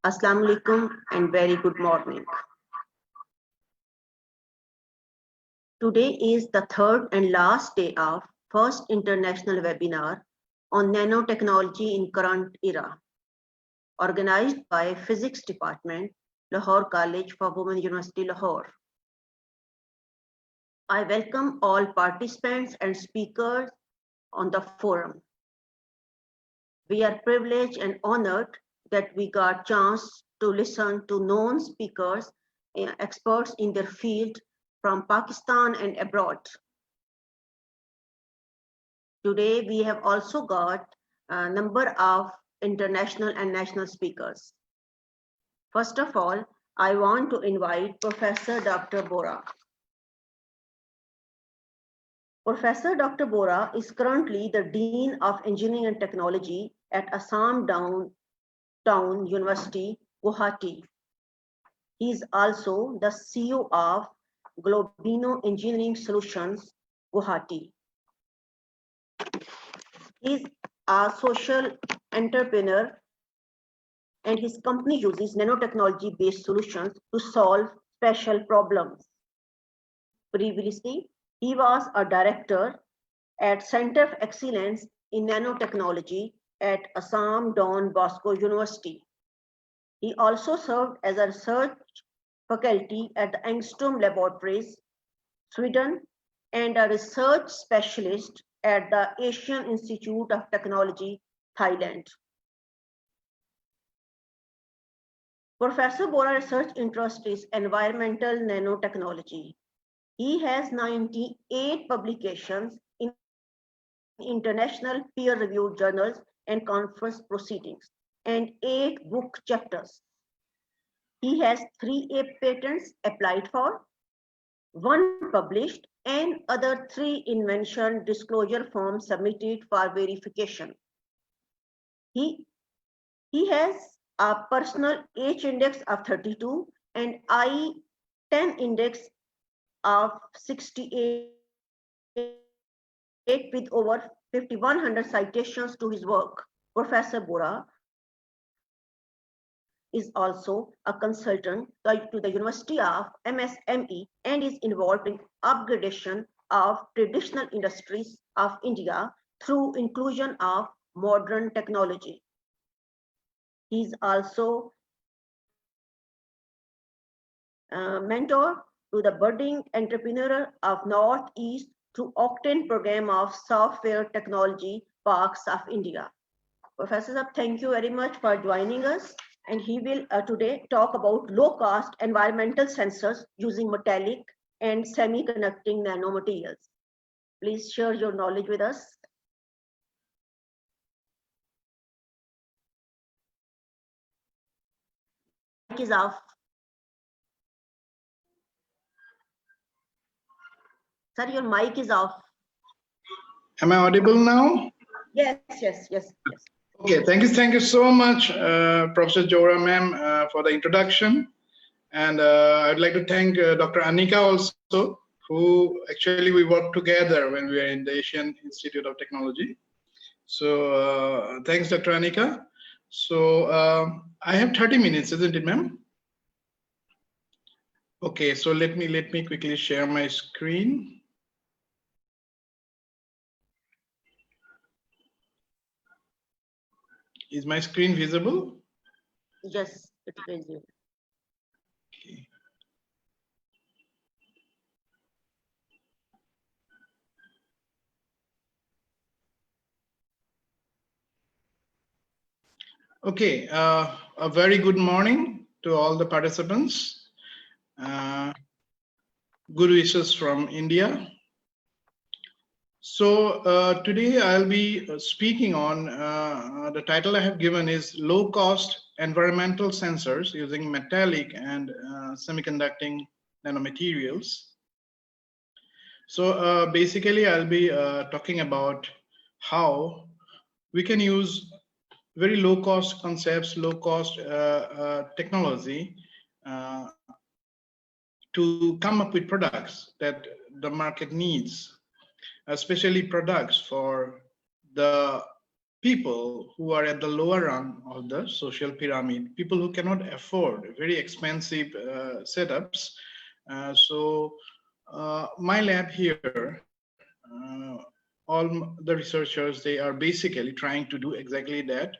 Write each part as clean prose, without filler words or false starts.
Assalamu alaikum and very good morning. Today is the third and last day of first international webinar on nanotechnology in current era, organized by Physics Department, Lahore College for Women, University Lahore. I welcome all participants and speakers on the forum. We are privileged and honored that we got chance to listen to known speakers, experts in their field from Pakistan and abroad. Today, we have also got a number of international and national speakers. First of all, I want to invite Professor Dr. Bora. Professor Dr. Bora is currently the Dean of Engineering and Technology at Assam Downtown University, Guwahati. He is also the CEO of Globino Engineering Solutions, Guwahati. He is a social entrepreneur and his company uses nanotechnology-based solutions to solve special problems. Previously, he was a director at Center of Excellence in Nanotechnology at Assam Don Bosco University. He also served as a research faculty at the Engström Laboratories, Sweden, and a research specialist at the Asian Institute of Technology, Thailand. Professor Bora's research interest is environmental nanotechnology. He has 98 publications in international peer-reviewed journals and conference proceedings, and 8 book chapters. He has 3 patents applied for, 1 published, and other 3 invention disclosure forms submitted for verification. He has a personal H index of 32 and I-10 index of 68 with over 5,100 citations to his work. Professor Bora is also a consultant to the University of MSME and is involved in upgradation of traditional industries of India through inclusion of modern technology. He is also a mentor to the budding entrepreneur of Northeast through Octane program of software technology parks of India. Professor Saab, thank you very much for joining us. And he will today talk about low-cost environmental sensors using metallic and semi-conducting nanomaterials. Please share your knowledge with us. Mic is off. Sir, your mic is off. Am I audible now? Yes. Okay, thank you so much, Professor Jora ma'am, for the introduction. And I'd like to thank Dr. Anika also, who actually we worked together when we were in the Asian Institute of Technology. So thanks, Dr. Anika. So I have 30 minutes, isn't it, ma'am? Okay, so let me quickly share my screen. Is my screen visible? Yes, it's visible. Okay. Okay, a very good morning to all the participants. Good wishes from India. So today I'll be speaking on, the title I have given is Low Cost Environmental Sensors Using Metallic and Semiconducting Nanomaterials. So basically I'll be talking about how we can use very low cost concepts, low cost technology to come up with products that the market needs, especially products for the people who are at the lower rung of the social pyramid, people who cannot afford very expensive setups. My lab here, all the researchers, they are basically trying to do exactly that.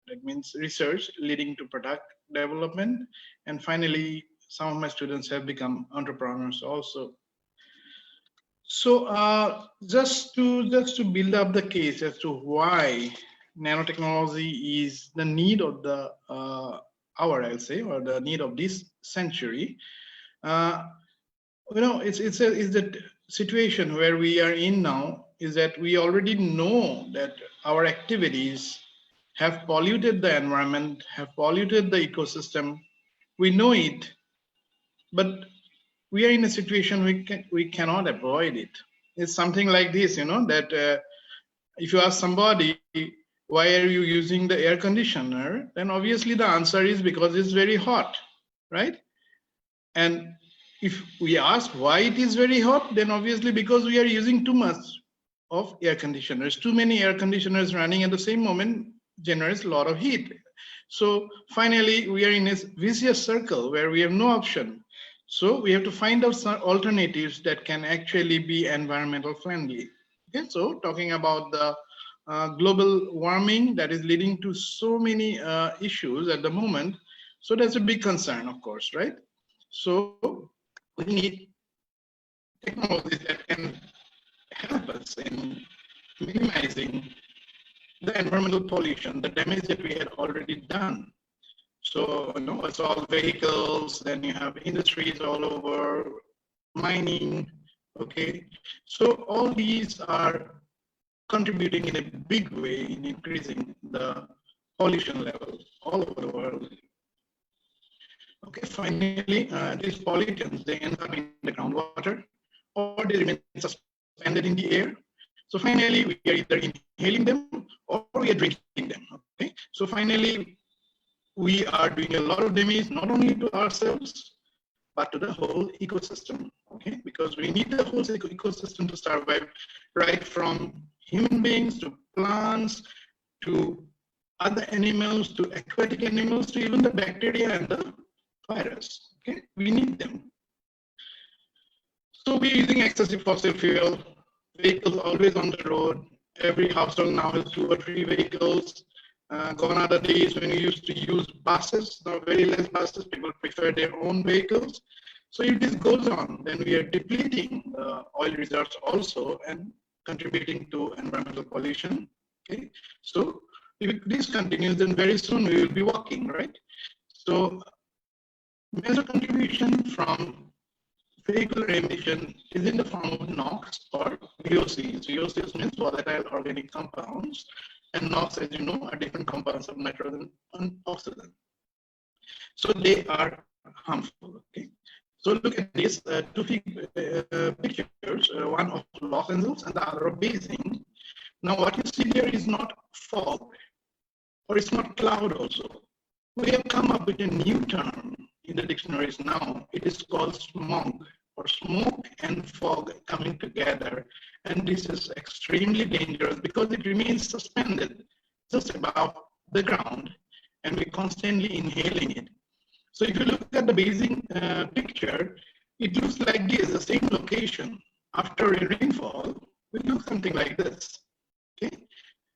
That means research leading to product development. And finally, some of my students have become entrepreneurs also. So just to build up the case as to why nanotechnology is the need of the hour, I'll say, or the need of this century. It's the situation where we are in now is that we already know that our activities have polluted the environment, have polluted the ecosystem. We know it, but we are in a situation we cannot avoid it. It's something like this, that if you ask somebody, why are you using the air conditioner? Then obviously the answer is because it's very hot, right? And if we ask why it is very hot, then obviously because we are using too much of air conditioners. Too many air conditioners running at the same moment generates a lot of heat. So finally, we are in a vicious circle where we have no option. So we have to find out some alternatives that can actually be environmental friendly. Okay, so talking about the global warming that is leading to so many issues at the moment. So that's a big concern, of course, right? So we need technologies that can help us in minimizing the environmental pollution, the damage that we had already done. So, it's all vehicles, then you have industries all over, mining, okay? So all these are contributing in a big way in increasing the pollution level all over the world. Okay, finally, these pollutants, they end up in the groundwater or they remain suspended in the air. So finally, we are either inhaling them or we are drinking them. Okay, so finally, we are doing a lot of damage not only to ourselves but to the whole ecosystem. Okay, because we need the whole ecosystem to survive, right from human beings to plants to other animals to aquatic animals to even the bacteria and the virus. Okay, we need them. So we're using excessive fossil fuel, vehicles always on the road. Every household now has 2 or 3 vehicles. Gone are the days when we used to use buses. Now very less buses, people prefer their own vehicles. So if this goes on, then we are depleting oil reserves also and contributing to environmental pollution. Okay, so if this continues, then very soon we will be walking, right? So major contribution from vehicular emission is in the form of NOx or VOCs. VOCs means volatile organic compounds, and NOx, as you know, are different compounds of nitrogen and oxygen. So they are harmful. Okay. So look at this 2 pictures, one of Los Angeles and the other of Beijing. Now what you see here is not fog, or it's not cloud also. We have come up with a new term in the dictionaries now. It is called smog, or smoke and fog coming together. And this is extremely dangerous because it remains suspended just above the ground and we're constantly inhaling it. So if you look at the Beijing picture, it looks like this, the same location. After a rainfall, it looks something like this. Okay.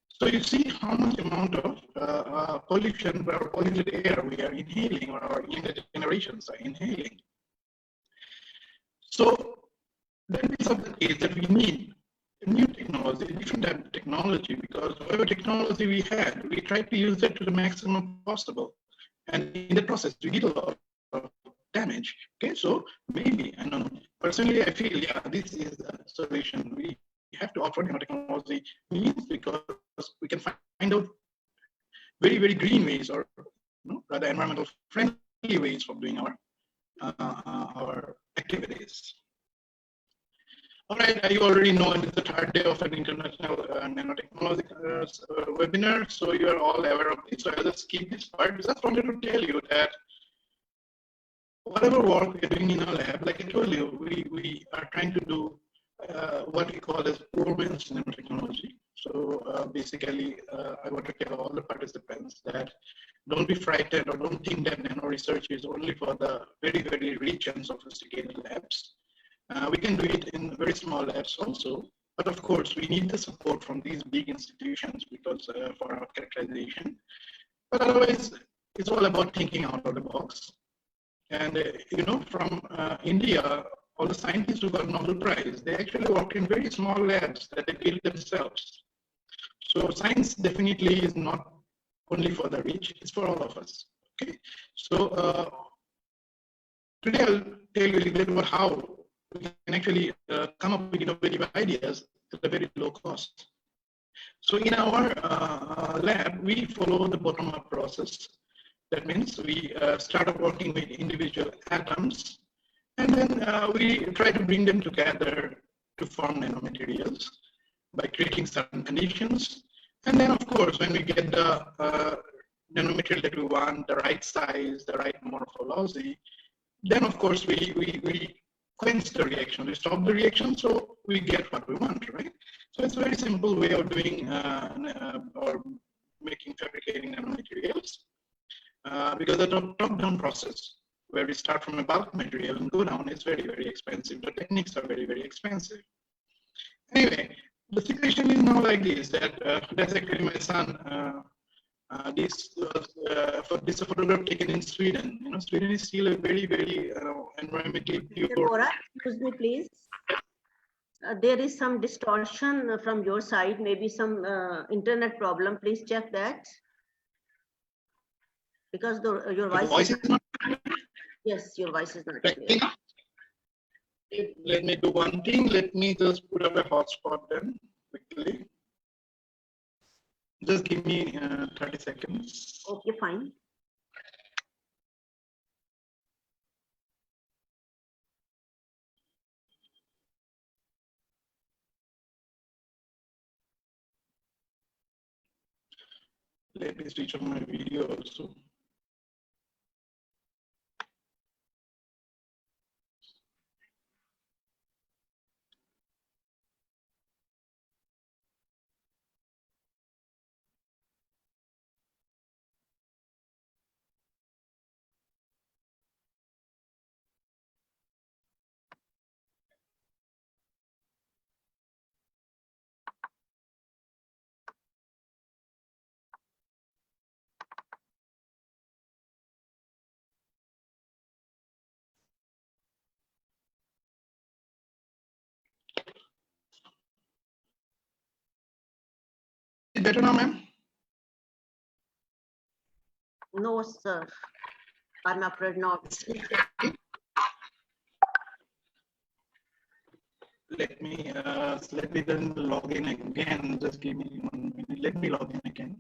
So you see how much amount of pollution or polluted air we are inhaling, or our younger generations are inhaling. So that is of the case that we need a new technology, a different type of technology, because whatever technology we had, we tried to use it to the maximum possible. And in the process, we did a lot of damage. Okay, so maybe, I don't know, personally, I feel, yeah, this is the solution. We have to offer nanotechnology means because we can find out very, very green ways, or rather environmental friendly ways of doing our activities. All right, you already know it is the 3rd day of an international nanotechnology webinar, so you are all aware of this. So I'll just skip this part. Just wanted to tell you that whatever work we are doing in our lab, like I told you, we are trying to do what we call as women's nanotechnology. So basically, I want to tell all the participants that don't be frightened or don't think that nano research is only for the very, very rich and sophisticated labs. We can do it in very small labs also. But of course, we need the support from these big institutions because for our characterization. But otherwise, it's all about thinking out of the box. And you know, from India, all the scientists who got Nobel Prize, they actually work in very small labs that they build themselves. So science definitely is not only for the rich; it's for all of us. Okay. So today I'll tell you a little bit about how we can actually come up with innovative ideas at a very low cost. So in our lab, we follow the bottom-up process. That means we start off working with individual atoms, and then we try to bring them together to form nanomaterials by creating certain conditions. And then, of course, when we get the nanomaterial that we want, the right size, the right morphology, then, of course, we quench the reaction. We stop the reaction, so we get what we want, right? So it's a very simple way of doing or making fabricating nanomaterials. Because the top-down process, where we start from a bulk material and go down, is very, very expensive. The techniques are very, very expensive. Anyway, the situation is now like this, that that's actually my son. This was this a photograph taken in Sweden. You know, Sweden is still a very, very environmentally pure. Bora, excuse me, please. There is some distortion from your side, maybe some internet problem. Please check that. Because your voice is not. Yes, your voice is not clear. Let me do one thing. Let me just put up a hotspot then quickly. Just give me 30 seconds. Okay, fine. Let me switch on my video also. Is it better now, ma'am? No, sir. I'm afraid not. Let me then log in again. Just give me 1 minute. Let me log in again.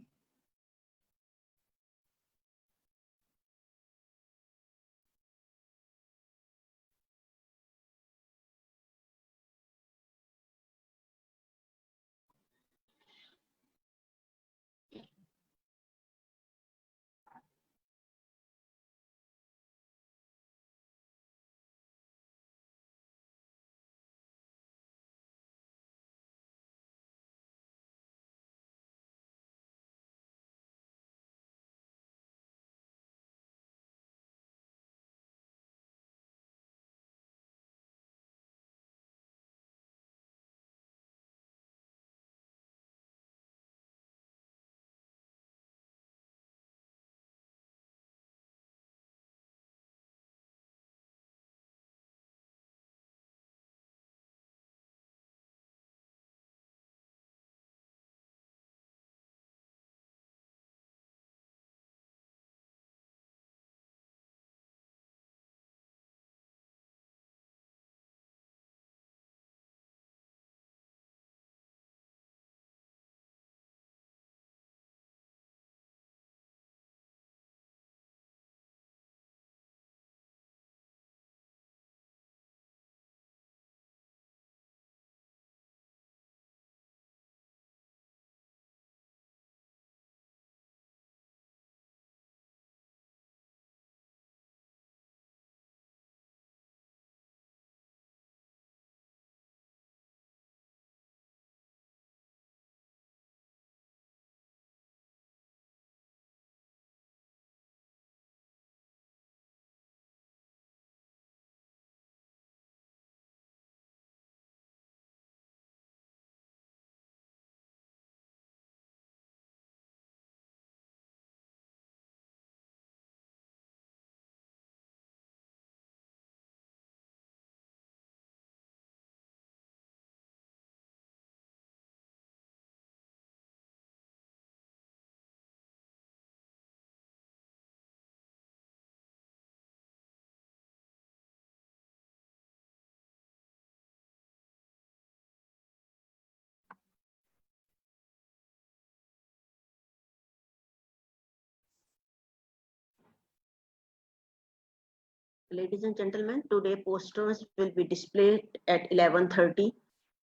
Ladies and gentlemen, today posters will be displayed at 11:30.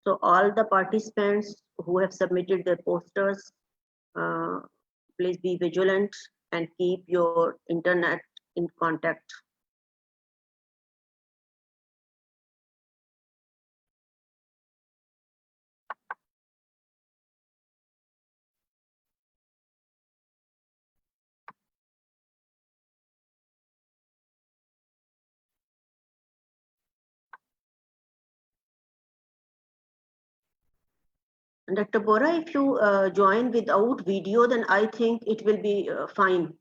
So all the participants who have submitted their posters, uh, please be vigilant and keep your internet in contact. And Dr. Bora, if you join without video, then I think it will be fine.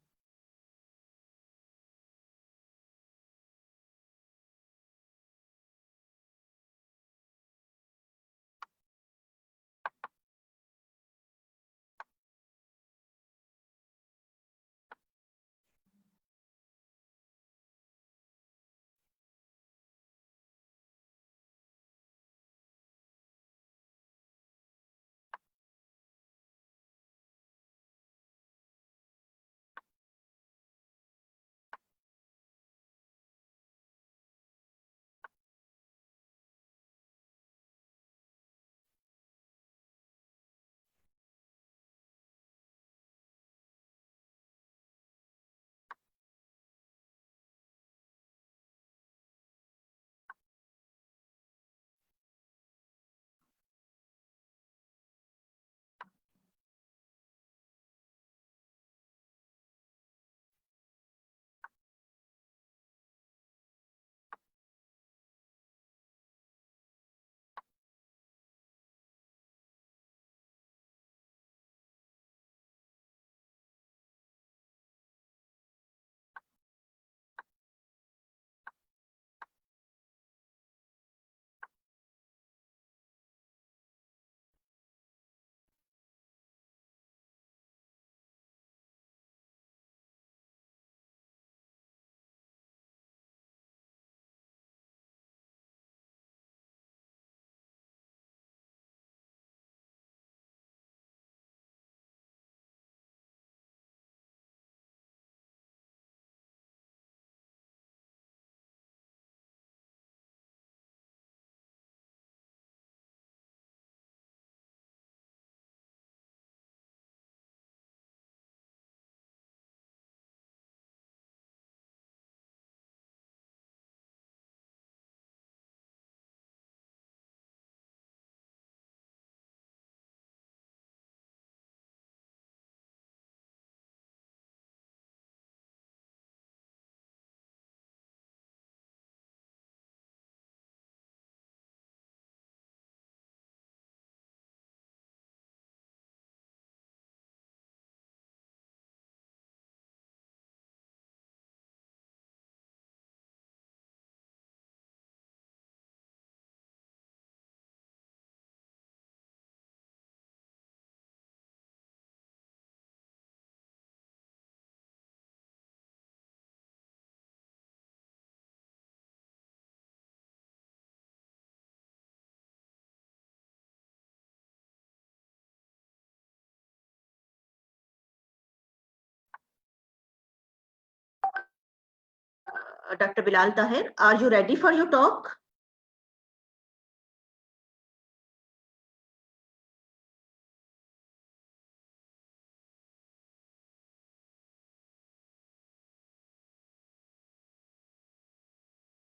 Dr. Bilal Tahir, are you ready for your talk?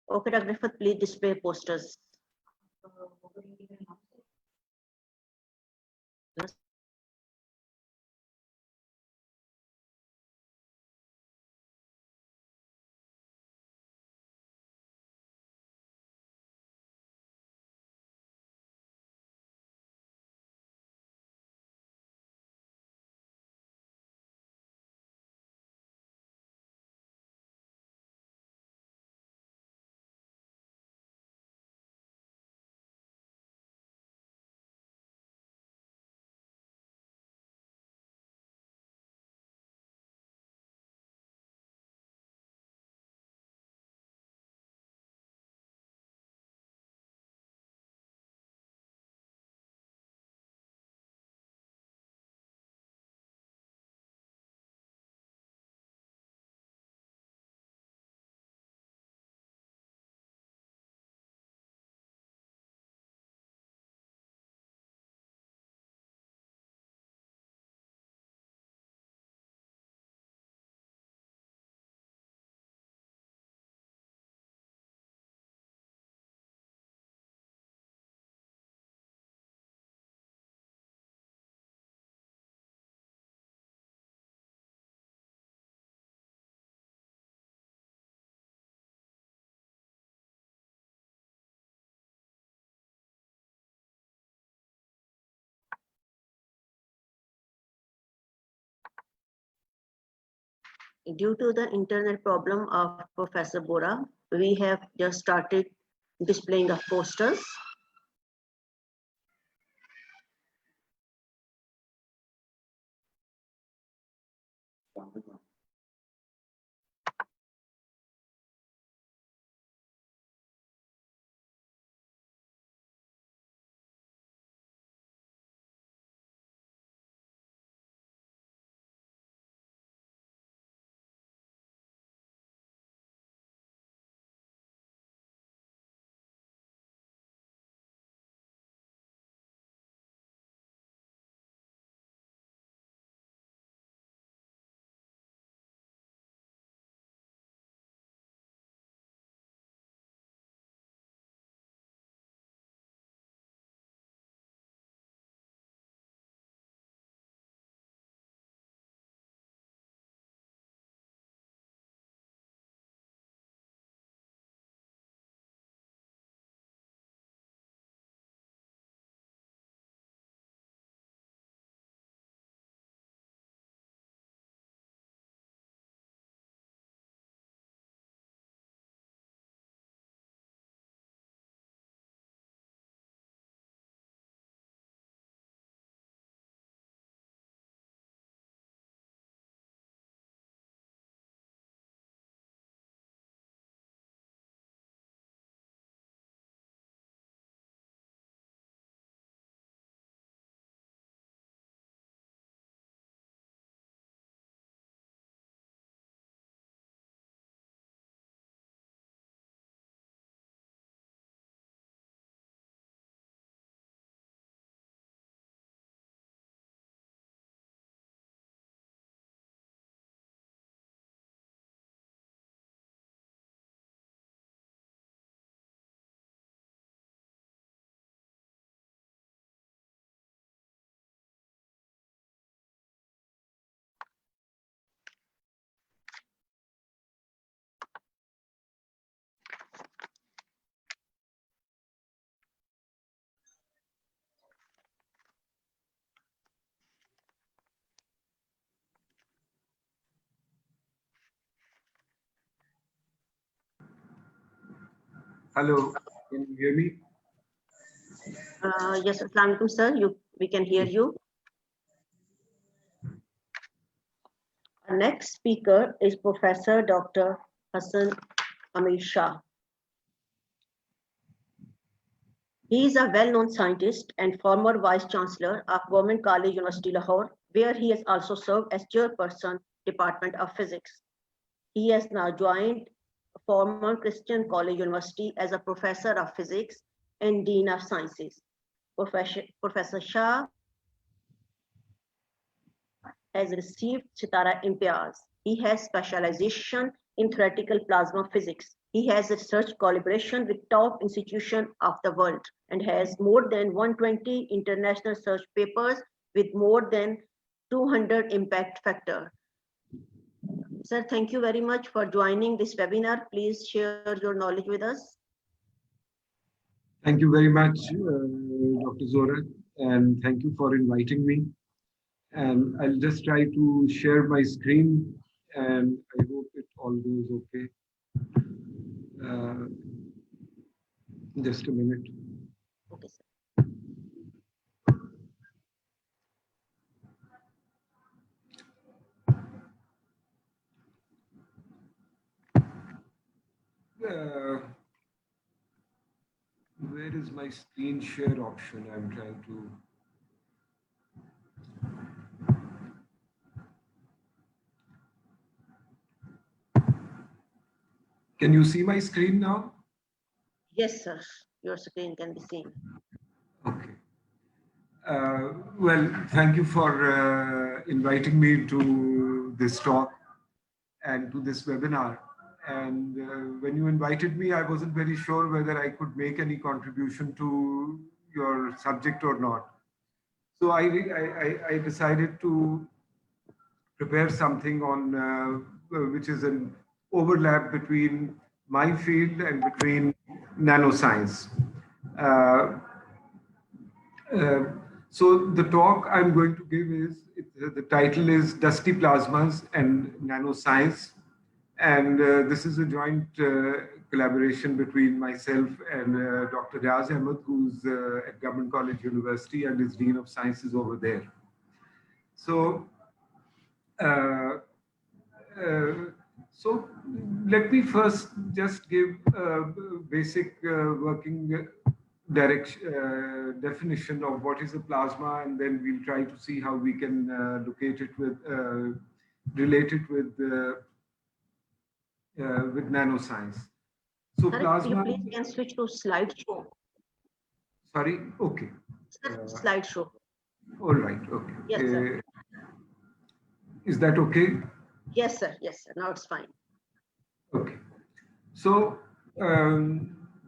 Okay, Dr. Rifat, please display posters. Due to the internet problem of Professor Bora, we have just started displaying of posters. Hello, can you hear me? Yes, Assalamu alaikum, sir. We can hear you. Our next speaker is Professor Dr. Hassan Amir Shah. He is a well-known scientist and former Vice Chancellor of Government College, University Lahore, where he has also served as Chairperson, Department of Physics. He has now joined former Christian College University as a Professor of Physics and Dean of Sciences. Professor Shah has received Sitara Imtiaz. He has specialization in theoretical plasma physics. He has research collaboration with top institutions of the world and has more than 120 international research papers with more than 200 impact factor. Sir, thank you very much for joining this webinar. Please share your knowledge with us. Thank you very much, Dr. Zora, and thank you for inviting me. And I'll just try to share my screen, and I hope it all goes okay. Just a minute. Okay, sir. Where is my screen share option? I'm trying to. Can you see my screen now? Yes, sir. Your screen can be seen. Okay. Well, thank you for inviting me to this talk and to this webinar. And when you invited me, I wasn't very sure whether I could make any contribution to your subject or not. So I decided to prepare something on which is an overlap between my field and between nanoscience. So the talk I'm going to give is, the title is Dusty Plasmas and Nanoscience. And this is a joint collaboration between myself and Dr. Riaz Ahmed, who's at Government College University and is Dean of Sciences over there. So, so let me first just give a basic working definition of what is a plasma, and then we'll try to see how we can relate it with nanoscience. So Sir, plasma. please can switch to slideshow. Sorry. Okay. Slideshow. All right. Okay. Yes, sir. Is that okay? Yes, sir. Yes, sir. Now it's fine. Okay. So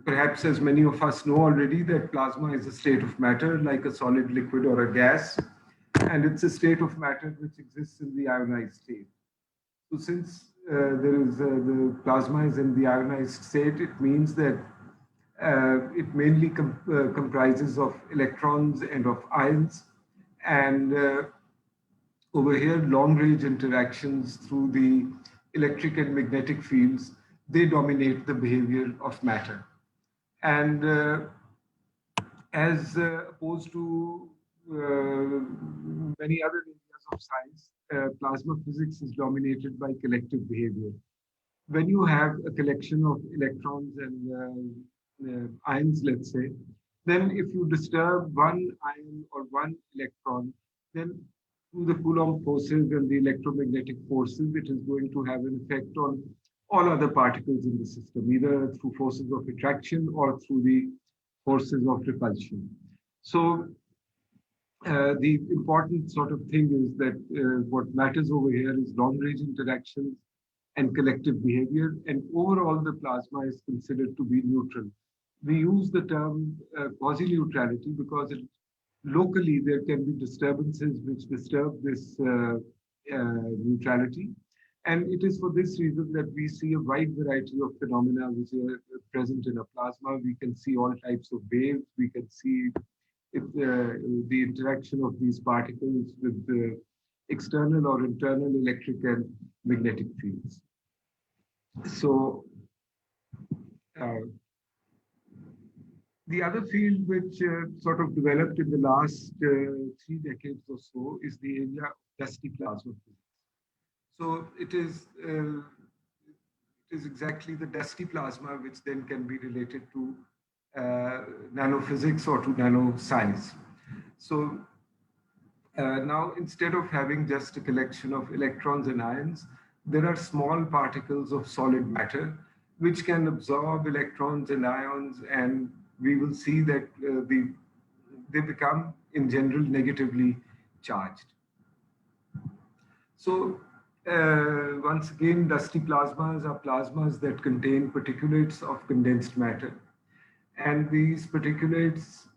perhaps, as many of us know already, that plasma is a state of matter like a solid, liquid, or a gas, and it's a state of matter which exists in the ionized state. So since the plasma is in the ionized state, it means that it mainly comprises of electrons and of ions, and over here, long-range interactions through the electric and magnetic fields, they dominate the behavior of matter. And as opposed to many other areas of science, plasma physics is dominated by collective behavior. When you have a collection of electrons and ions, let's say, then if you disturb one ion or one electron, then through the Coulomb forces and the electromagnetic forces, it is going to have an effect on all other particles in the system, either through forces of attraction or through the forces of repulsion. So the important sort of thing is that what matters over here is long-range interactions and collective behavior, and overall the plasma is considered to be neutral. We use the term quasineutrality because locally there can be disturbances which disturb this neutrality. And it is for this reason that we see a wide variety of phenomena which are present in a plasma. We can see all types of waves. We can see the interaction of these particles with the external or internal electric and magnetic fields. So the other field which sort of developed in the last 3 decades or so is the area of dusty plasma physics. So it is exactly the dusty plasma which then can be related to nanophysics or to nanoscience. So now, instead of having just a collection of electrons and ions, there are small particles of solid matter which can absorb electrons and ions, and we will see that they become, in general, negatively charged. So once again, dusty plasmas are plasmas that contain particulates of condensed matter. And these particulates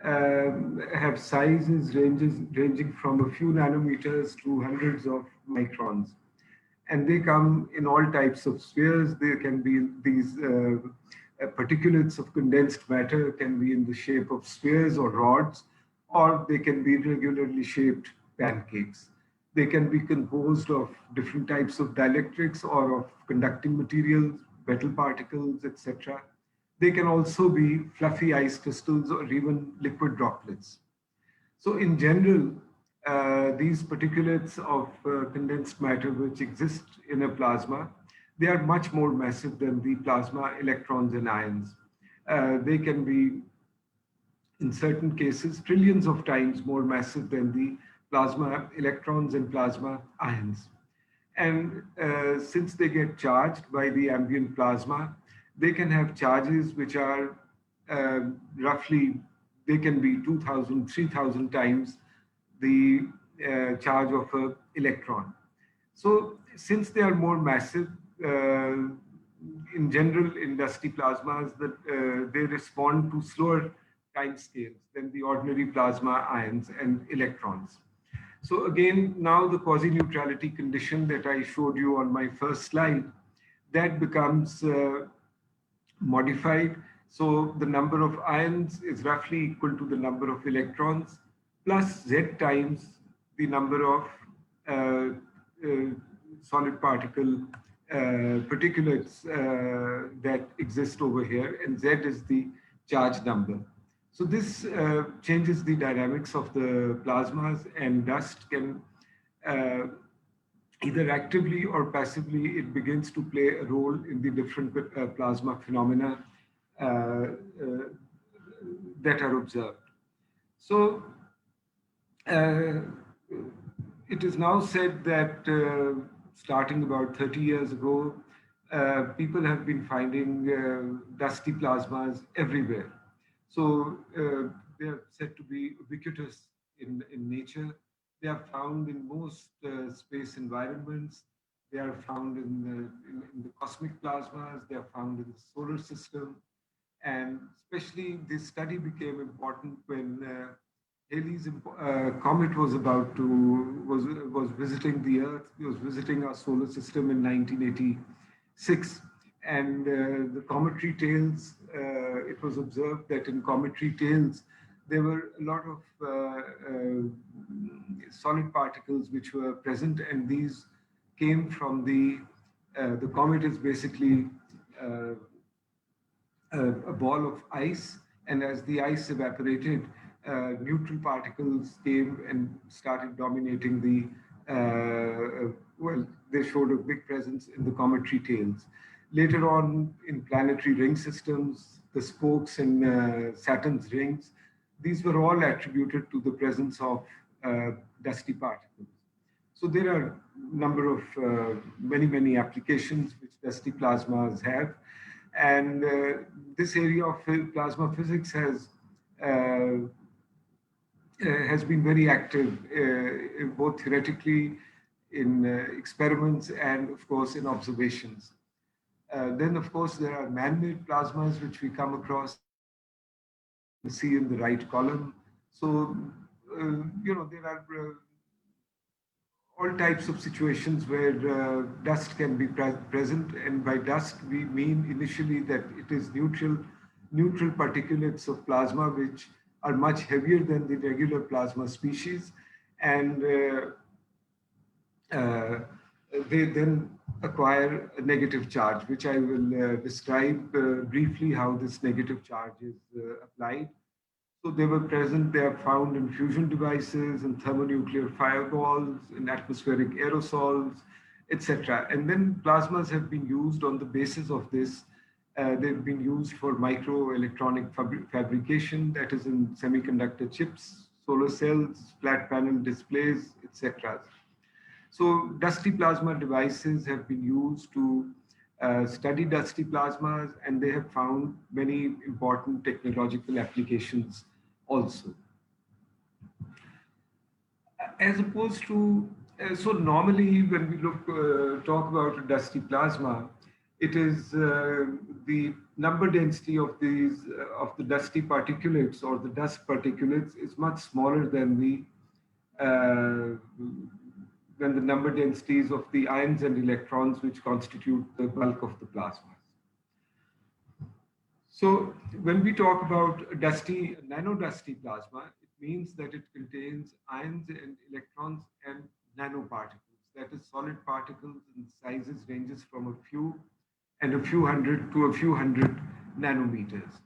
have sizes ranging from a few nanometers to hundreds of microns. And they come in all types of spheres. There can be these particulates of condensed matter can be in the shape of spheres or rods, or they can be regularly shaped pancakes. They can be composed of different types of dielectrics or of conducting materials, metal particles, etc. They can also be fluffy ice crystals or even liquid droplets. So in general, these particulates of condensed matter which exist in a plasma, they are much more massive than the plasma electrons and ions. They can be, in certain cases, trillions of times more massive than the plasma electrons and plasma ions. And since they get charged by the ambient plasma, they can have charges which are roughly, they can be 2,000, 3,000 times the charge of an electron. So since they are more massive, in general, in dusty plasmas, they respond to slower time scales than the ordinary plasma ions and electrons. So again, now the quasi-neutrality condition that I showed you on my first slide, that becomes modified. So the number of ions is roughly equal to the number of electrons. plus Z times the number of solid particle particulates that exist over here, and Z is the charge number. So this changes the dynamics of the plasmas, and dust can either actively or passively, it begins to play a role in the different plasma phenomena that are observed. So it is now said that starting about 30 years ago, people have been finding dusty plasmas everywhere. So they are said to be ubiquitous in nature. They are found in most space environments. They are found in the cosmic plasmas. They are found in the solar system. And especially this study became important when Halley's comet was was visiting the Earth. It was visiting our solar system in 1986, and the cometary tails. It was observed that in cometary tails there were a lot of solid particles which were present, and these came from the comet is basically a ball of ice, and as the ice evaporated, neutral particles came and started dominating well, they showed a big presence in the cometary tails. Later on, in planetary ring systems, the spokes in Saturn's rings, these were all attributed to the presence of dusty particles. So there are a number of many applications which dusty plasmas have. And this area of plasma physics has been very active, both theoretically in experiments and, of course, in observations. Then, of course, there are man-made plasmas which we come across. You see in the right column. So, there are all types of situations where dust can be present, and by dust we mean initially that it is neutral particulates of plasma which are much heavier than the regular plasma species, and they then acquire a negative charge, which I will describe briefly how this negative charge is applied. So they were present, they are found in fusion devices, in thermonuclear fireballs, in atmospheric aerosols, etc. And then plasmas have been used on the basis of this. They've been used for microelectronic fabrication, that is in semiconductor chips, solar cells, flat panel displays, etc. So dusty plasma devices have been used to study dusty plasmas, and they have found many important technological applications also. As opposed to, so normally when we talk about a dusty plasma, it is the number density of the dusty particulates or the dust particulates is much smaller than the number densities of the ions and electrons which constitute the bulk of the plasma. So when we talk about nano-dusty plasma, it means that it contains ions and electrons and nanoparticles. That is, solid particles in sizes ranges from a few hundred to a few hundred nanometers.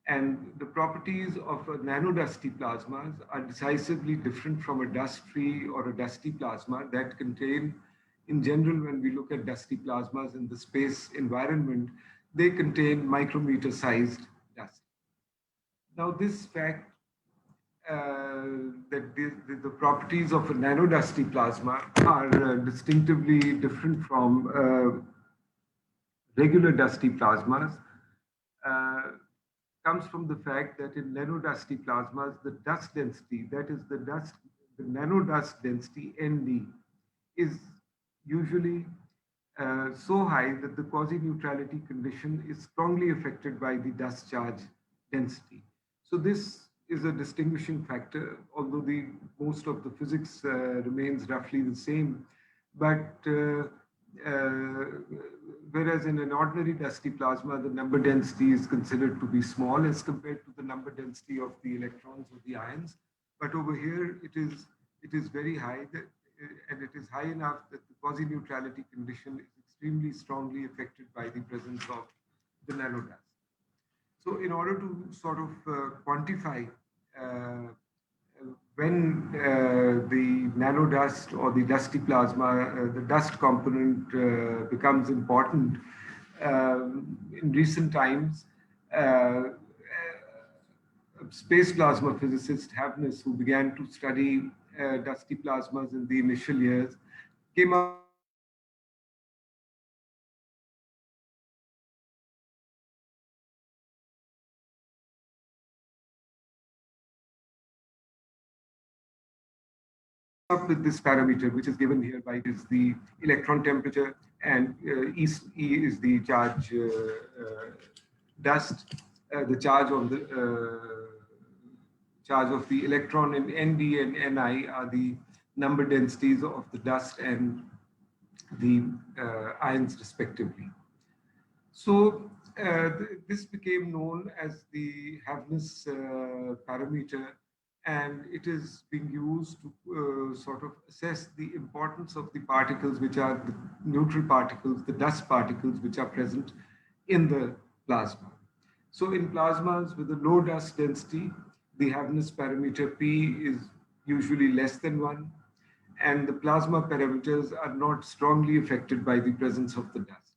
And the properties of a nano-dusty plasmas are decisively different from a dust-free or a dusty plasma that contain, in general, when we look at dusty plasmas in the space environment, they contain micrometer-sized dust. Now, this fact that the properties of a nano-dusty plasma are distinctively different from regular dusty plasmas comes from the fact that in nano-dusty plasmas, the dust density, that is the nano-dust density, ND, is usually so high that the quasi-neutrality condition is strongly affected by the dust charge density. So this is a distinguishing factor, although most of the physics remains roughly the same. But whereas in an ordinary dusty plasma, the number density is considered to be small as compared to the number density of the electrons or the ions. But over here, it is very high, and it is high enough that the quasi-neutrality condition is extremely strongly affected by the presence of the nanodust. So in order to sort of quantify when the nanodust or the dusty plasma, the dust component becomes important, in recent times, space plasma physicist Havnes, who began to study dusty plasmas in the initial years, came up with this parameter, which is given here by is the electron temperature, and E is the charge dust, the charge on the charge of the electron, and Nd and Ni are the number densities of the dust and the ions respectively. So this became known as the Havnes parameter, and it is being used to sort of assess the importance of the particles, which are the neutral particles, the dust particles, which are present in the plasma. So in plasmas with a low dust density, the Havnes parameter P is usually less than 1, and the plasma parameters are not strongly affected by the presence of the dust.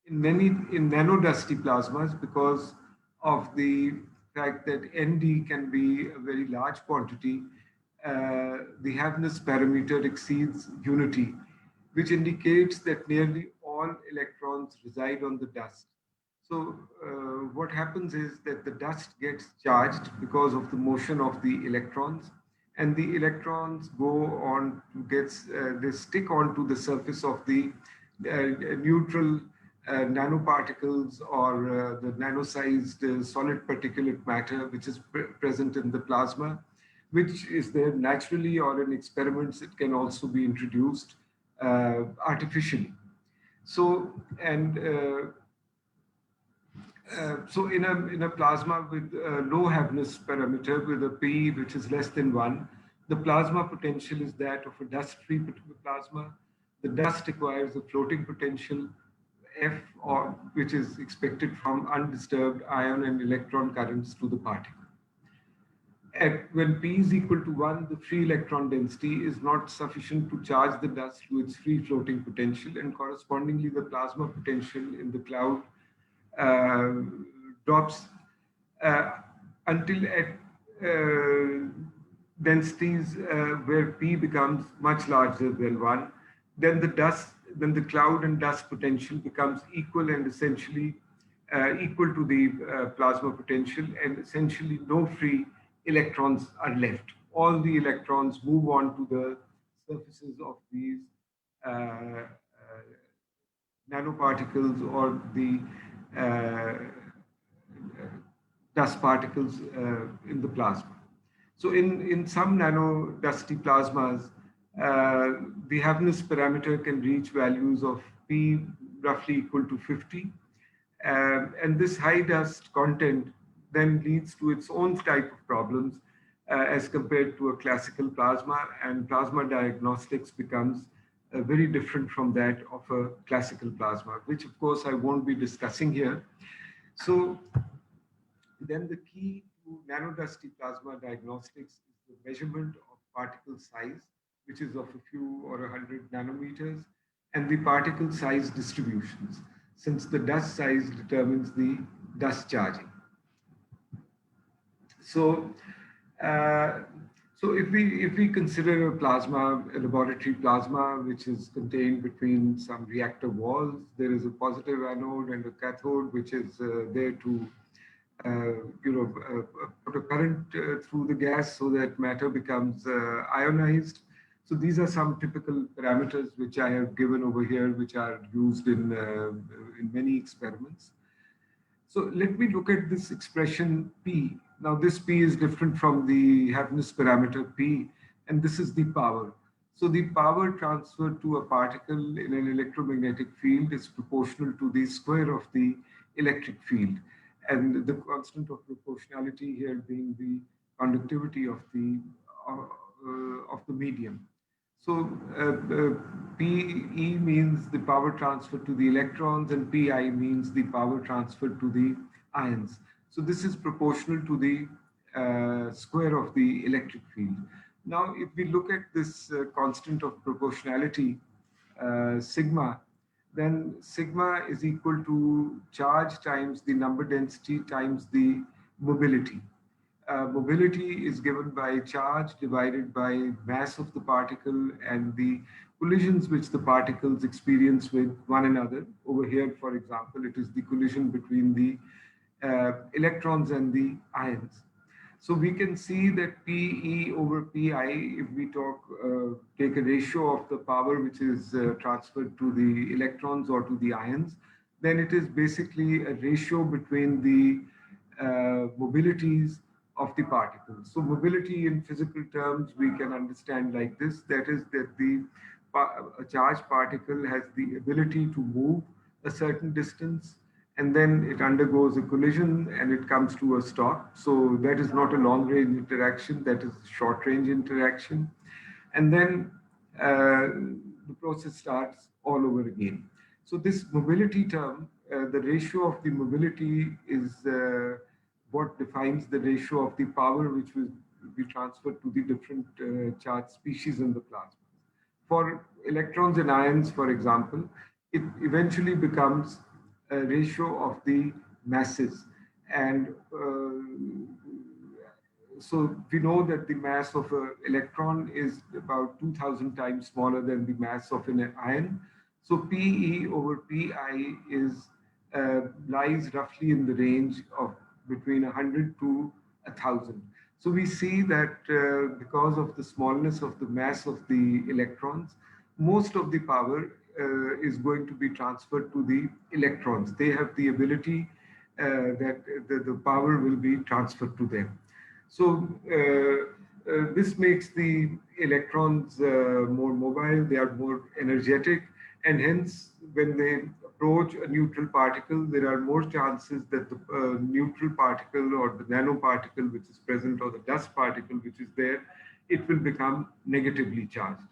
In nanodusty plasmas, because of the fact that Nd can be a very large quantity, the Havnes parameter exceeds unity, which indicates that nearly all electrons reside on the dust. So what happens is that the dust gets charged because of the motion of the electrons, and the electrons go on to they stick onto the surface of the neutral nanoparticles or the nano-sized solid particulate matter, which is present in the plasma, which is there naturally, or in experiments it can also be introduced artificially. So, and so in a plasma with low Havnes parameter, with a P which is less than 1, the plasma potential is that of a dust-free plasma. The dust acquires a floating potential F, or which is expected from undisturbed ion and electron currents to the particle. When P is equal to 1, the free electron density is not sufficient to charge the dust to its free floating potential, and correspondingly the plasma potential in the cloud drops until at densities where P becomes much larger than 1. Then the cloud and dust potential becomes equal, and essentially equal to the plasma potential, and essentially no free electrons are left. All the electrons move on to the surfaces of these nanoparticles or the dust particles in the plasma. So in some nano-dusty plasmas, the Havnes parameter can reach values of P roughly equal to 50. And this high dust content then leads to its own type of problems as compared to a classical plasma, and plasma diagnostics becomes very different from that of a classical plasma, which of course I won't be discussing here. So then the key to nanodusty plasma diagnostics is the measurement of particle size, which is of a few or 100 nanometers, and the particle size distributions, since the dust size determines the dust charging. So, so if we consider a plasma, a laboratory plasma, which is contained between some reactor walls, there is a positive anode and a cathode, which is there to put a current through the gas so that matter becomes ionized. So these are some typical parameters which I have given over here, which are used in many experiments. So let me look at this expression P. Now this P is different from the Havnes parameter P, and this is the power. So the power transferred to a particle in an electromagnetic field is proportional to the square of the electric field. And the constant of proportionality here being the conductivity of the medium. So PE means the power transfer to the electrons, and PI means the power transfer to the ions. So this is proportional to the square of the electric field. Now, if we look at this constant of proportionality, sigma, then sigma is equal to charge times the number density times the mobility. Mobility is given by charge divided by mass of the particle and the collisions which the particles experience with one another. Over here, for example, it is the collision between the electrons and the ions. So we can see that PE over PI, if we take a ratio of the power which is transferred to the electrons or to the ions, then it is basically a ratio between the mobilities of the particles. So mobility in physical terms, we can understand like this, that is that a charged particle has the ability to move a certain distance, and then it undergoes a collision and it comes to a stop. So that is not a long range interaction, that is a short range interaction. And then the process starts all over again. So this mobility term, the ratio of the mobility is what defines the ratio of the power which will be transferred to the different charged species in the plasma. For electrons and ions, for example, it eventually becomes a ratio of the masses. And so we know that the mass of an electron is about 2000 times smaller than the mass of an ion. So PE over PI lies roughly in the range of between 100 to 1000. So we see that because of the smallness of the mass of the electrons, most of the power is going to be transferred to the electrons. They have the ability that the power will be transferred to them. So this makes the electrons more mobile, they are more energetic, and hence when they approach a neutral particle, there are more chances that the neutral particle or the nanoparticle which is present, or the dust particle which is there, it will become negatively charged.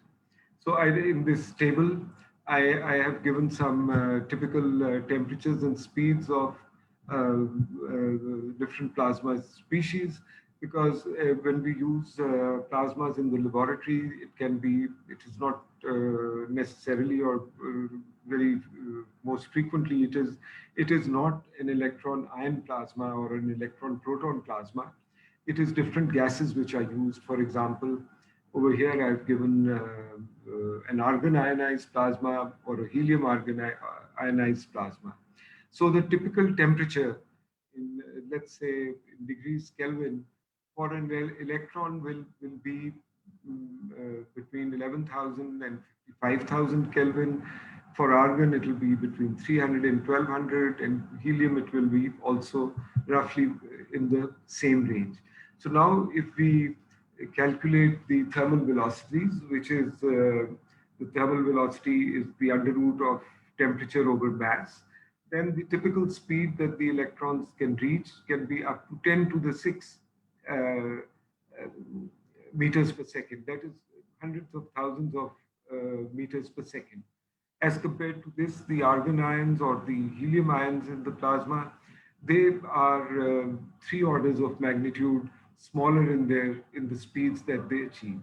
So in this table, I have given some typical temperatures and speeds of different plasma species, because when we use plasmas in the laboratory, it is not necessarily or very most frequently, it is not an electron ion plasma or an electron proton plasma. It is different gases which are used. For example, over here I've given an argon ionized plasma or a helium ionized plasma. So the typical temperature in, let's say, in degrees Kelvin, for an electron will be between 11,000 and 55,000 Kelvin. For argon, it will be between 300 and 1200, and helium, it will be also roughly in the same range. So now if we calculate the thermal velocities, which is the thermal velocity is the under root of temperature over mass, then the typical speed that the electrons can reach can be up to 10 to the 6 meters per second. That is hundreds of thousands of meters per second. As compared to this, the argon ions or the helium ions in the plasma, they are 3 orders of magnitude smaller in the speeds that they achieve.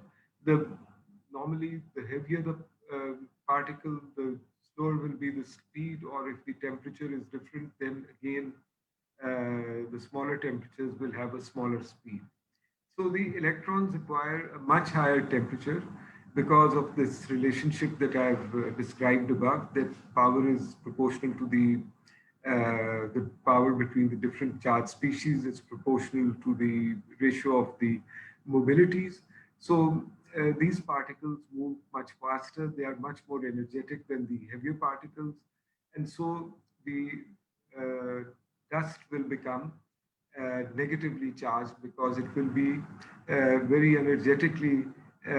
Normally, the heavier the particle, the slower will be the speed, or if the temperature is different, then again, the smaller temperatures will have a smaller speed. So the electrons require a much higher temperature because of this relationship that I've described above, that power is proportional to the power between the different charged species is proportional to the ratio of the mobilities. So these particles move much faster, they are much more energetic than the heavier particles, and so the dust will become negatively charged because it will be very energetically, it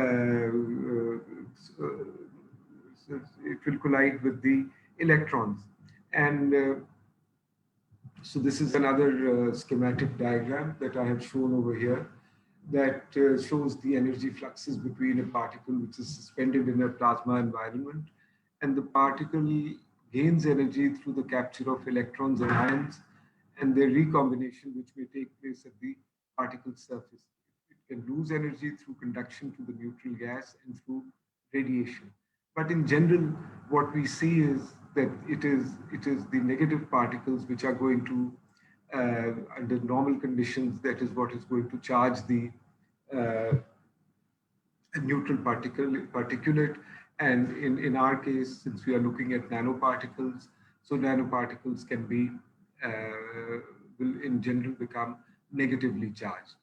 will collide with the electrons. And so this is another schematic diagram that I have shown over here. that shows the energy fluxes between a particle which is suspended in a plasma environment, and the particle gains energy through the capture of electrons and ions and their recombination, which may take place at the particle surface. It can lose energy through conduction to the neutral gas and through radiation. But in general, what we see is that it is the negative particles which are going to, under normal conditions, that is what is going to charge the neutral particulate. And in our case, since we are looking at nanoparticles, so nanoparticles can be, will in general become negatively charged.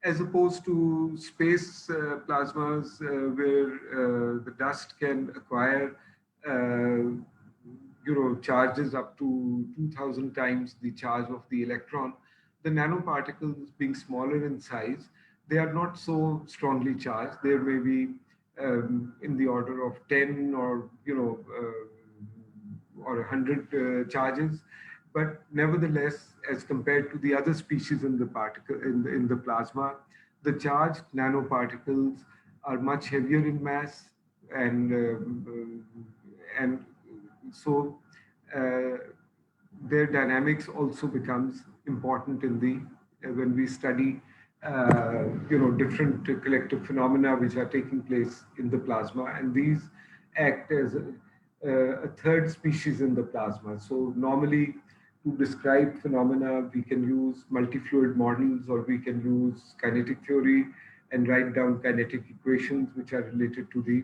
As opposed to space plasmas, where the dust can acquire charges up to 2000 times the charge of the electron. The nanoparticles, being smaller in size, they are not so strongly charged. There may be in the order of 10 or or 100 charges, but nevertheless, as compared to the other species in the particle in the plasma, the charged nanoparticles are much heavier in mass, and so their dynamics also becomes important in the when we study different collective phenomena which are taking place in the plasma, and these act as a third species in the plasma. So normally, to describe phenomena, we can use multi-fluid models, or we can use kinetic theory and write down kinetic equations which are related to the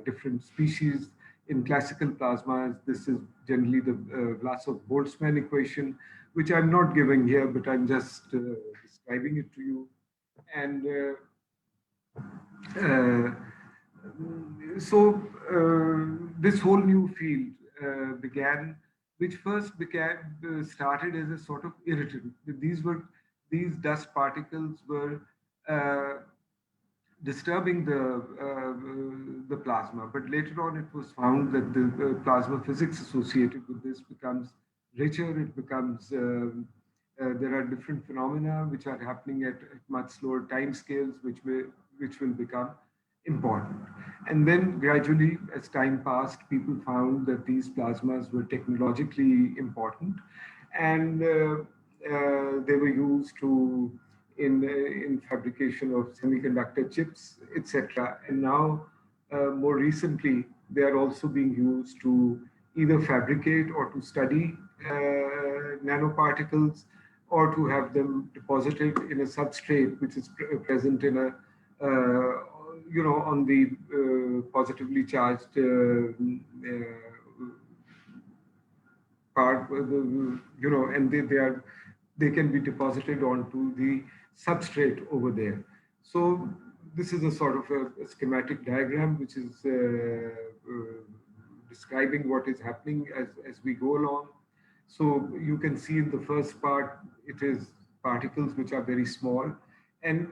different species. In classical plasmas, this is generally the Vlasov-Boltzmann equation, which I'm not giving here, but I'm just describing it to you. And so this whole new field began, which first started as a sort of irritant. These dust particles were disturbing the plasma, but later on it was found that the plasma physics associated with this becomes richer. It becomes there are different phenomena which are happening at much slower time scales, which will become important. And then gradually, as time passed, people found that these plasmas were technologically important, and they were used to in fabrication of semiconductor chips, etc. And now, more recently, they are also being used to either fabricate or to study nanoparticles, or to have them deposited in a substrate which is present in a on the positively charged part, and they can be deposited onto the substrate over there. So this is a sort of a schematic diagram which is describing what is happening as we go along. So you can see in the first part, it is particles which are very small. And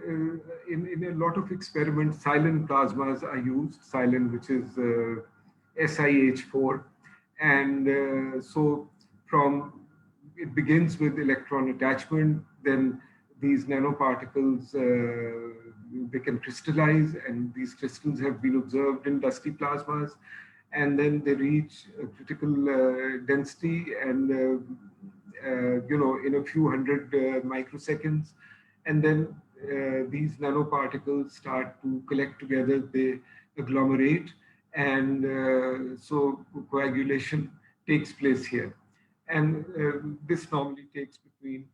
in a lot of experiments, silent plasmas are used, silent, which is SiH4. And so it begins with electron attachment, then these nanoparticles, they can crystallize, and these crystals have been observed in dusty plasmas, and then they reach a critical density, and in a few hundred microseconds, and then these nanoparticles start to collect together, they agglomerate, and so coagulation takes place here. And this normally takes between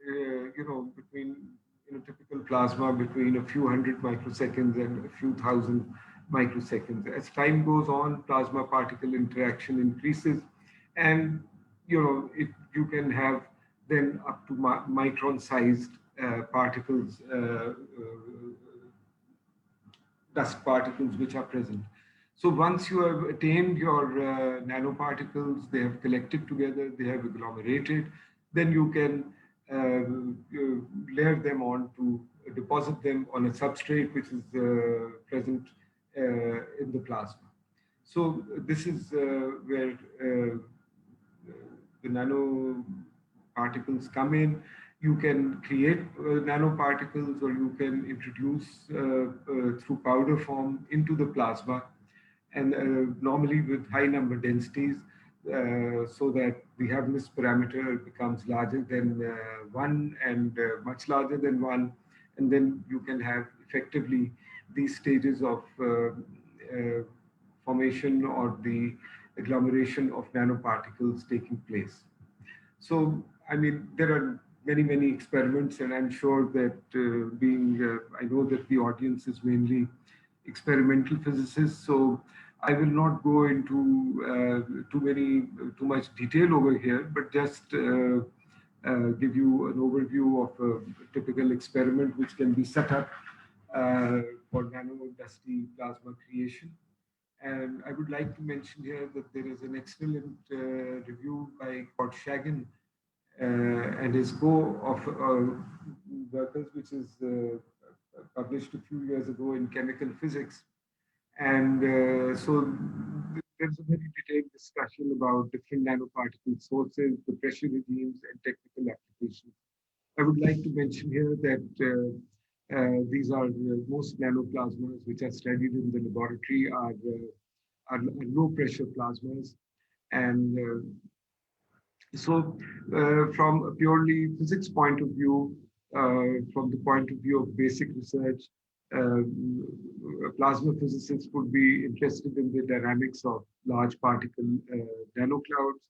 in a typical plasma, between a few hundred microseconds and a few thousand microseconds. As time goes on, plasma particle interaction increases, and you can have then up to micron-sized particles, dust particles which are present. So once you have attained your nanoparticles, they have collected together, they have agglomerated, then you can layer them on to deposit them on a substrate which is present in the plasma. So this is where the nanoparticles come in. you can create nanoparticles, or you can introduce through powder form into the plasma, and normally with high number densities, so that the Havnes parameter becomes larger than 1 and much larger than 1, and then you can have effectively these stages of formation or the agglomeration of nanoparticles taking place. So, I mean, there are many, many experiments, and I'm sure that I know that the audience is mainly experimental physicists, so I will not go into too much detail over here, but just give you an overview of a typical experiment which can be set up for nano-dusty plasma creation. And I would like to mention here that there is an excellent review by Shagan and his co-workers, which is published a few years ago in Chemical Physics. And so there's a very detailed discussion about different nanoparticle sources, the pressure regimes, and technical applications. I would like to mention here that these are most nanoplasmas which are studied in the laboratory are low pressure plasmas. And so from a purely physics point of view, from the point of view of basic research, plasma physicists would be interested in the dynamics of large particle nanoclouds.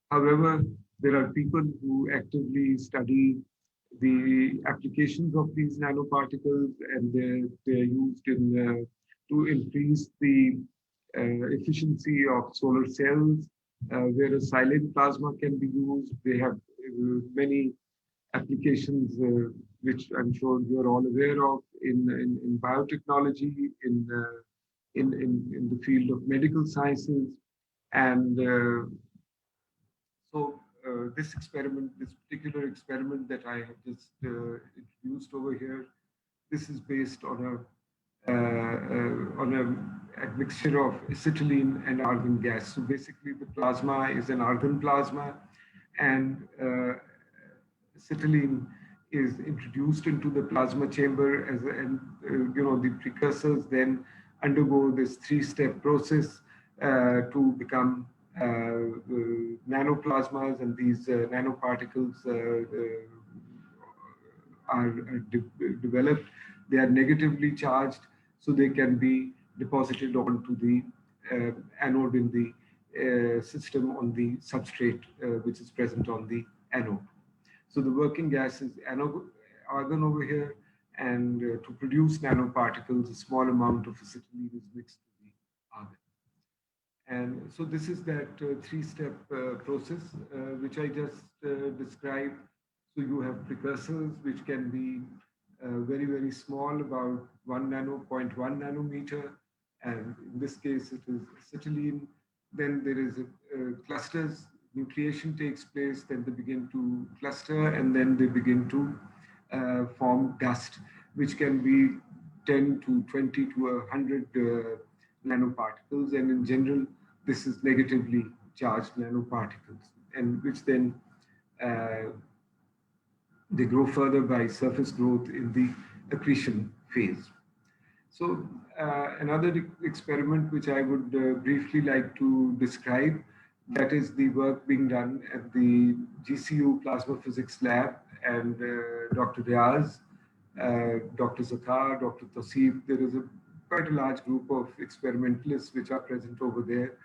However, there are people who actively study the applications of these nanoparticles, and they're used in to increase the efficiency of solar cells, where a silent plasma can be used. They have many applications which I'm sure you're all aware of in biotechnology, in the field of medical sciences. And this particular experiment that I have just introduced over here, this is based on a admixture of acetylene and argon gas. So basically, the plasma is an argon plasma, and acetylene is introduced into the plasma chamber, the precursors then undergo this three-step process to become nanoplasmas, and these nanoparticles are developed. They are negatively charged, so they can be deposited onto the anode in the system on the substrate which is present on the anode. So the working gas is argon over here, and to produce nanoparticles, a small amount of acetylene is mixed with the argon. And so this is that three-step process which I just described. So you have precursors which can be very, very small, about 0.1 nanometer. And in this case, it is acetylene. Then there is clusters, nucleation takes place, then they begin to cluster, and then they begin to form dust, which can be 10 to 20 to 100 nanoparticles. And in general, this is negatively charged nanoparticles, and which then they grow further by surface growth in the accretion phase. So another experiment which I would briefly like to describe, that is the work being done at the GCU Plasma Physics Lab, and Dr. Riaz, Dr. Zakar, Dr. Tausif. There is quite a large group of experimentalists which are present over there.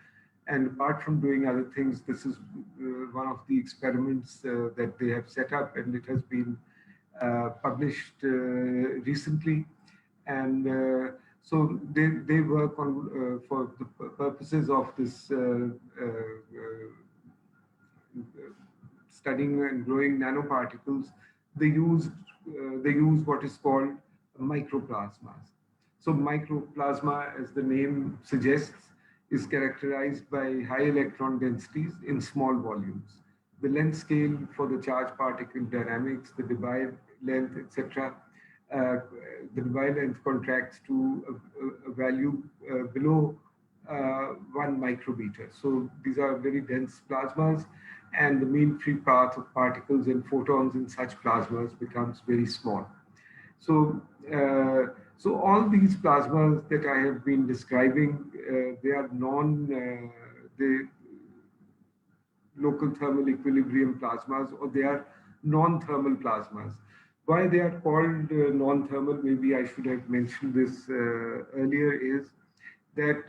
And apart from doing other things, this is one of the experiments that they have set up, and it has been published recently. And so they work on, for the purposes of this studying and growing nanoparticles, they use what is called microplasmas. So microplasma, as the name suggests, is characterized by high electron densities in small volumes. The length scale for the charge particle dynamics, the Debye length, etc., the Debye length contracts to a value below 1 micrometer. So these are very dense plasmas, and the mean free path of particles and photons in such plasmas becomes very small. So, so all these plasmas that I have been describing, they are local thermal equilibrium plasmas, or they are non-thermal plasmas. Why they are called non-thermal, maybe I should have mentioned this earlier, is that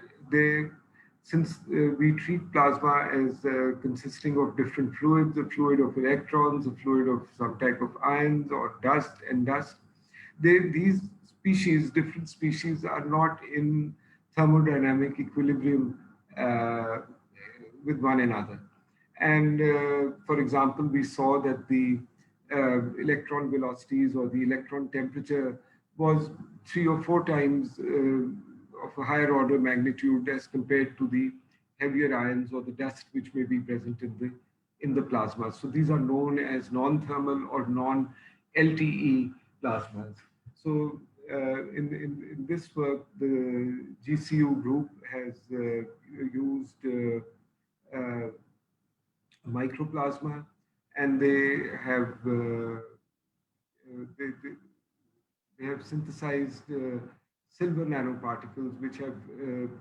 since we treat plasma as consisting of different fluids, a fluid of electrons, a fluid of some type of ions or dust, these species, different species, are not in thermodynamic equilibrium with one another. And for example, we saw that the electron velocities or the electron temperature was 3 or 4 times of a higher order magnitude as compared to the heavier ions or the dust which may be present in the plasma. So these are known as non-thermal or non-LTE plasmas. So in this work, the GCU group has used microplasma, and they have they have synthesized silver nanoparticles, which have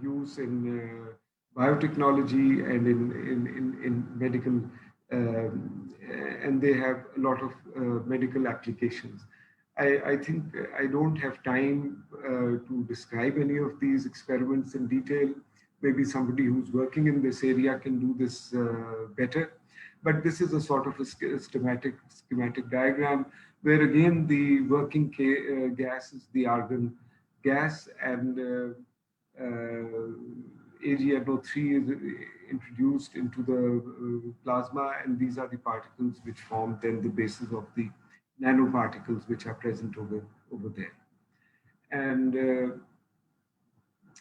use in biotechnology and in medical, and they have a lot of medical applications. I think I don't have time to describe any of these experiments in detail. Maybe somebody who's working in this area can do this better. But this is a sort of a schematic diagram where again the working gas is the argon gas, and AgNO3 is introduced into the plasma, and these are the particles which form then the basis of the nanoparticles which are present over there. And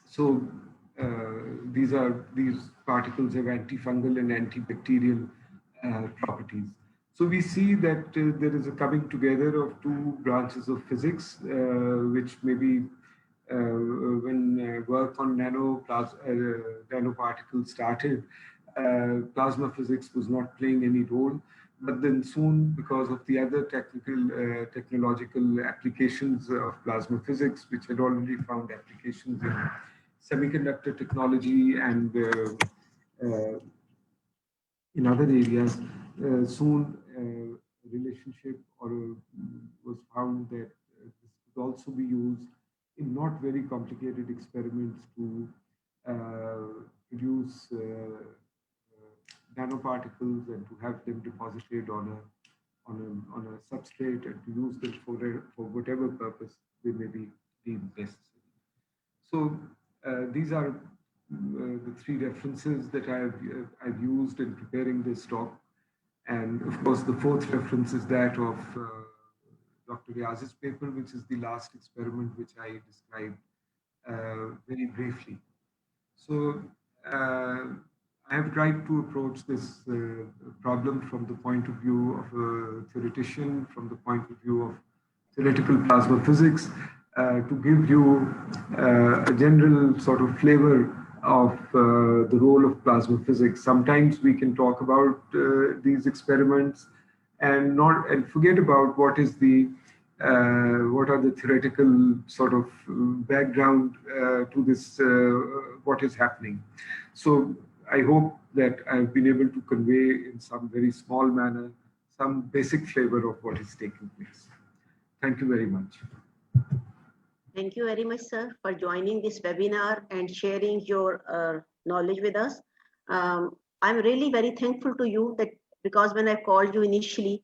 so these particles have antifungal and antibacterial properties. So we see that there is a coming together of two branches of physics, which maybe when work on nanoparticles started, plasma physics was not playing any role. But then soon, because of the other technological applications of plasma physics, which had already found applications in semiconductor technology and in other areas, soon a relationship was found that this could also be used in not very complicated experiments to produce nanoparticles and to have them deposited on a substrate and to use them for whatever purpose they may be deemed necessary. So these are the 3 references that I've used in preparing this talk. And of course, the 4th reference is that of Dr. Riaz's paper, which is the last experiment which I described very briefly. So I have tried to approach this problem from the point of view of a theoretician, from the point of view of theoretical plasma physics, to give you a general sort of flavor of the role of plasma physics. Sometimes we can talk about these experiments and forget about what are the theoretical sort of background to this, what is happening. So I hope that I've been able to convey in some very small manner some basic flavor of what is taking place. Thank you very much. Thank you very much, sir, for joining this webinar and sharing your knowledge with us. I'm really very thankful to you that because when I called you initially,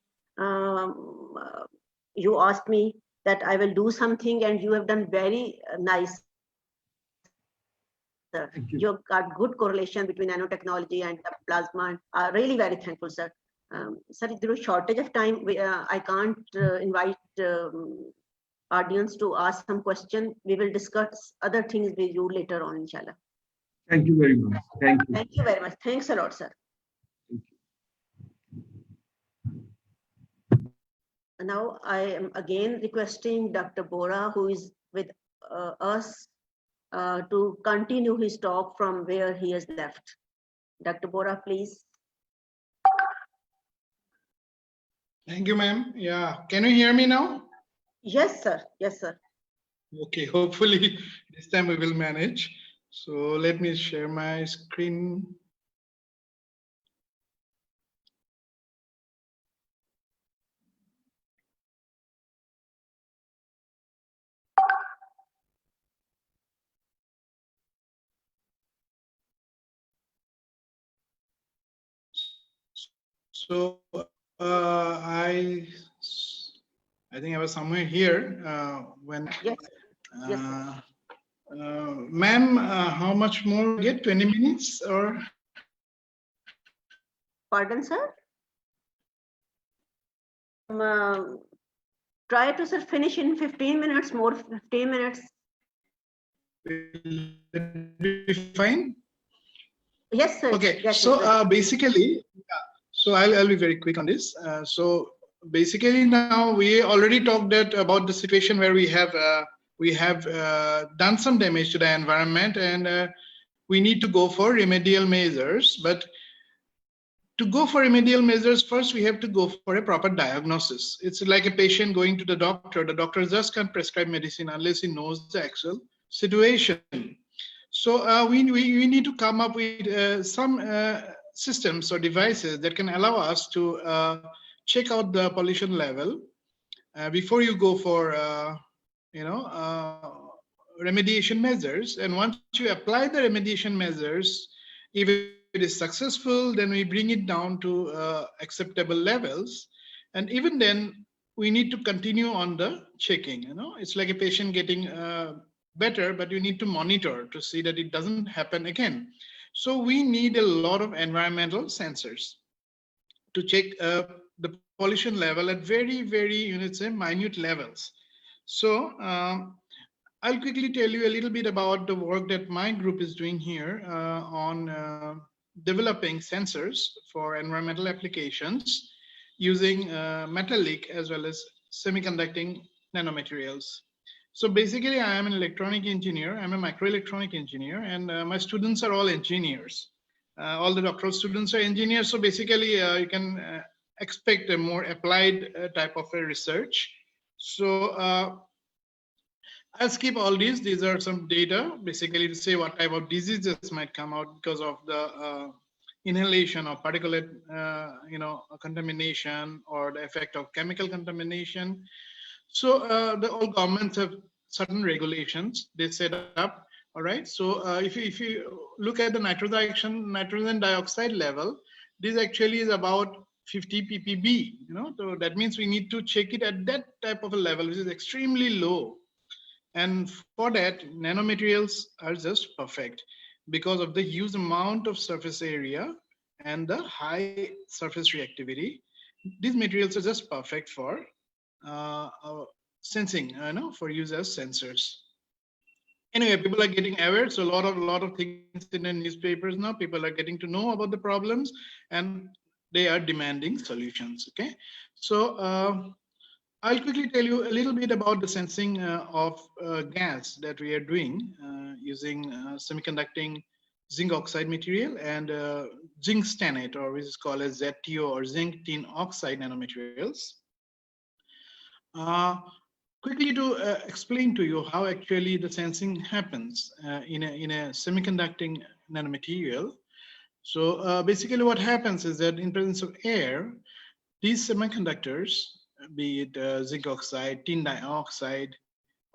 you asked me that I will do something, and you have done very nice. Sir. You've got good correlation between nanotechnology and the plasma. Really very thankful, sir. Sir, there is shortage of time. I can't invite audience to ask some question. We will discuss other things with you later on, inshallah. Thank you very much. Thank you. Thank you very much. Thanks a lot, sir. Thank you. Now I am again requesting Dr. Bora, who is with us, to continue his talk from where he has left. Dr. Bora, please. Thank you, ma'am. Yeah, can you hear me now? Yes, sir. Yes, sir. Okay, hopefully this time we will manage. So let me share my screen. So I think I was somewhere here when. Yes. Yes, sir. Ma'am, how much more get? 20 minutes or? Pardon, sir. Try to, sir, finish in 15 minutes more. 15 minutes. Will that be fine? Yes, sir. Okay. Yes, So yes, basically, so I'll be very quick on this. So basically now we already talked about the situation where we have done some damage to the environment, and we need to go for remedial measures. But to go for remedial measures, first we have to go for a proper diagnosis. It's like a patient going to the doctor. The doctor just can't prescribe medicine unless he knows the actual situation. So we need to come up with some systems or devices that can allow us to check out the pollution level before you go for remediation measures. And once you apply the remediation measures, if it is successful, then we bring it down to acceptable levels. And even then, we need to continue on the checking. It's like a patient getting better, but you need to monitor to see that it doesn't happen again. So we need a lot of environmental sensors to check the pollution level at very, very, say, minute levels. So I'll quickly tell you a little bit about the work that my group is doing here on developing sensors for environmental applications using metallic as well as semiconducting nanomaterials. So basically, I am an electronic engineer. I'm a microelectronic engineer, and my students are all engineers. All the doctoral students are engineers. So basically, you can expect a more applied type of a research. So I'll skip all these. These are some data, basically to say what type of diseases might come out because of the inhalation of particulate, contamination, or the effect of chemical contamination. So all governments have certain regulations they set up. All right. So if you look at the nitrogen dioxide level, this actually is about 50 ppb. So that means we need to check it at that type of a level, which is extremely low. And for that, nanomaterials are just perfect because of the huge amount of surface area and the high surface reactivity. These materials are just perfect for sensing, for use as sensors. Anyway, people are getting aware. So a lot of things in the newspapers now. People are getting to know about the problems, and they are demanding solutions. Okay, so I'll quickly tell you a little bit about the sensing of gas that we are doing using semiconducting zinc oxide material and zinc stannate, or which is called as ZTO or zinc tin oxide nanomaterials. Quickly to explain to you how actually the sensing happens in a semiconducting nanomaterial. So basically what happens is that in presence of air, these semiconductors, be it zinc oxide, tin dioxide,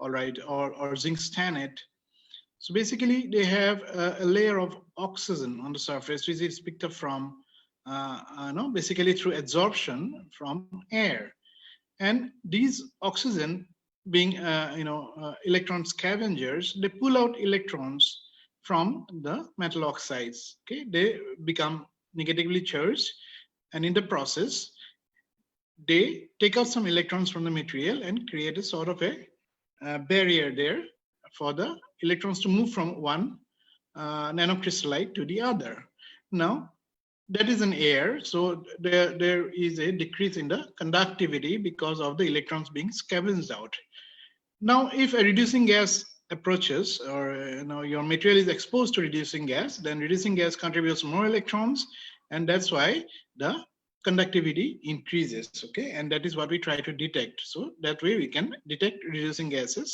all right, or zinc stannate. So basically they have a layer of oxygen on the surface, which is picked up from, basically through absorption from air. And these oxygen being, electron scavengers, they pull out electrons from the metal oxides. Okay, they become negatively charged, and in the process, they take out some electrons from the material and create a sort of a barrier there for the electrons to move from one nanocrystallite to the other. Now, that is an air, so there is a decrease in the conductivity because of the electrons being scavenged out. Now, if a reducing gas approaches, or your material is exposed to reducing gas, then reducing gas contributes more electrons, and that's why the conductivity increases, okay, and that is what we try to detect. So that way we can detect reducing gases.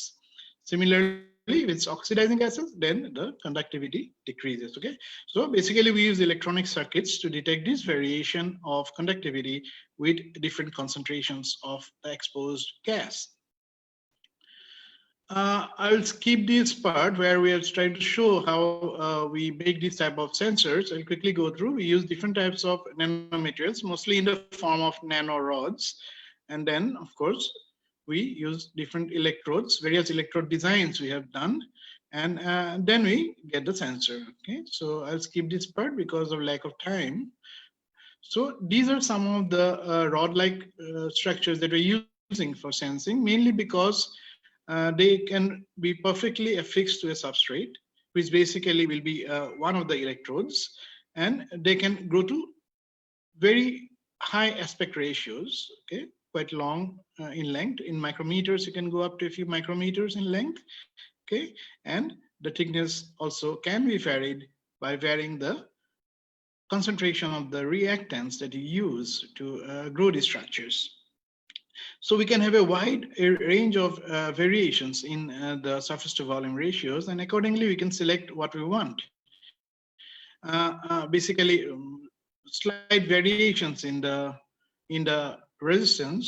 Similarly, if it's oxidizing gases, then the conductivity decreases, okay. So basically we use electronic circuits to detect this variation of conductivity with different concentrations of the exposed gas. I will skip this part where we are trying to show how we make this type of sensors. I'll quickly go through. We use different types of nanomaterials, mostly in the form of nanorods. And then, of course, we use different electrodes, various electrode designs we have done. And then we get the sensor. Okay, so I'll skip this part because of lack of time. So these are some of the rod-like structures that we're using for sensing, mainly because they can be perfectly affixed to a substrate, which basically will be one of the electrodes, and they can grow to very high aspect ratios, okay, quite long in length. In micrometers, you can go up to a few micrometers in length, okay, and the thickness also can be varied by varying the concentration of the reactants that you use to grow these structures. So we can have a wide range of variations in the surface to volume ratios, and accordingly we can select what we want. Basically, slight variations in the resistance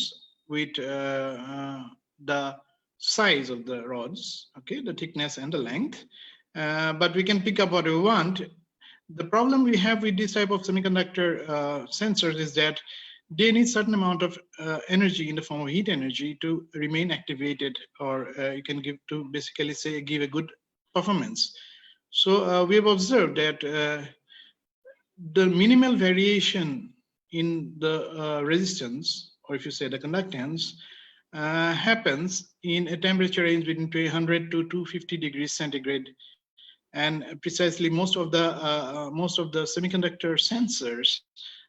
with the size of the rods, okay, the thickness and the length. But we can pick up what we want. The problem we have with this type of semiconductor sensors is that they need certain amount of energy in the form of heat energy to remain activated, or you can give to basically say give a good performance. So we have observed that the minimal variation in the resistance, or if you say the conductance, happens in a temperature range between 200 to 250 degrees centigrade. And precisely most of the semiconductor sensors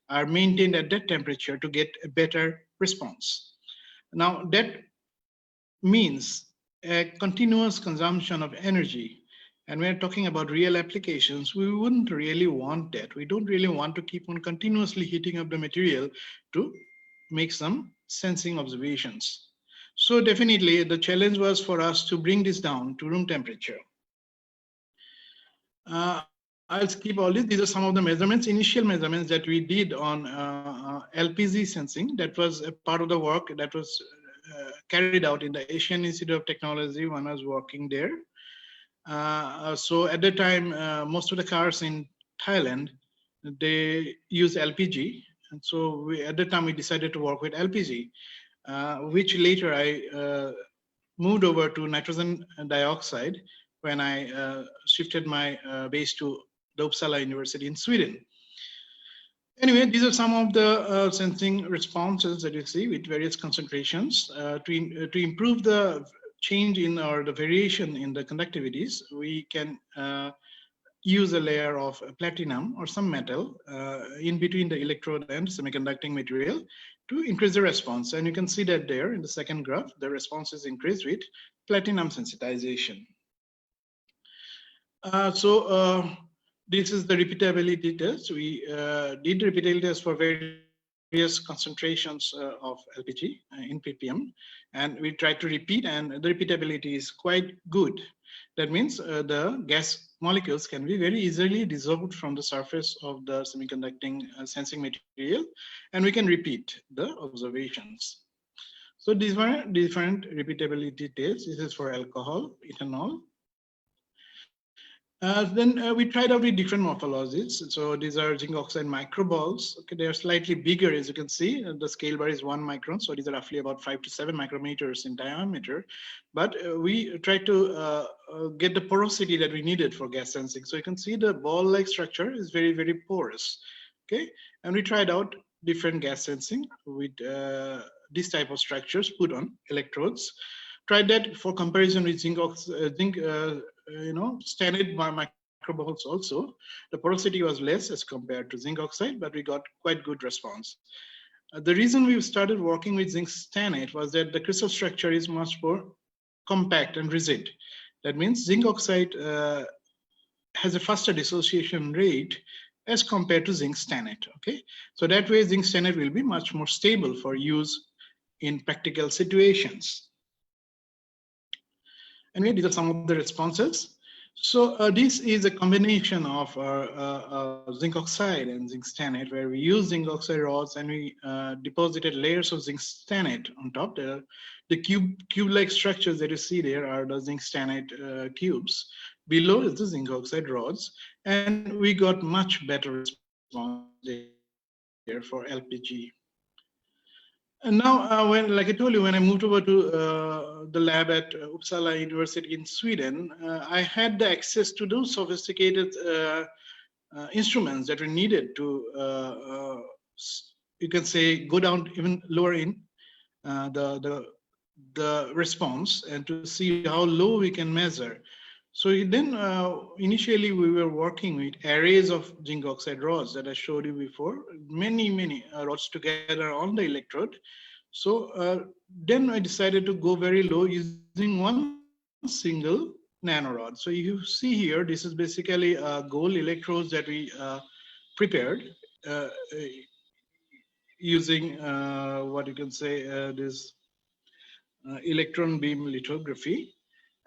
are maintained at that temperature to get a better response. Now that means a continuous consumption of energy. And we're talking about real applications, we wouldn't really want that. We don't really want to keep on continuously heating up the material to make some sensing observations. So definitely the challenge was for us to bring this down to room temperature. I'll skip all this. These are some of the measurements, initial measurements that we did on LPG sensing. That was a part of the work that was carried out in the Asian Institute of Technology when I was working there. So at the time, most of the cars in Thailand, they use LPG. And so at the time we decided to work with LPG, which later I moved over to nitrogen dioxide when I shifted my base to the Uppsala University in Sweden. Anyway, these are some of the sensing responses that you see with various concentrations. To improve the change in or the variation in the conductivities, we can use a layer of platinum or some metal in between the electrode and semiconducting material to increase the response. And you can see that there in the second graph, the response is increased with platinum sensitization. This is the repeatability test. We did repeatability test for various concentrations of LPG in ppm, and we tried to repeat, and the repeatability is quite good. That means the gas molecules can be very easily dissolved from the surface of the semiconducting sensing material, and we can repeat the observations. So these were different repeatability tests. This is for alcohol, ethanol. Then we tried out with different morphologies. So these are zinc oxide microballs. Okay, they are slightly bigger, as you can see. The scale bar is 1 micron, so these are roughly about 5 to 7 micrometers in diameter. But we tried to get the porosity that we needed for gas sensing. So you can see the ball-like structure is very, very porous. Okay, and we tried out different gas sensing with this type of structures put on electrodes. Tried that for comparison with zinc standard microballs also. The porosity was less as compared to zinc oxide, but we got quite good response. The reason we started working with zinc stannate was that the crystal structure is much more compact and rigid. That means zinc oxide has a faster dissociation rate as compared to zinc stannate. Okay, so that way zinc stannate will be much more stable for use in practical situations. Anyway, these are some of the responses. So this is a combination of zinc oxide and zinc stannate, where we use zinc oxide rods and we deposited layers of zinc stannate on top. The cube-like structures that you see there are the zinc stannate cubes. Below is the zinc oxide rods, and we got much better response there for LPG. And now, like I told you, when I moved over to the lab at Uppsala University in Sweden, I had the access to those sophisticated instruments that were needed to, you can say, go down even lower in the response and to see how low we can measure. So then initially we were working with arrays of zinc oxide rods that I showed you before, many rods together on the electrode. So then I decided to go very low using one single nanorod. So you see here, this is basically gold electrodes that we prepared uh, using what you can say this electron beam lithography.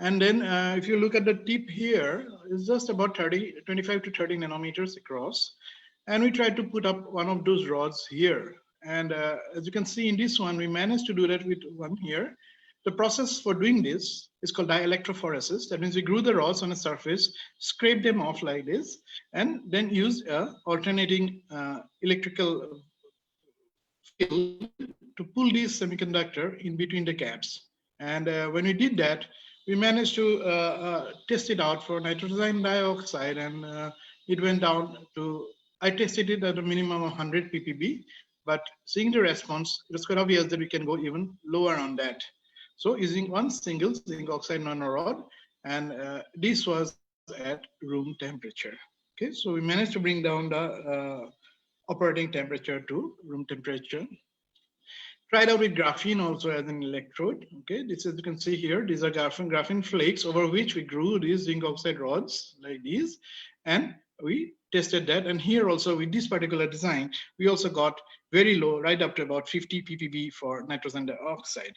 And then if you look at the tip here, it's just about 25 to 30 nanometers across. And we tried to put up one of those rods here. And as you can see in this one, we managed to do that with one here. The process for doing this is called dielectrophoresis. That means we glue the rods on a surface, scrape them off like this, and then use a alternating electrical field to pull this semiconductor in between the gaps. And when we did that, we managed to test it out for nitrogen dioxide, and it went down to, I tested it at a minimum of 100 ppb, but seeing the response, it was quite obvious that we can go even lower on that. So using one single zinc oxide nanorod, and this was at room temperature. Okay, so we managed to bring down the operating temperature to room temperature. Tried out with graphene also as an electrode. Okay, this as you can see here, these are graphene flakes over which we grew these zinc oxide rods like these, and we tested that. And here also with this particular design, we also got very low, right up to about 50 ppb for nitrogen dioxide.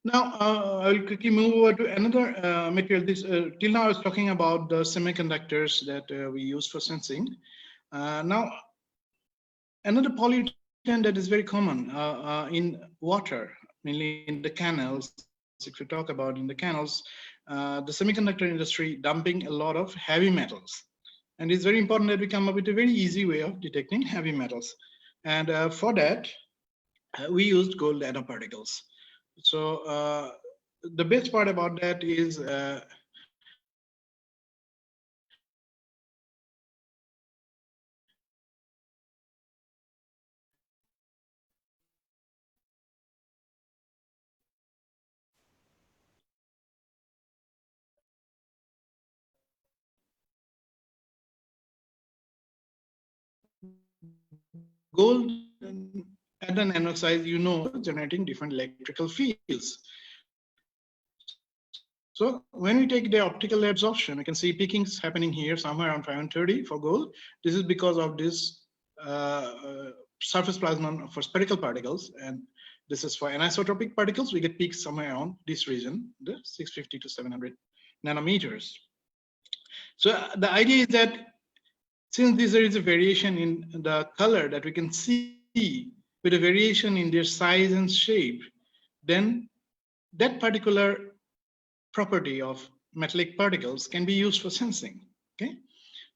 Now, I'll quickly move over to another material. Till now I was talking about the semiconductors that we use for sensing. Now, another pollutant that is very common in water, mainly in the canals, if you talk about in the canals, the semiconductor industry dumping a lot of heavy metals. And it's very important that we come up with a very easy way of detecting heavy metals. And for that, we used gold nanoparticles. So the best part about that is gold at the nano size, you know, generating different electrical fields. So when we take the optical absorption, we can see peakings happening here somewhere around 530 for gold. This is because of this surface plasmon for spherical particles, and this is for anisotropic particles. We get peaks somewhere around this region, the 650 to 700 nanometers. So the idea is that since there is a variation in the color that we can see with a variation in their size and shape, then that particular property of metallic particles can be used for sensing. Okay,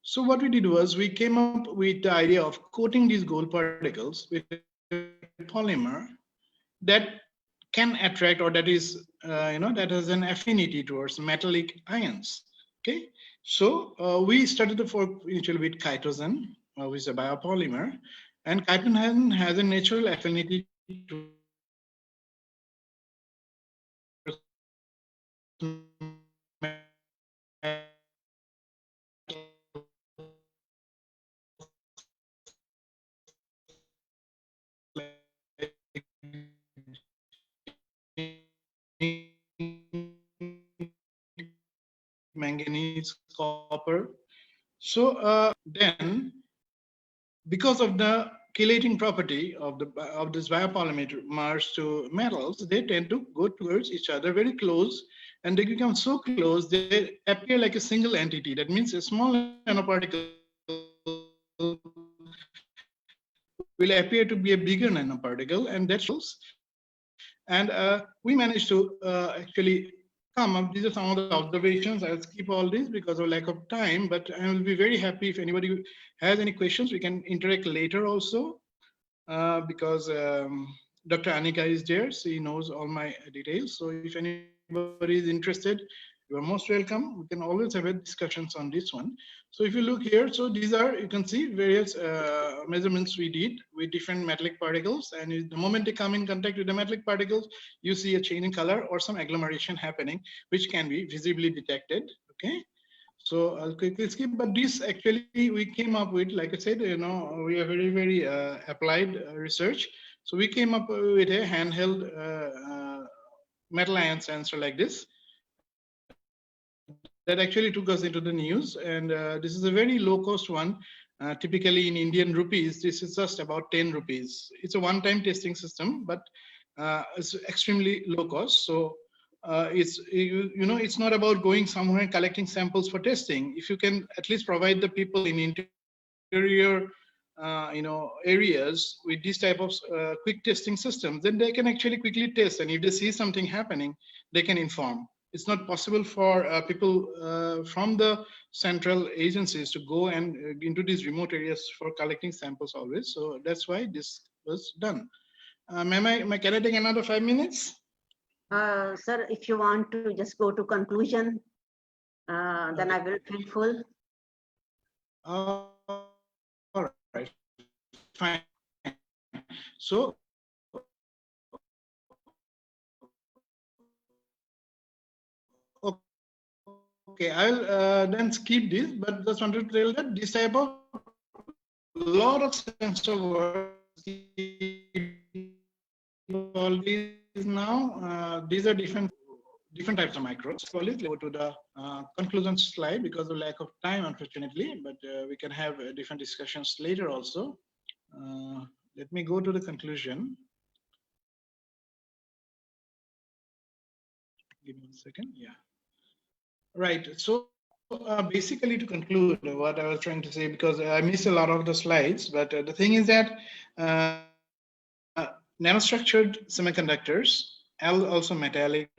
so what we did was we came up with the idea of coating these gold particles with a polymer that can attract, or that is that has an affinity towards metallic ions. Okay, so we started the work initially with chitosan, which is a biopolymer, and chitosan has a natural affinity towards manganese, copper, So then, because of the chelating property of this biopolymers to metals, they tend to go towards each other very close, and they become so close they appear like a single entity. That means a small nanoparticle will appear to be a bigger nanoparticle, and that's and we managed to actually come up. These are some of the observations. I'll skip all this because of lack of time, but I will be very happy if anybody has any questions. We can interact later also because Dr. Anika is there. She knows all my details. So if anybody is interested, you are most welcome. We can always have discussions on this one. So if you look here, so these are, you can see various measurements we did with different metallic particles. And the moment they come in contact with the metallic particles, you see a change in color or some agglomeration happening, which can be visibly detected. Okay. So I'll quickly skip, but this actually we came up with, like I said, we are very, very applied research. So we came up with a handheld metal ion sensor like this. That actually took us into the news, and this is a very low-cost one. Typically in Indian rupees, this is just about 10 rupees. It's a one-time testing system, but it's extremely low cost. So it's it's not about going somewhere and collecting samples for testing. If you can at least provide the people in interior areas with these type of quick testing systems, then they can actually quickly test, and if they see something happening, they can inform. It's not possible for people from the central agencies to go and into these remote areas for collecting samples always. So that's why this was done. Can I take another 5 minutes? Sir, if you want to just go to conclusion, then I will feel full. All right, fine. So okay, I'll then skip this, but just wanted to tell that this type of lot of sensor work all these now. These are different types of micros. Let's go to the conclusion slide because of lack of time, unfortunately, but we can have different discussions later also. Let me go to the conclusion. Give me a second. Yeah. Right. So basically, to conclude what I was trying to say, because I missed a lot of the slides, but the thing is that nanostructured semiconductors, also metallic,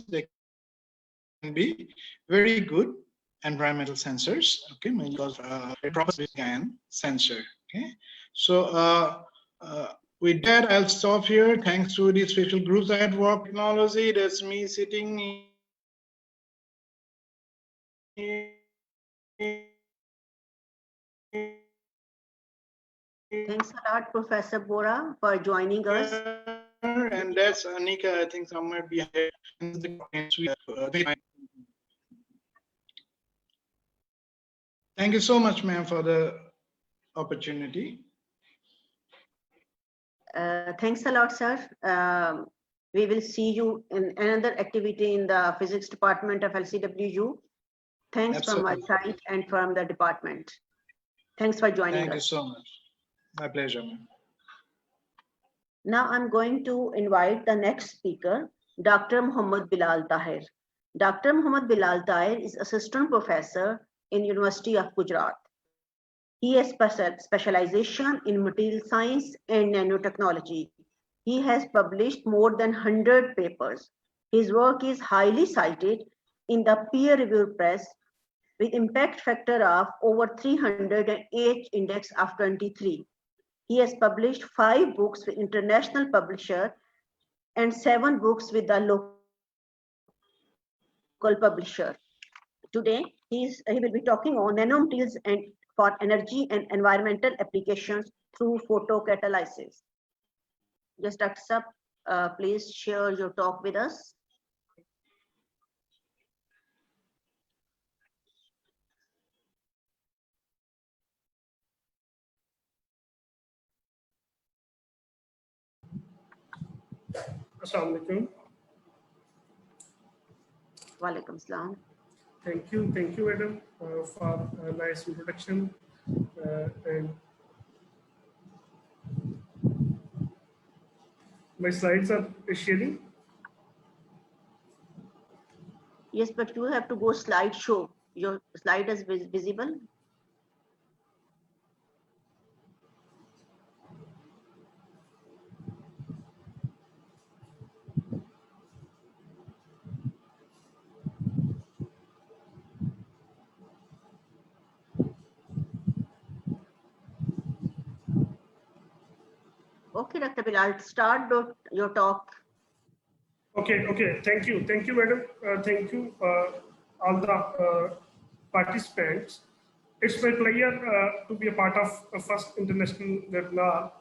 they can be very good environmental sensors, okay, because a proper scan sensor. Okay, so with that, I'll stop here. Thanks to these special groups I had worked technology. That's me sitting here. Thanks a lot, Professor Bora, for joining us. And that's Anika, I think, somewhere behind. Thank you so much, ma'am, for the opportunity. Thanks a lot, sir. We will see you in another activity in the physics department of LCWU. Thanks Absolutely. from my side and from the department. Thanks for joining us. Thank you so much. My pleasure, ma'am. Now I'm going to invite the next speaker, Dr. Muhammad Bilal Tahir. Dr. Muhammad Bilal Tahir is assistant professor in University of Gujarat. He has specialization in material science and nanotechnology. He has published more than 100 papers. His work is highly cited in the peer-reviewed press with impact factor of over 308 index of 23. He has published 5 books with international publisher and 7 books with the local publisher. Today, He will be talking on nanomaterials and for energy and environmental applications through photocatalysis. Yes, Dr. Sab, please share your talk with us. Assalamu alaikum. Walaikum salam. Thank you, Madam, for a nice introduction. And my slides are sharing. Yes, but you have to go slideshow. Your slide is visible. Okay, Dr. Bilal, start your talk. Okay. Thank you, Madam. Thank you, all the participants. It's my pleasure to be a part of a first international webinar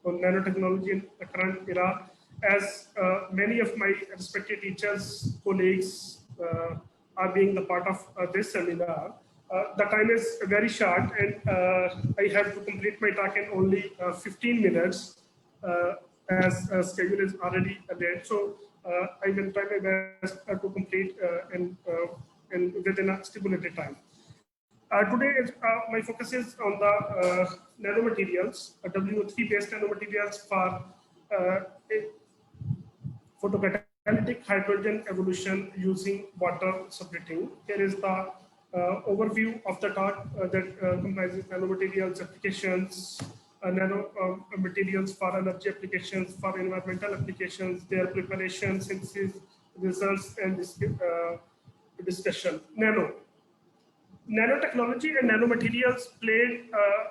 on nanotechnology in the current era. As many of my respected teachers, colleagues are being the part of this seminar. The time is very short, and I have to complete my talk in only 15 minutes. As schedule is already late, so I will try my best to complete in within a stipulated time. Today, my focus is on the nanomaterials, WO3-based nanomaterials for photocatalytic hydrogen evolution using water splitting. Here is the overview of the talk that comprises nanomaterials applications, nanomaterials for energy applications, for environmental applications, their preparation, synthesis, results, and discussion. Nanotechnology and nanomaterials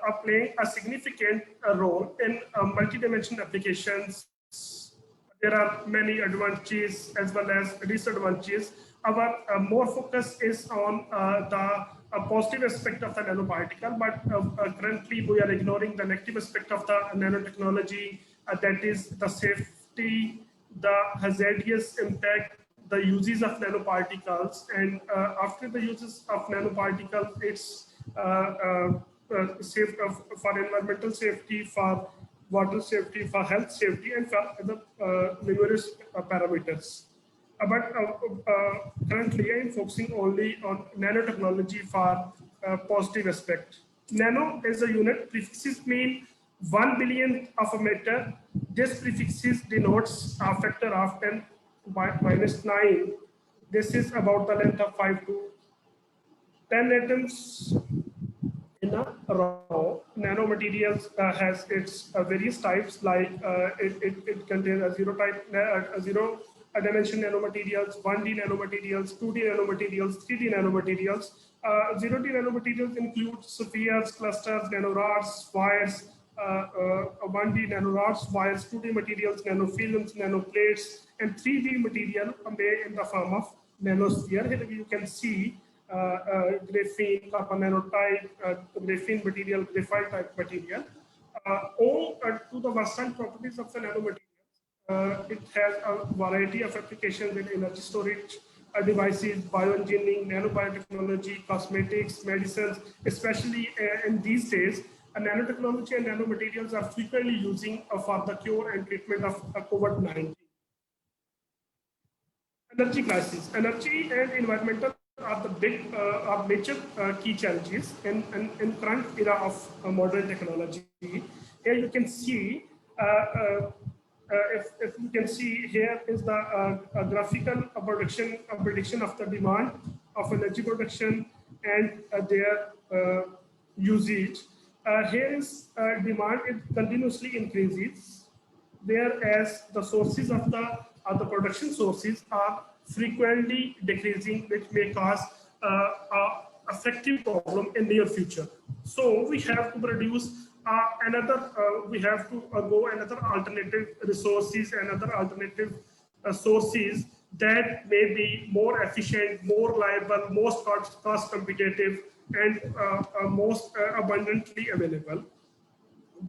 are playing a significant role in multidimensional applications. There are many advantages as well as disadvantages. Our more focus is on the positive aspect of the nanoparticle, but currently we are ignoring the negative aspect of the nanotechnology, that is the safety, the hazardous impact, the uses of nanoparticles, and after the uses of nanoparticles, it's safe for environmental safety, for water safety, for health safety, and for other numerous parameters. But currently, I am focusing only on nanotechnology for positive aspect. Nano as a unit, prefixes mean 1 billionth of a meter. This prefixes denotes a factor of 10 minus 9. This is about the length of 5 to 10 atoms in a row. Nanomaterials has its various types, like it contains a zero dimension nanomaterials, 1D nanomaterials, 2D nanomaterials, 3D nanomaterials. 0D nanomaterials include spheres, clusters, nanorods, wires, 1D nanorods, wires, 2D materials, nanofilms, nanoplates, and 3D material made in the form of nanosphere. Here you can see graphene, carbon nanotype, graphene material, graphite type material. All to the versatile properties of the nanomaterials. It has a variety of applications in energy storage devices, bioengineering, nanobiotechnology, cosmetics, medicines, especially in these days. Nanotechnology and nanomaterials are frequently using for the cure and treatment of COVID-19. Energy crisis. Energy and environmental are the big, major key challenges in current era of modern technology. Here you can see, if you can see, here is the graphical prediction of the demand of energy production and their usage. Here is demand, it continuously increases, whereas the sources of the production sources are frequently decreasing, which may cause a effective problem in near future. So we have to produce we have to go another alternative resources and other alternative sources that may be more efficient, more reliable, most cost competitive, and most abundantly available.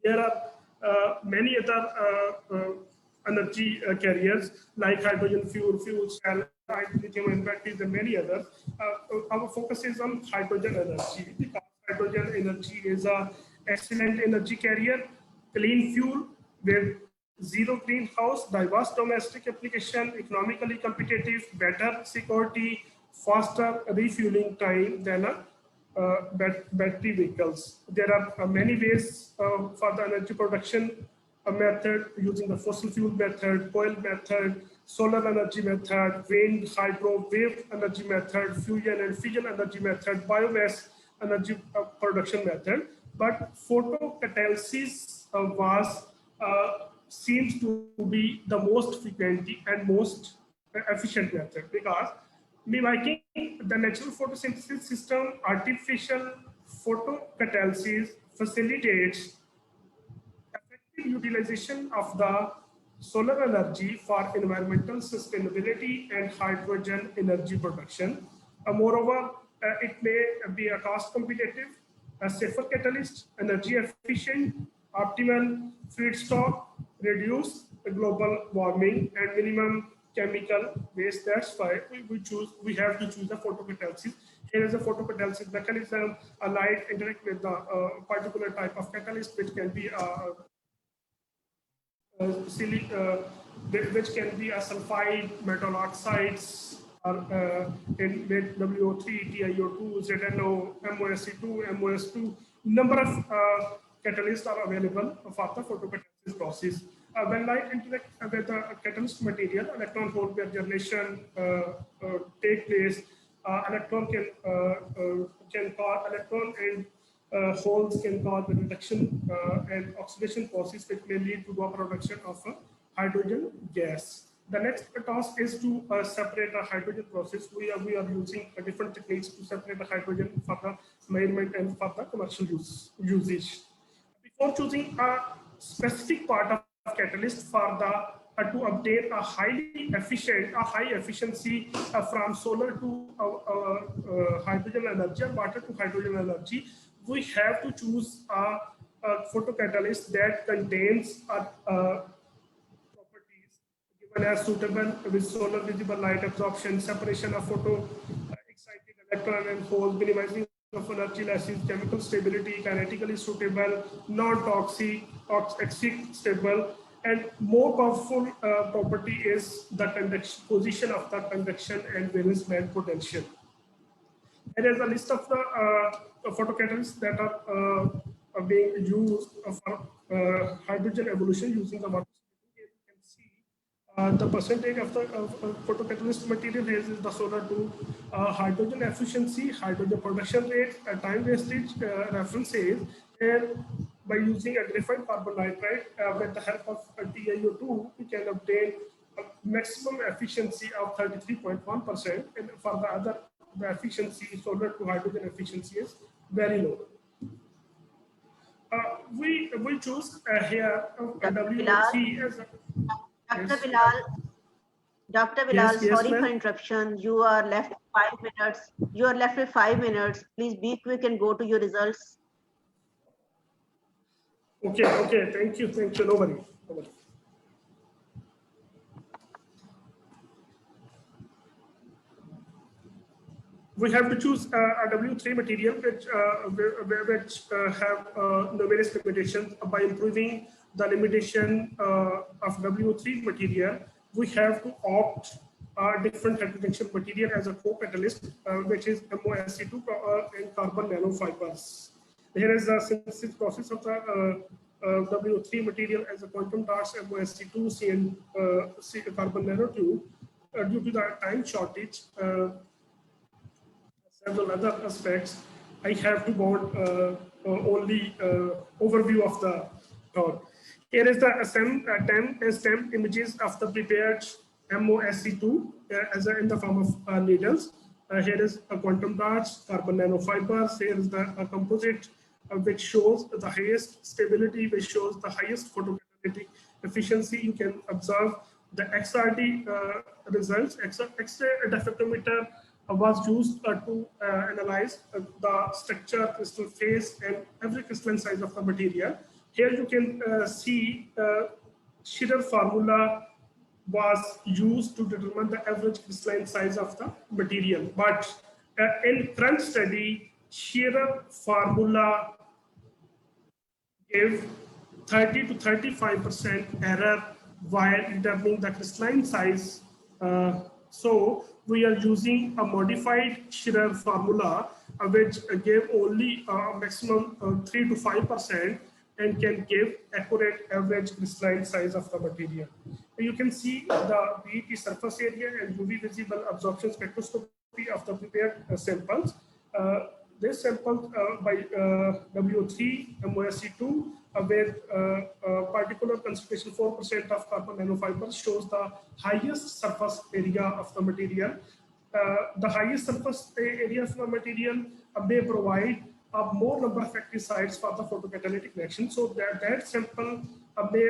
There are many other energy carriers like hydrogen fuel cell, lithium batteries, and many others. Our focus is on hydrogen energy because hydrogen energy is an excellent energy carrier, clean fuel with zero greenhouse, diverse domestic application, economically competitive, better security, faster refueling time than a battery vehicles. There are many ways for the energy production method using the fossil fuel method, coal method, solar energy method, wind, hydro, wave energy method, fusion and fission energy method, biomass energy production method. But photocatalysis seems to be the most frequent and most efficient method because mimicking the natural photosynthesis system, artificial photocatalysis facilitates effective utilization of the solar energy for environmental sustainability and hydrogen energy production. Moreover, it may be a cost competitive, a safer catalyst, energy efficient, optimal feedstock, reduce global warming, and minimum chemical waste. That's why we have to choose the photocatalysis. Here is a photocatalysis mechanism. A light interact with the particular type of catalyst, which can be which can be a sulfide, metal oxides, or in WO3, TiO2, ZNO, MOSC2, MOS2. Number of catalysts are available for the photocatalysis process. When light interact with the catalyst material, electron hole pair generation take place. Electron can cause electron and holes can cause the reduction and oxidation process, which may lead to the production of hydrogen gas. The next task is to separate the hydrogen process. We are using different techniques to separate the hydrogen for the measurement and for the commercial usage. Before choosing a specific part of catalyst for the to obtain a high efficiency from solar to hydrogen energy or water to hydrogen energy, we have to choose a photocatalyst that contains properties given as suitable with solar visible light absorption, separation of photo excited electron and holes, minimizing of energy losses, chemical stability, kinetically suitable, non-toxic, toxic stable, and more powerful property is the conduction position of the conduction and valence band potential. There is a list of the photocatalysts that are being used for hydrogen evolution using the water. Here you can see the percentage of the photocatalyst material is the solar to hydrogen efficiency, hydrogen production rate, time wastage references, and by using a graphite carbon nitride with the help of TiO2, we can obtain a maximum efficiency of 33.1%, and for the other, the efficiency, solar to hydrogen efficiency is very low. We choose here W3 as a... Dr. Bilal, Yes, sorry for interruption. You are left with 5 minutes. You are left with 5 minutes. Please be quick and go to your results. Okay, thank you, no worry. We have to choose a W3 material which have numerous limitations. By improving the limitation of W3 material, we have to opt a different heterojunctional material as a co-catalyst, which is MOSC2 and carbon nanofibers. Here is the synthesis process of the W3 material as a quantum dots, MOSC2, and carbon nanotube. Due to the time shortage, several other aspects, I have to bond only overview of the thought. Here is the stamped images of the prepared MOSC2 in the form of needles. Here is a quantum dots, carbon nanofibers. Here is the composite which shows the highest stability, which shows the highest photocatalytic efficiency. You can observe The XRD results, X-ray diffractometer was used to analyze the structure, crystal phase, and every crystalline size of the material. Here you can see Shearer formula was used to determine the average crystalline size of the material. But in current study, Shearer formula gave 30 to 35% error while determining the crystalline size. So we are using a modified Shearer formula, which gave only a maximum 3 to 5% and can give accurate average crystalline size of the material. You can see the PET surface area and UV visible absorption spectroscopy of the prepared samples. This sample by WO3 MOSE2 with particular concentration 4% of carbon nanofibers shows the highest surface area of the material. The highest surface area of the material may provide a more number of active sites for the photocatalytic reaction. So that sample may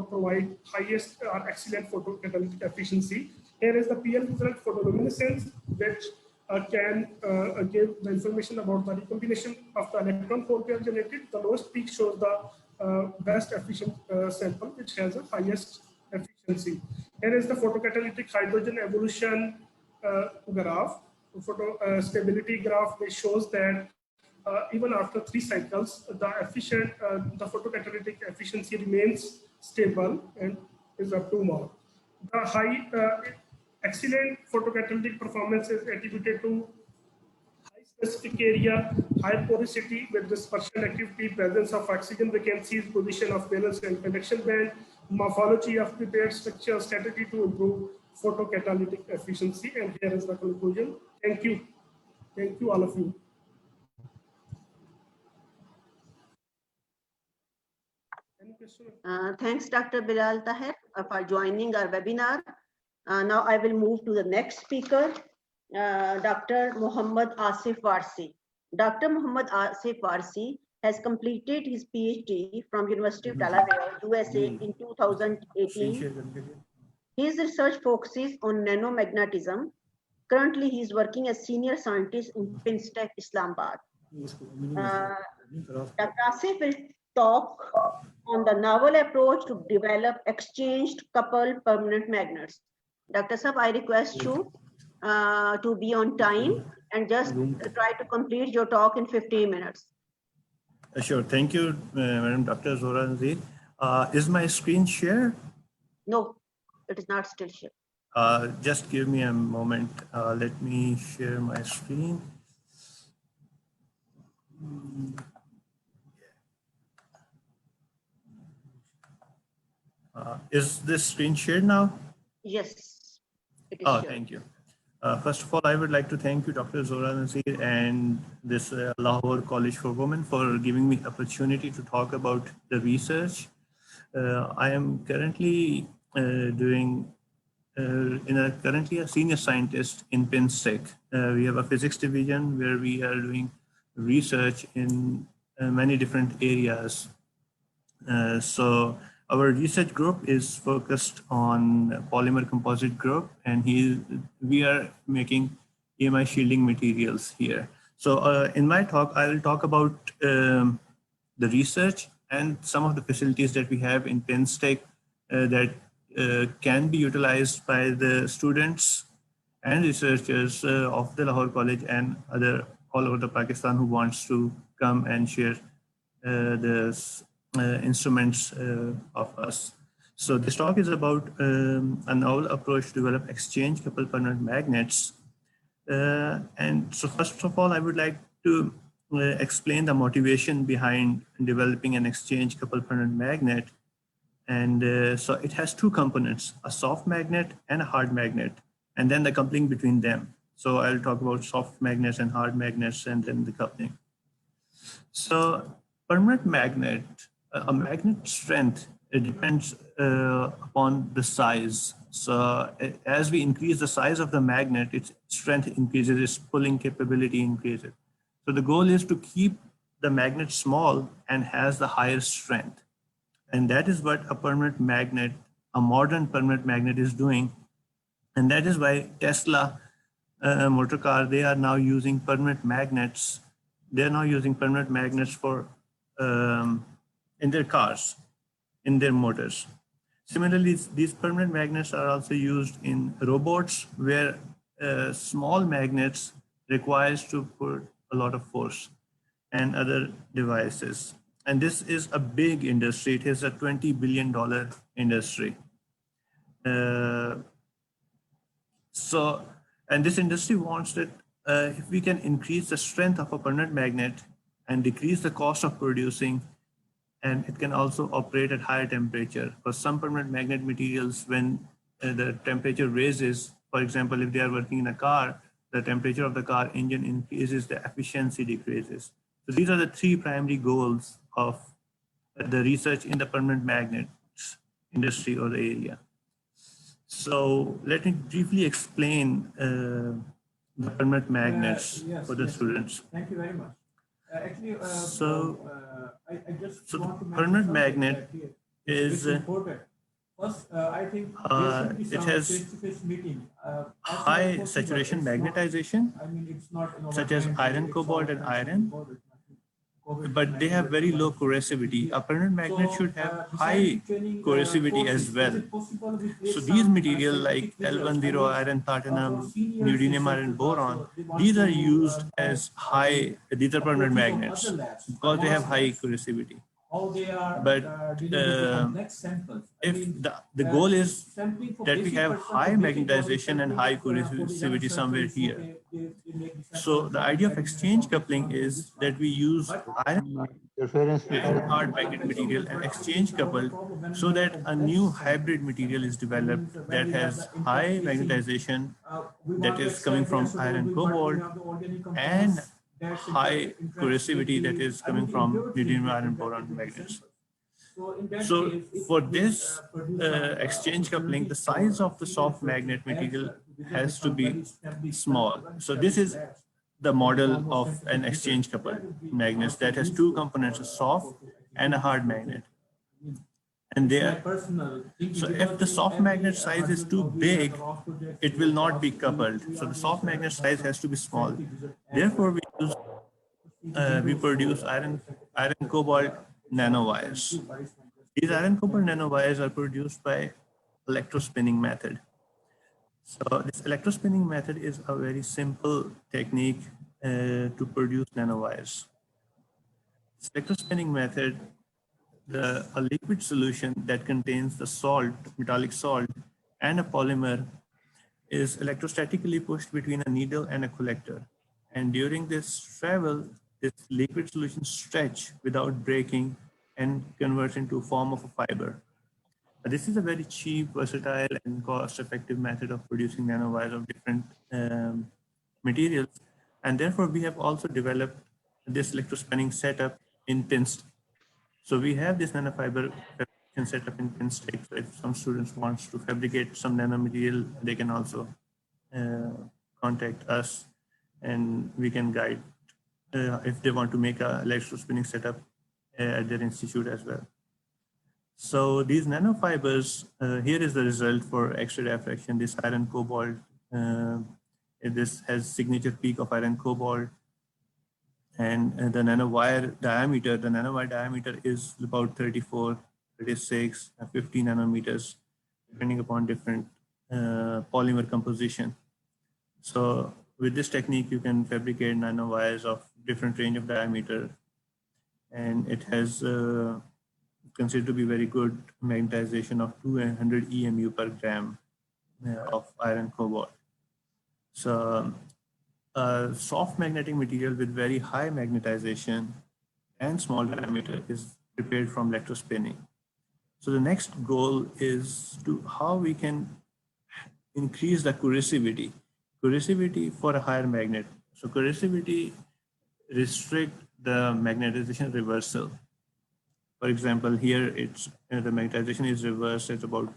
provide highest or excellent photocatalytic efficiency. Here is the PL result photoluminescence, which can give the information about the recombination of the electron 4 pair generated. The lowest peak shows the best efficient sample, which has the highest efficiency. Here is the photocatalytic hydrogen evolution graph, photo stability graph, which shows that even after 3 cycles, the photocatalytic efficiency remains stable and is up to mark. The excellent photocatalytic performance is attributed to high specific area, high porosity with dispersion activity, presence of oxygen vacancies, position of valence and conduction band, morphology of prepared structure, strategy to improve photocatalytic efficiency. And here is the conclusion. Thank you. Thank you, all of you. Thanks, Dr. Bilal Taher, for joining our webinar. Now I will move to the next speaker, Dr. Muhammad Asif Warsi. Dr. Muhammad Asif Warsi has completed his PhD from University of Delaware, USA in 2018. His research focuses on nanomagnetism. Currently, he is working as senior scientist in FinStech, Islamabad. Dr. Asif will talk on the novel approach to develop exchanged coupled permanent magnets. Dr. Sab, I request you to be on time and just try to complete your talk in 15 minutes. Sure. Thank you, Madam Dr. Zohra Nazir. Is my screen shared? No, it is not still shared. Just give me a moment. Let me share my screen. Is this screen shared now? Yes, it is shared. Thank you. First of all, I would like to thank you, Dr. Zohra Nazir, and this Lahore College for Women for giving me opportunity to talk about the research. I am currently currently a senior scientist in FinStech. We have a physics division where we are doing research in many different areas. So our research group is focused on polymer composite group, and we are making EMI shielding materials here. So in my talk, I will talk about the research and some of the facilities that we have in FinStech that can be utilized by the students and researchers of the Lahore College and all over the Pakistan who wants to come and share the instruments of us. So this talk is about a novel approach to develop exchange coupled permanent magnets. And so first of all, I would like to explain the motivation behind developing an exchange coupled permanent magnet. And so it has two components, a soft magnet and a hard magnet, and then the coupling between them. So I'll talk about soft magnets and hard magnets and then the coupling. So permanent magnet, a magnet strength, it depends upon the size. So as we increase the size of the magnet, its strength increases, its pulling capability increases. So the goal is to keep the magnet small and has the higher strength. And that is what a permanent magnet a modern permanent magnet is doing. And that is why Tesla motor car, they are now using permanent magnets. They're now using permanent magnets for in their cars, in their motors. Similarly, these permanent magnets are also used in robots where small magnets requires to put a lot of force and other devices. And this is a big industry. It is a $20 billion industry. And this industry wants that if we can increase the strength of a permanent magnet and decrease the cost of producing, and it can also operate at higher temperature. For some permanent magnet materials, when the temperature raises, for example, if they are working in a car, the temperature of the car engine increases, the efficiency decreases. So these are the three primary goals of the research in the permanent magnets industry or the area. So let me briefly explain the permanent magnets for the students. Thank you very much. Actually, I just so want to the permanent magnet is important. First, I think it has face-to-face meeting. high saturation magnetization, I mean, it's not such as iron, cobalt, and iron, but they have very low corrosivity. A permanent magnet should have high corrosivity as well. So these materials like L10 iron, platinum, neodymium iron, boron, these are used as these are permanent magnets because they have high corrosivity. But if the goal is that we have high magnetization and high corrosivity somewhere here. So the idea of exchange coupling is that we use iron and hard magnet material and exchange coupled so that a new hybrid material is developed that has high magnetization that is coming from iron cobalt and high corrosivity that is coming from neodymium iron boron magnets. So for this exchange coupling, the size of the soft magnet material has to be small. So this is the model of an exchange coupled magnet that has two components, a soft and a hard magnet. And so if the soft magnet size is too big, it will not be coupled. So the soft magnet size has to be small. Therefore, we produce iron cobalt nanowires. These iron cobalt nanowires are produced by electrospinning method. So this electrospinning method is a very simple technique to produce nanowires. This electrospinning method, a liquid solution that contains the salt, metallic salt, and a polymer is electrostatically pushed between a needle and a collector. And during this travel, this liquid solution stretch without breaking and converts into a form of a fiber. This is a very cheap, versatile, and cost-effective method of producing nanowires of different materials. And therefore, we have also developed this electrospinning setup in PINST. So we have this nanofiber fabrication setup in PINST. So if some students want to fabricate some nanomaterial, they can also contact us, and we can guide if they want to make a electrospinning setup at their institute as well. So these nanofibers, here is the result for X-ray diffraction. This iron cobalt, this has signature peak of iron cobalt, and the nanowire diameter is about 34, 36, 50 nanometers, depending upon different polymer composition. So with this technique, you can fabricate nanowires of different range of diameter, and it has considered to be very good magnetization of 200 EMU per gram of iron cobalt. So soft magnetic material with very high magnetization and small diameter is prepared from electrospinning. So the next goal is how we can increase the corrosivity for a higher magnet. So corrosivity restrict the magnetization reversal. For example, here the magnetization is reversed at about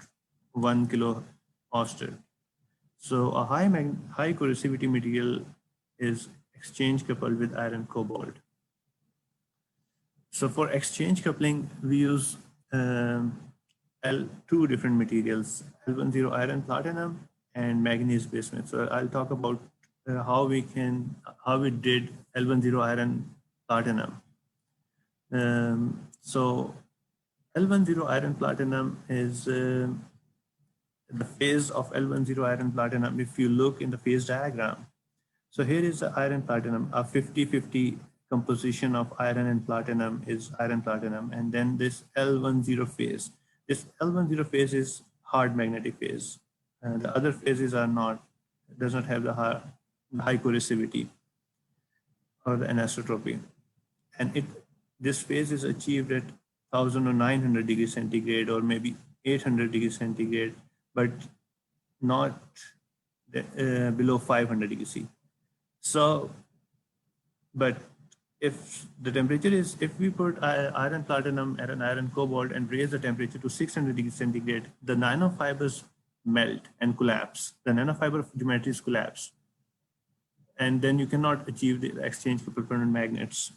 1 kilo-Oster. So a high corrosivity material is exchange coupled with iron cobalt. So for exchange coupling, we use two different materials, L10 iron platinum and manganese bismuth. So I'll talk about how we did L10 iron platinum. So L10 iron platinum is the phase of L10 iron platinum. If you look in the phase diagram, so here is the iron platinum, a 50-50 composition of iron and platinum is iron platinum, and then this L10 phase. This L10 phase is hard magnetic phase. The other phases are not, does not have the high corrosivity or the anisotropy. And this phase is achieved at 1000 or 900 degrees centigrade or maybe 800 degrees centigrade, but not below 500 degrees C. So, but if the temperature is, if we put iron platinum and an iron cobalt and raise the temperature to 600 degrees centigrade, the nanofibers melt and collapse. The nanofiber geometries collapse. And then you cannot achieve the exchange coupled permanent magnets.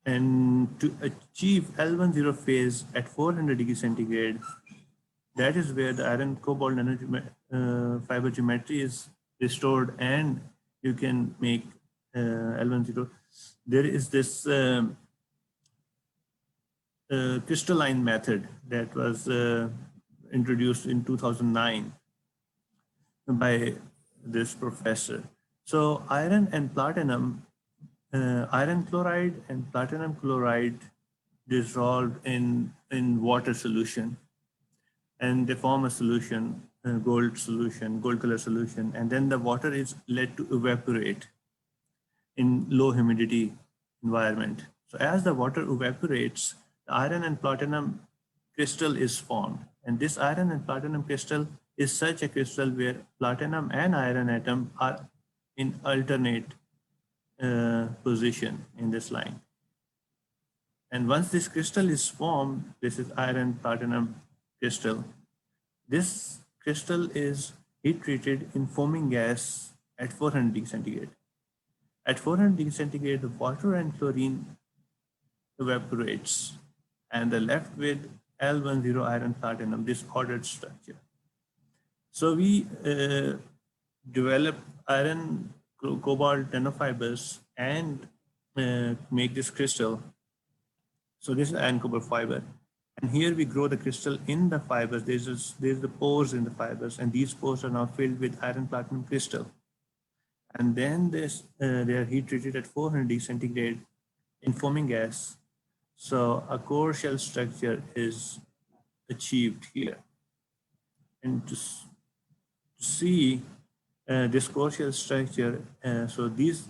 And to achieve L10 phase at 400 degrees centigrade, that is where the iron cobalt fiber geometry is restored and you can make L10. There is this crystalline method that was introduced in 2009 by this professor. So iron and platinum, iron chloride and platinum chloride dissolved in water solution, and they form a solution, gold color solution, and then the water is led to evaporate in low humidity environment. So as the water evaporates, the iron and platinum crystal is formed, and this iron and platinum crystal is such a crystal where platinum and iron atom are in alternate position in this line. And once this crystal is formed, this is iron platinum crystal. This crystal is heat treated in foaming gas at 400 degrees centigrade. At 400 degrees centigrade, the water and chlorine evaporates, and they're left with L10 iron platinum, this ordered structure. So we develop iron cobalt nanofibers and make this crystal. So this is iron cobalt fiber. And here we grow the crystal in the fibers. There's the pores in the fibers, and these pores are now filled with iron platinum crystal. And then they are heat treated at 400 degrees centigrade in foaming gas. So a core shell structure is achieved here. And to see this core shell structure, so these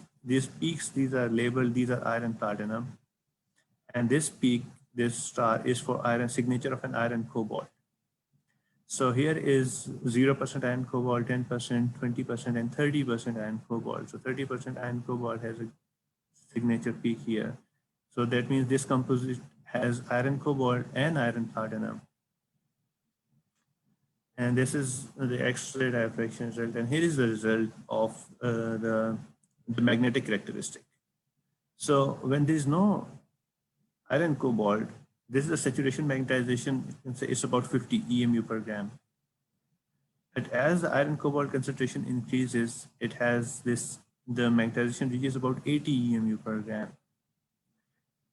peaks, these are labeled, these are iron platinum. And this peak, this star is for iron, signature of an iron cobalt. So here is 0% iron cobalt, 10%, 20%, and 30% iron cobalt. So 30% iron cobalt has a signature peak here. So that means this composite has iron cobalt and iron platinum. And this is the X-ray diffraction result. And here is the result of the magnetic characteristic. So when there is no iron cobalt, this is a saturation magnetization, you can say it's about 50 EMU per gram. But as the iron cobalt concentration increases, it has this, the magnetization reaches about 80 EMU per gram.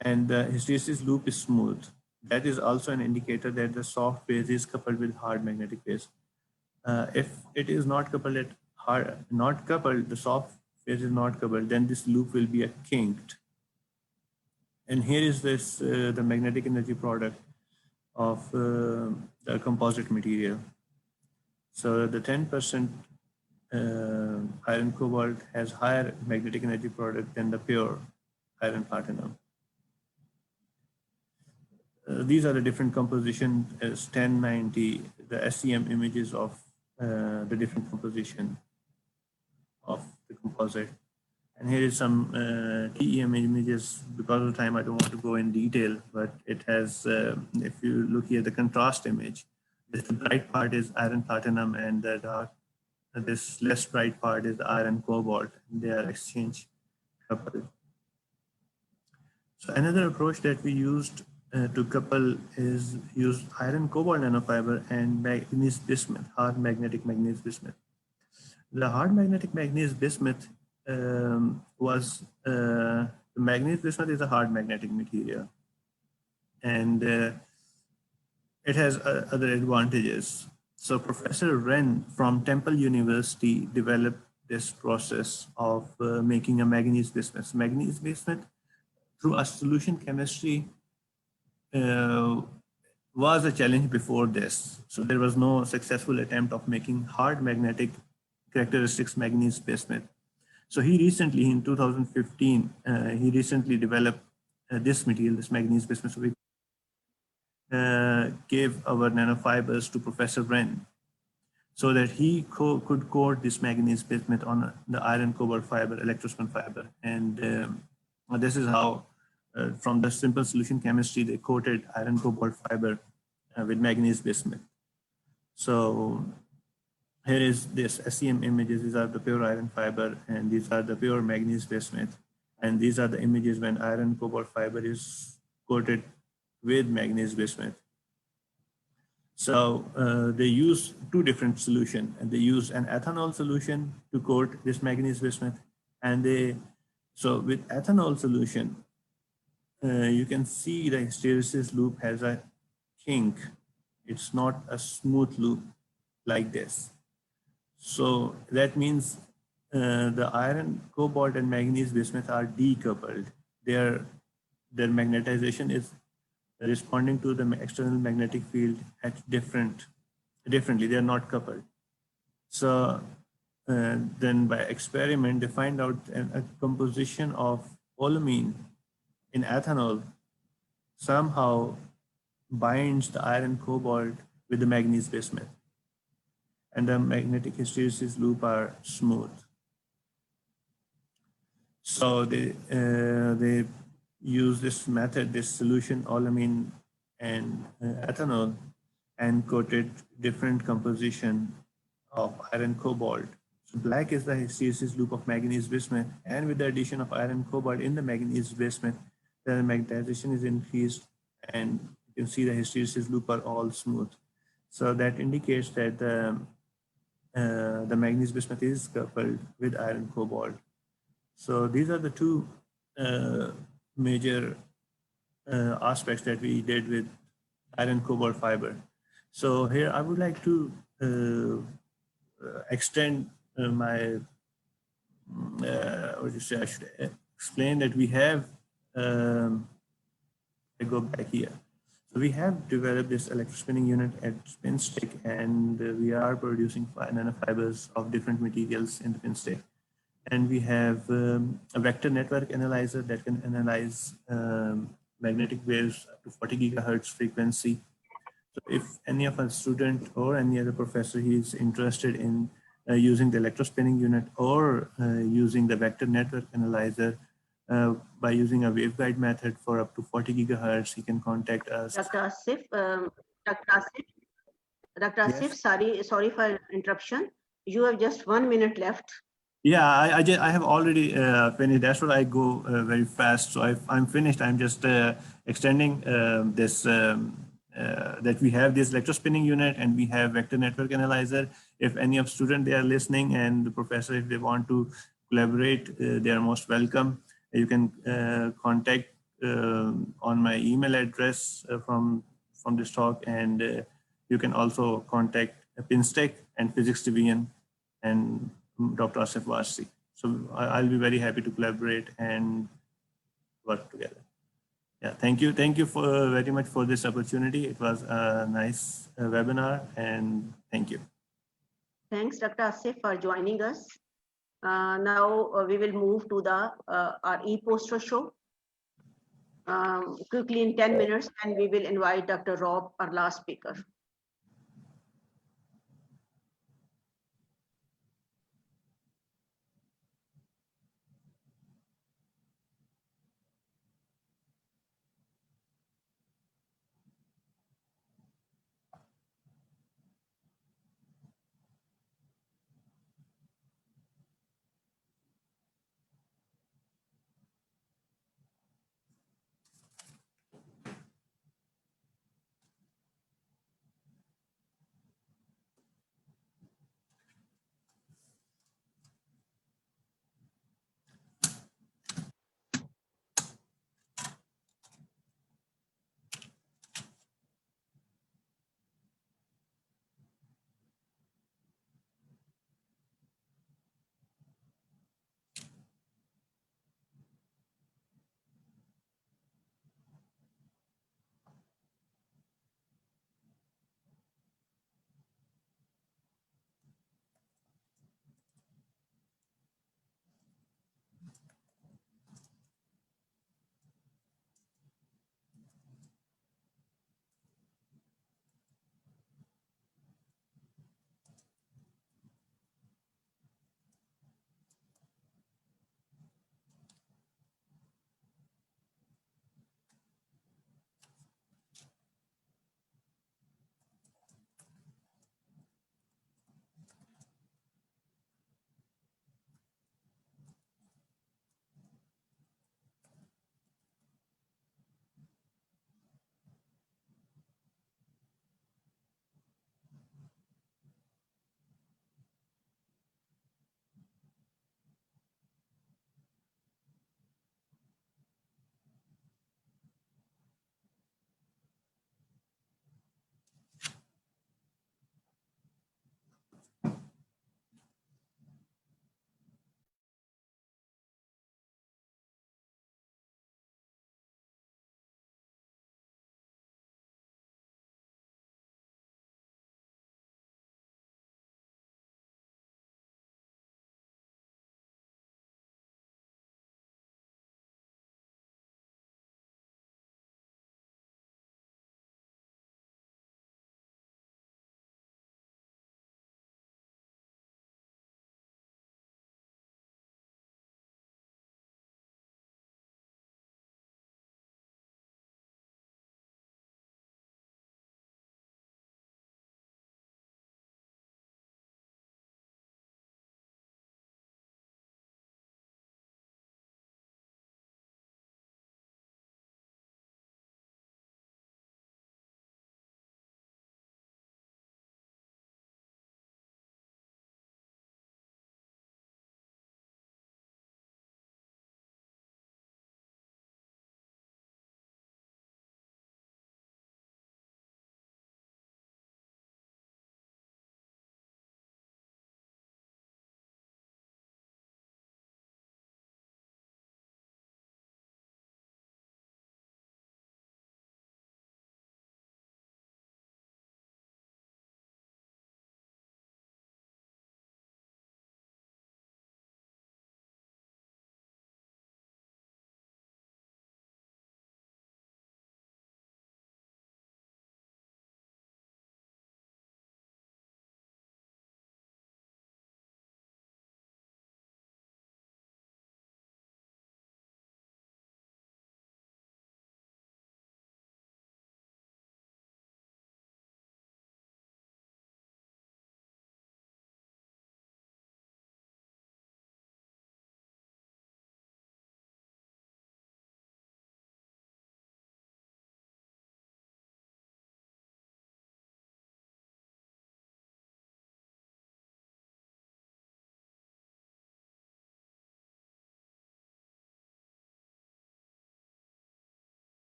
And the hysteresis loop is smooth. That is also an indicator that the soft phase is coupled with hard magnetic phase. If it is not coupled at the soft phase is not coupled, then this loop will be a kinked. And here is this, the magnetic energy product of the composite material. So the 10% iron cobalt has higher magnetic energy product than the pure iron platinum. These are the different composition as 1090, the SEM images of the different composition of the composite. And here is some TEM images. Because of time, I don't want to go in detail, but it has, if you look here, the contrast image, the bright part is iron platinum, and the dark, this less bright part is the iron cobalt. They are exchange coupled. So another approach that we used to couple is use iron cobalt nanofiber and manganese bismuth, hard magnetic manganese bismuth. The hard magnetic manganese bismuth was the manganese bismuth is a hard magnetic material, and it has other advantages. So Professor Wren from Temple University developed this process of making a manganese bismuth. Manganese bismuth through a solution chemistry was a challenge before this. So there was no successful attempt of making hard magnetic characteristics manganese bismuth. So he recently, in 2015, he recently developed this material, this manganese bismuth. So we gave our nanofibers to Professor Wren so that he could coat this manganese bismuth on the iron cobalt fiber, electrospin fiber. And this is how, from the simple solution chemistry, they coated iron cobalt fiber with manganese bismuth. So here is this SEM images. These are the pure iron fiber, and these are the pure manganese bismuth. And these are the images when iron cobalt fiber is coated with manganese bismuth. So they use two different solutions, and they use an ethanol solution to coat this manganese bismuth. And so with ethanol solution, you can see the hysteresis loop has a kink. It's not a smooth loop like this. So that means the iron, cobalt, and manganese bismuth are decoupled. Their magnetization is responding to the external magnetic field at differently. They are not coupled. So then by experiment, they find out a composition of polyamine in ethanol somehow binds the iron cobalt with the manganese bismuth, and the magnetic hysteresis loop are smooth. So they use this method, this solution, polyamine and ethanol, and coated different composition of iron cobalt. So black is the hysteresis loop of manganese bismuth, and with the addition of iron cobalt in the manganese bismuth, the magnetization is increased, and you can see the hysteresis loop are all smooth. So that indicates that the manganese bismuth is coupled with iron cobalt. So these are the two major aspects that we did with iron cobalt fiber. So here I would like to extend my, what do you say, I should explain that we have, I go back here. So we have developed this electrospinning unit at Pinstick, and we are producing nanofibers of different materials in the Pinstick. And we have a vector network analyzer that can analyze magnetic waves up to 40 gigahertz frequency. So if any of our student or any other professor is interested in using the electrospinning unit or using the vector network analyzer by using a waveguide method for up to 40 gigahertz, he can contact us. Dr. Asif, Dr. Asif, Yes. sorry for interruption. You have just 1 minute left. Yeah, I have already finished. That's what I go very fast. So I'm finished. I'm just extending this that we have this electrospinning unit and we have vector network analyzer. If any of student they are listening and the professor, if they want to collaborate, they are most welcome. You can contact on my email address from this talk, and you can also contact Pinstick and Physics Division and Dr. Asif Warsi. So I'll be very happy to collaborate and work together. Yeah, thank you. Thank you for very much for this opportunity. It was a nice webinar, and thank you. Thanks, Dr. Asif, for joining us. Now we will move to the our e-poster show. Quickly in 10 minutes, and we will invite Dr. Rob, our last speaker.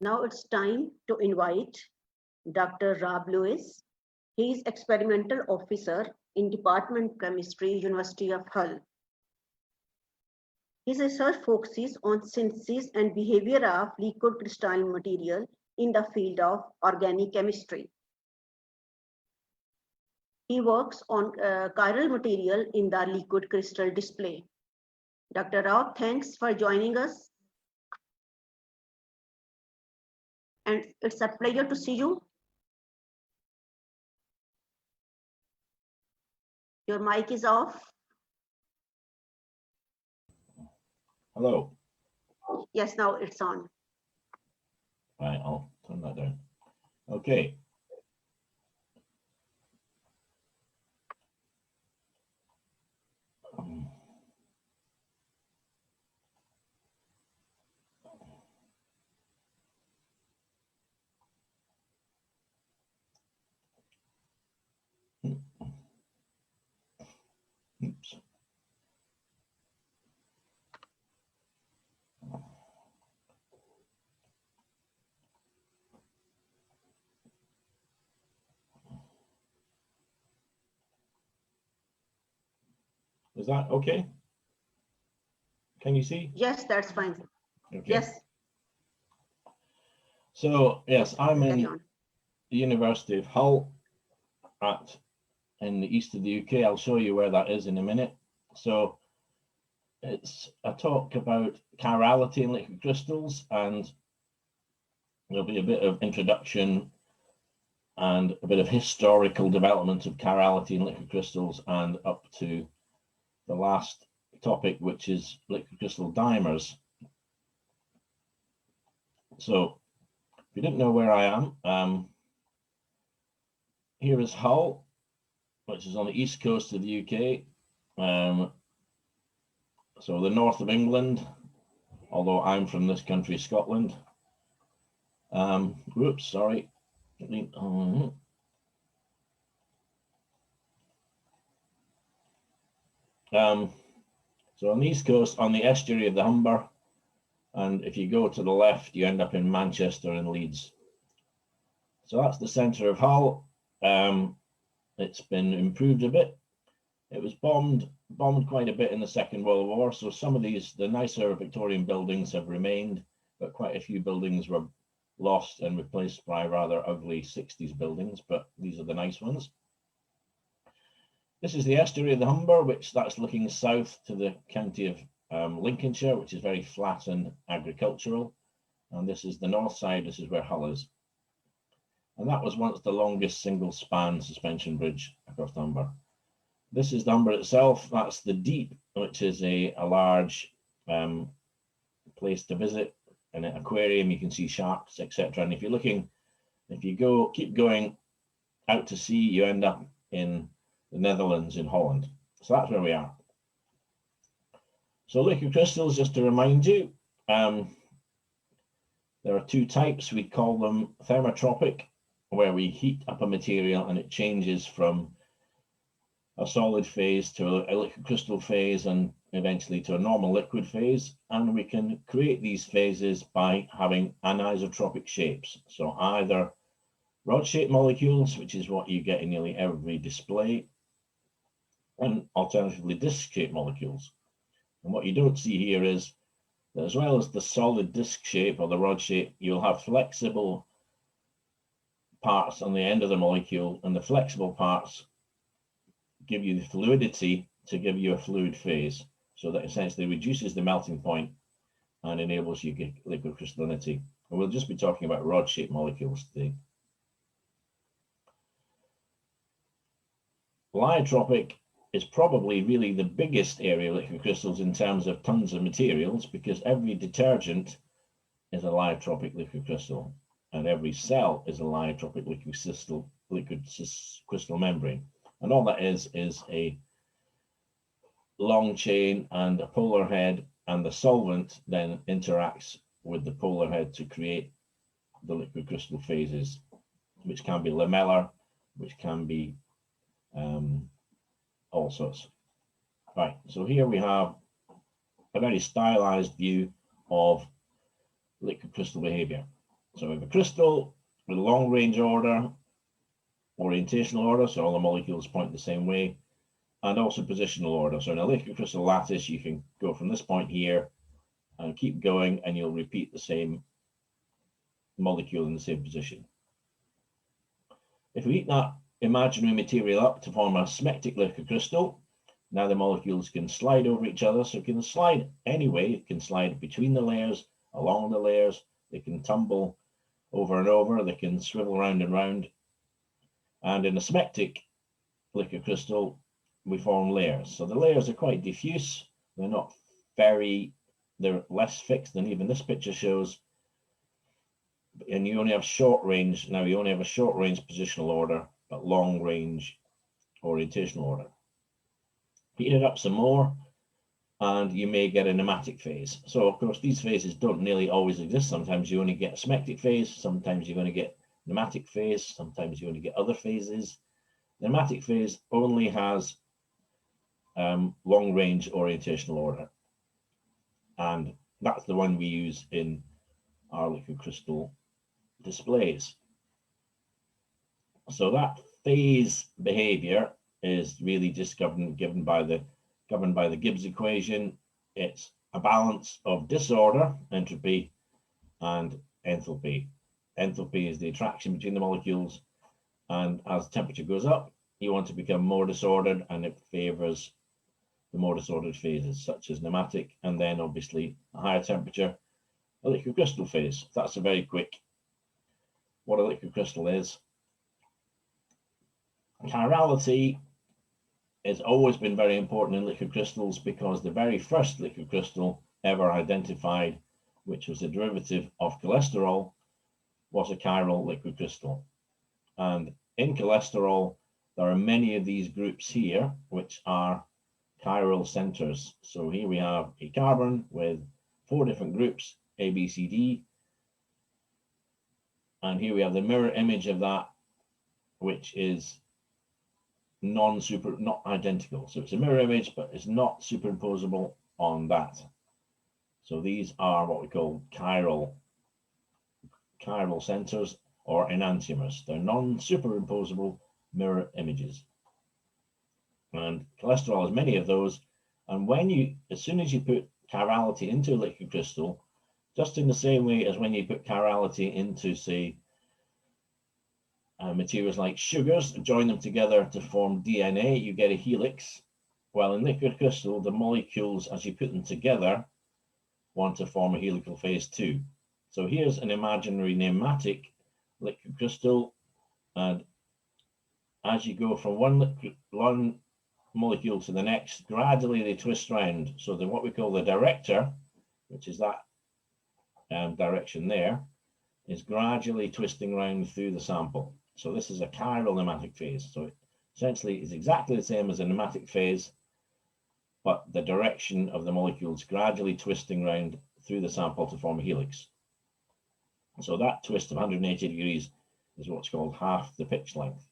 Now it's time to invite Dr. Rob Lewis. He is experimental officer in Department Chemistry, University of Hull. His research focuses on synthesis and behavior of liquid crystalline material in the field of organic chemistry. He works on chiral material in the liquid crystal display. Dr. Rob, thanks for joining us. And it's a pleasure to see you. Your mic is off. Hello. Yes, now it's on. Right, I'll turn that down. Okay. Oops. Is that okay? Can you see? Yes, that's fine. Okay. Yes. So yes, I'm Carry in on. the University of Hull in the east of the UK. I'll show you where that is in a minute. So it's a talk about chirality in liquid crystals, and there'll be a bit of introduction and a bit of historical development of chirality in liquid crystals, and up to the last topic, which is liquid crystal dimers. So if you didn't know where I am, here is Hull, which is on the east coast of the UK. So the north of England, although I'm from this country, Scotland. Whoops, sorry. So on the east coast, on the estuary of the Humber, and if you go to the left, you end up in Manchester and Leeds. So that's the centre of Hull. It's been improved a bit. It was bombed quite a bit in the Second World War. So some of these, the nicer Victorian buildings have remained, but quite a few buildings were lost and replaced by rather ugly 60s buildings, but these are the nice ones. This is the estuary of the Humber, which that's looking south to the county of Lincolnshire, which is very flat and agricultural. And this is the north side, this is where Hull is. And that was once the longest single span suspension bridge across the Humber. This is the Humber itself, that's the Deep, which is a large place to visit, an aquarium, you can see sharks, etc. And if you're looking, if you keep going out to sea, you end up in the Netherlands, in Holland. So that's where we are. So liquid crystals, just to remind you, there are two types. We call them thermotropic, where we heat up a material and it changes from a solid phase to a liquid crystal phase and eventually to a normal liquid phase. And we can create these phases by having anisotropic shapes. So either rod-shaped molecules, which is what you get in nearly every display, and alternatively disc-shaped molecules. And what you don't see here is that as well as the solid disc shape or the rod shape, you'll have flexible parts on the end of the molecule, and the flexible parts give you the fluidity to give you a fluid phase. So that essentially reduces the melting point and enables you to get liquid crystallinity. And we'll just be talking about rod-shaped molecules today. Lyotropic is probably really the biggest area of liquid crystals in terms of tons of materials, because every detergent is a lyotropic liquid crystal, and every cell is a lyotropic liquid crystal membrane. And all that is a long chain and a polar head, and the solvent then interacts with the polar head to create the liquid crystal phases, which can be lamellar, which can be all sorts. Right, so here we have a very stylized view of liquid crystal behavior. So we have a crystal with a long range order, orientational order, so all the molecules point the same way, and also positional order. So in a liquid crystal lattice, you can go from this point here and keep going, and you'll repeat the same molecule in the same position. If we heat that imaginary material up to form a smectic liquid crystal, now the molecules can slide over each other. So it can slide anyway. It can slide between the layers, along the layers. They can tumble over and over. They can swivel round and round. And in a smectic liquid crystal, we form layers. So the layers are quite diffuse. They're not they're less fixed than even this picture shows. And you only have short range. Now you only have a short range positional order, but long range orientational order. Heat it up some more, and you may get a nematic phase. So of course, these phases don't nearly always exist. Sometimes you only get a smectic phase, sometimes you're going to get nematic phase, sometimes you only get other phases. The nematic phase only has long range orientational order, and that's the one we use in our liquid crystal displays. So that phase behavior is really just governed by the Gibbs equation. It's a balance of disorder, entropy, and enthalpy. Enthalpy is the attraction between the molecules, and as temperature goes up, you want to become more disordered, and it favors the more disordered phases, such as nematic, and then obviously a higher temperature, a liquid crystal phase. That's a very quick what a liquid crystal is. Chirality has always been very important in liquid crystals, because the very first liquid crystal ever identified, which was a derivative of cholesterol, was a chiral liquid crystal. And in cholesterol, there are many of these groups here, which are chiral centers. So here we have a carbon with 4 different groups, A, B, C, D. And here we have the mirror image of that, which is not identical. So it's a mirror image, but it's not superimposable on that. So these are what we call chiral centers or enantiomers. They're non-superimposable mirror images. And cholesterol has many of those. And as soon as you put chirality into a liquid crystal, just in the same way as when you put chirality into, say, materials like sugars, join them together to form DNA, you get a helix. Well, in liquid crystal, the molecules, as you put them together, want to form a helical phase too. So here's an imaginary nematic liquid crystal, and as you go from one molecule to the next, gradually they twist round. So what we call the director, which is that direction there, is gradually twisting round through the sample. So this is a chiral nematic phase. So it essentially is exactly the same as a nematic phase, but the direction of the molecules gradually twisting round through the sample to form a helix. So that twist of 180 degrees is what's called half the pitch length.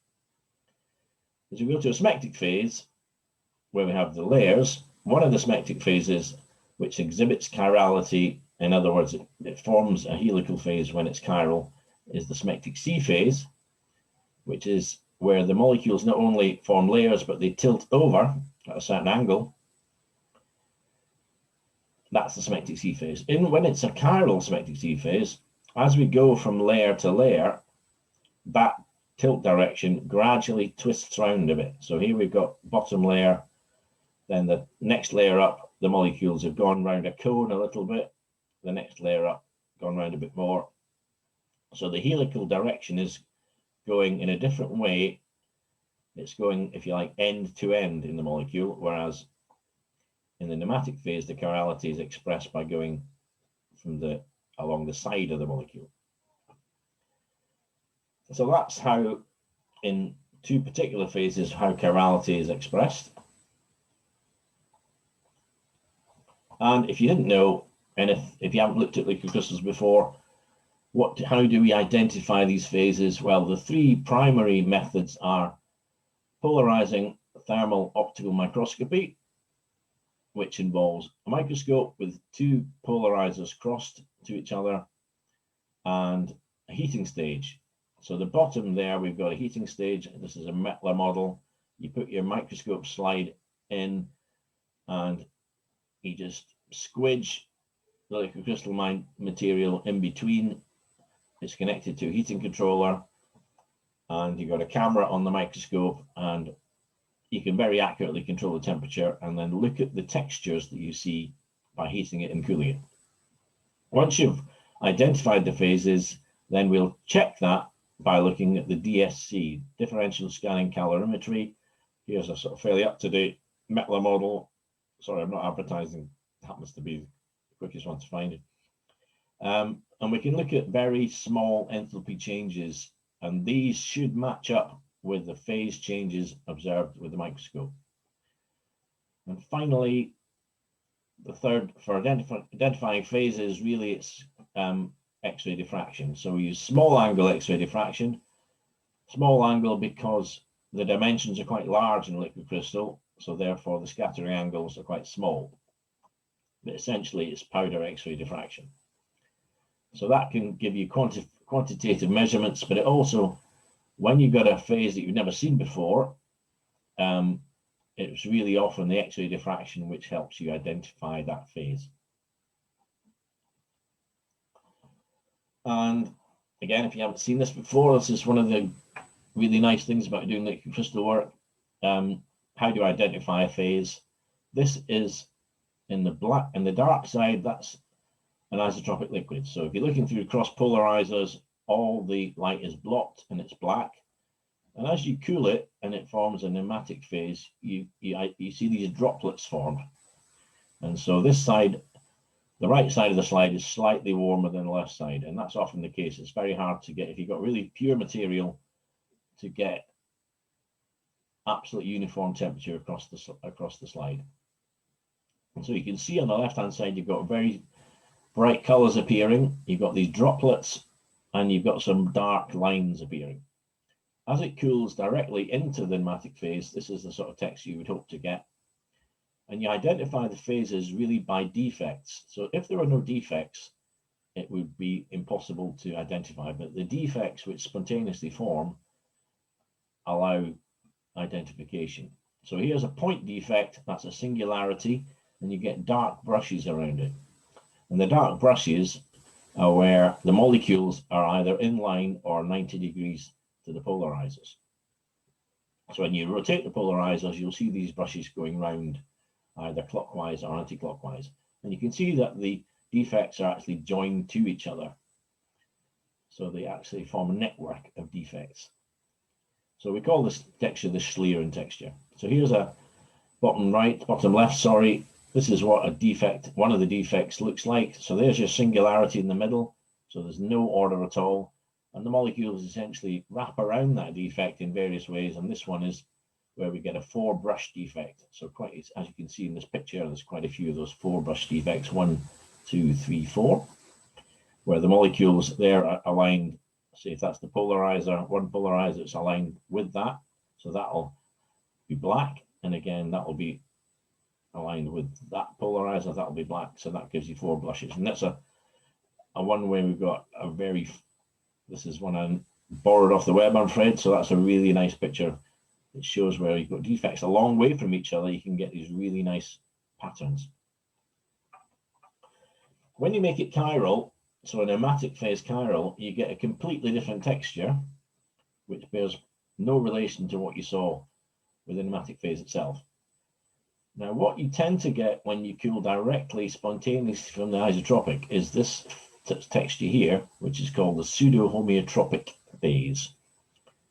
As we go to a smectic phase, where we have the layers, one of the smectic phases which exhibits chirality, in other words, it forms a helical phase when it's chiral, is the smectic C phase, which is where the molecules not only form layers, but they tilt over at a certain angle. That's the smectic C phase. When it's a chiral smectic C phase, as we go from layer to layer, that tilt direction gradually twists round a bit. So here we've got bottom layer, then the next layer up, the molecules have gone round a cone a little bit, the next layer up, gone round a bit more. So the helical direction is going in a different way. It's going, if you like, end to end in the molecule, whereas in the nematic phase, the chirality is expressed by going from along the side of the molecule. So that's how, in 2 particular phases, how chirality is expressed. And if you didn't know, and if you haven't looked at liquid crystals before, how do we identify these phases? Well, the 3 primary methods are polarizing thermal optical microscopy, which involves a microscope with two polarizers crossed to each other and a heating stage. So the bottom there, we've got a heating stage. This is a Mettler model. You put your microscope slide in and you just squidge the liquid crystalline material in between. It's connected to a heating controller, and you've got a camera on the microscope, and you can very accurately control the temperature and then look at the textures that you see by heating it and cooling it. Once you've identified the phases, then we'll check that by looking at the DSC, differential scanning calorimetry. Here's a sort of fairly up-to-date Mettler model. Sorry, I'm not advertising. It happens to be the quickest one to find it. And we can look at very small enthalpy changes, and these should match up with the phase changes observed with the microscope. And finally, the third for identifying phases, really it's X-ray diffraction. So we use small angle X-ray diffraction. Small angle because the dimensions are quite large in liquid crystal, so therefore the scattering angles are quite small. But essentially it's powder X-ray diffraction. So that can give you quantitative measurements, but it also, when you've got a phase that you've never seen before, it's really often the X-ray diffraction which helps you identify that phase. And again, if you haven't seen this before, this is one of the really nice things about doing liquid crystal work. How do you identify a phase? This is in the dark side, that's an isotropic liquid. So if you're looking through cross polarizers, all the light is blocked and it's black. And as you cool it and it forms a nematic phase, you see these droplets formed. And so this side, the right side of the slide is slightly warmer than the left side. And that's often the case. It's very hard to get, if you've got really pure material, to get absolute uniform temperature across the slide. And so you can see on the left-hand side, you've got very bright colors appearing. You've got these droplets and you've got some dark lines appearing. As it cools directly into the nematic phase, this is the sort of texture you would hope to get. And you identify the phases really by defects. So if there are no defects, it would be impossible to identify, but the defects which spontaneously form allow identification. So here's a point defect, that's a singularity, and you get dark brushes around it. And the dark brushes are where the molecules are either in line or 90 degrees to the polarizers. So when you rotate the polarizers, you'll see these brushes going round either clockwise or anti-clockwise. And you can see that the defects are actually joined to each other. So they actually form a network of defects. So we call this texture the Schlieren texture. So here's a bottom left, sorry. This is what a defect, one of the defects looks like. So there's your singularity in the middle. So there's no order at all. And the molecules essentially wrap around that defect in various ways. And this one is where we get a 4-brush defect. So quite, as you can see in this picture, there's quite a few of those 4-brush defects, 1, 2, 3, 4, where the molecules there are aligned. See if that's the polarizer, one polarizer, it's aligned with that. So that'll be black. And again, that will be aligned with that polarizer, that'll be black. So that gives you 4 blushes. And that's a one where we've got a very, this is one I borrowed off the web, I'm afraid. So that's a really nice picture. It shows where you've got defects a long way from each other. You can get these really nice patterns. When you make it chiral, so a nematic phase chiral, you get a completely different texture, which bears no relation to what you saw with the nematic phase itself. Now, what you tend to get when you cool directly spontaneously from the isotropic is this texture here, which is called the pseudo-homeotropic phase.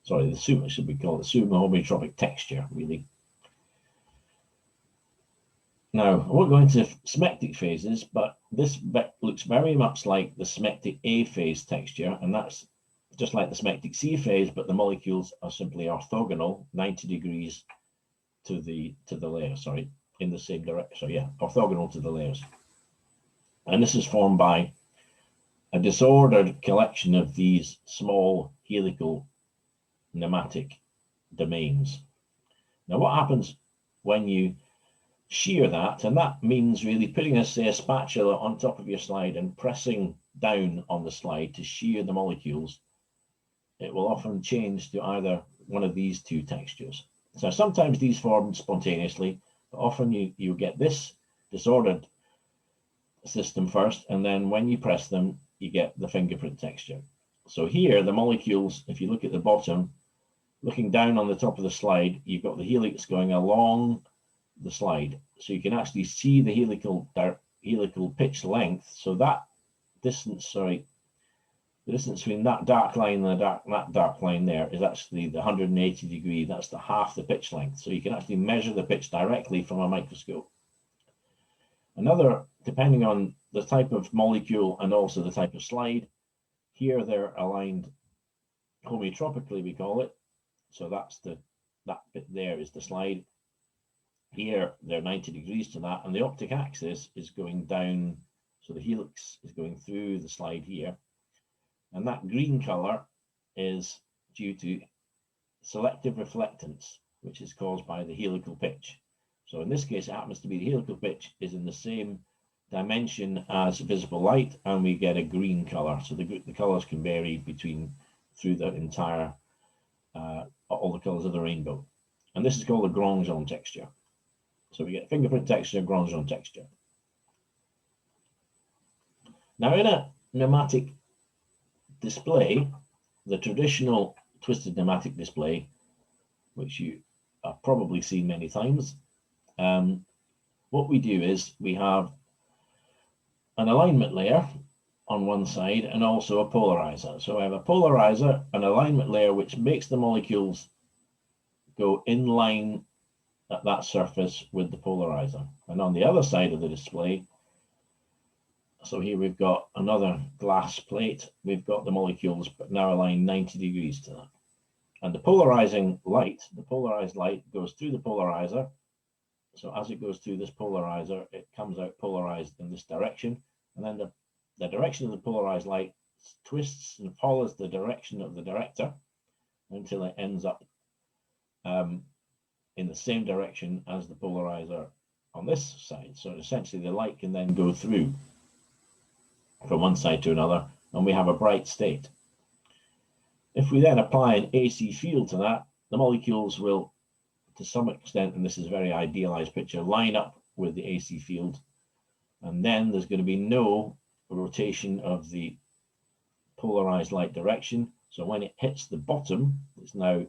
Sorry, it should be called the pseudo-homeotropic texture, really. Now, I won't go into smectic phases, but this looks very much like the smectic A phase texture, and that's just like the smectic C phase, but the molecules are simply orthogonal, 90 degrees to the layer, sorry, in the same direction. So yeah, orthogonal to the layers. And this is formed by a disordered collection of these small helical nematic domains. Now, what happens when you shear that, and that means really putting say, a spatula on top of your slide and pressing down on the slide to shear the molecules, it will often change to either one of these two textures. So sometimes these form spontaneously, but often you get this disordered system first, and then when you press them, you get the fingerprint texture. So here, the molecules, if you look at the bottom, looking down on the top of the slide, you've got the helix going along the slide. So you can actually see the helical pitch length. So that distance, the distance between that dark line and that dark line there is actually the 180 degree. That's the half the pitch length. So you can actually measure the pitch directly from a microscope. Another, depending on the type of molecule and also the type of slide, here they're aligned homeotropically, we call it. So that's that bit there is the slide. Here they're 90 degrees to that, and the optic axis is going down. So the helix is going through the slide here. And that green color is due to selective reflectance, which is caused by the helical pitch. So in this case, it happens to be the helical pitch is in the same dimension as visible light, and we get a green color. So the colors can vary through the entire, all the colors of the rainbow. And this is called a Grandjean texture. So we get fingerprint texture, Grandjean texture. Now in a pneumatic display, the traditional twisted pneumatic display, which you have probably seen many times, what we do is we have an alignment layer on one side and also a polarizer. So I have a polarizer, an alignment layer, which makes the molecules go in line at that surface with the polarizer. And on the other side of the display, so here we've got another glass plate, we've got the molecules, but now aligned 90 degrees to that. And the polarizing light, the polarized light goes through the polarizer. So as it goes through this polarizer, it comes out polarized in this direction. And then the direction of the polarized light twists and follows the direction of the director until it ends up in the same direction as the polarizer on this side. So essentially the light can then go through from one side to another, and we have a bright state. If we then apply an AC field to that, the molecules will, to some extent, and this is a very idealized picture, line up with the AC field, and then there's going to be no rotation of the polarized light direction. So when it hits the bottom, it's now,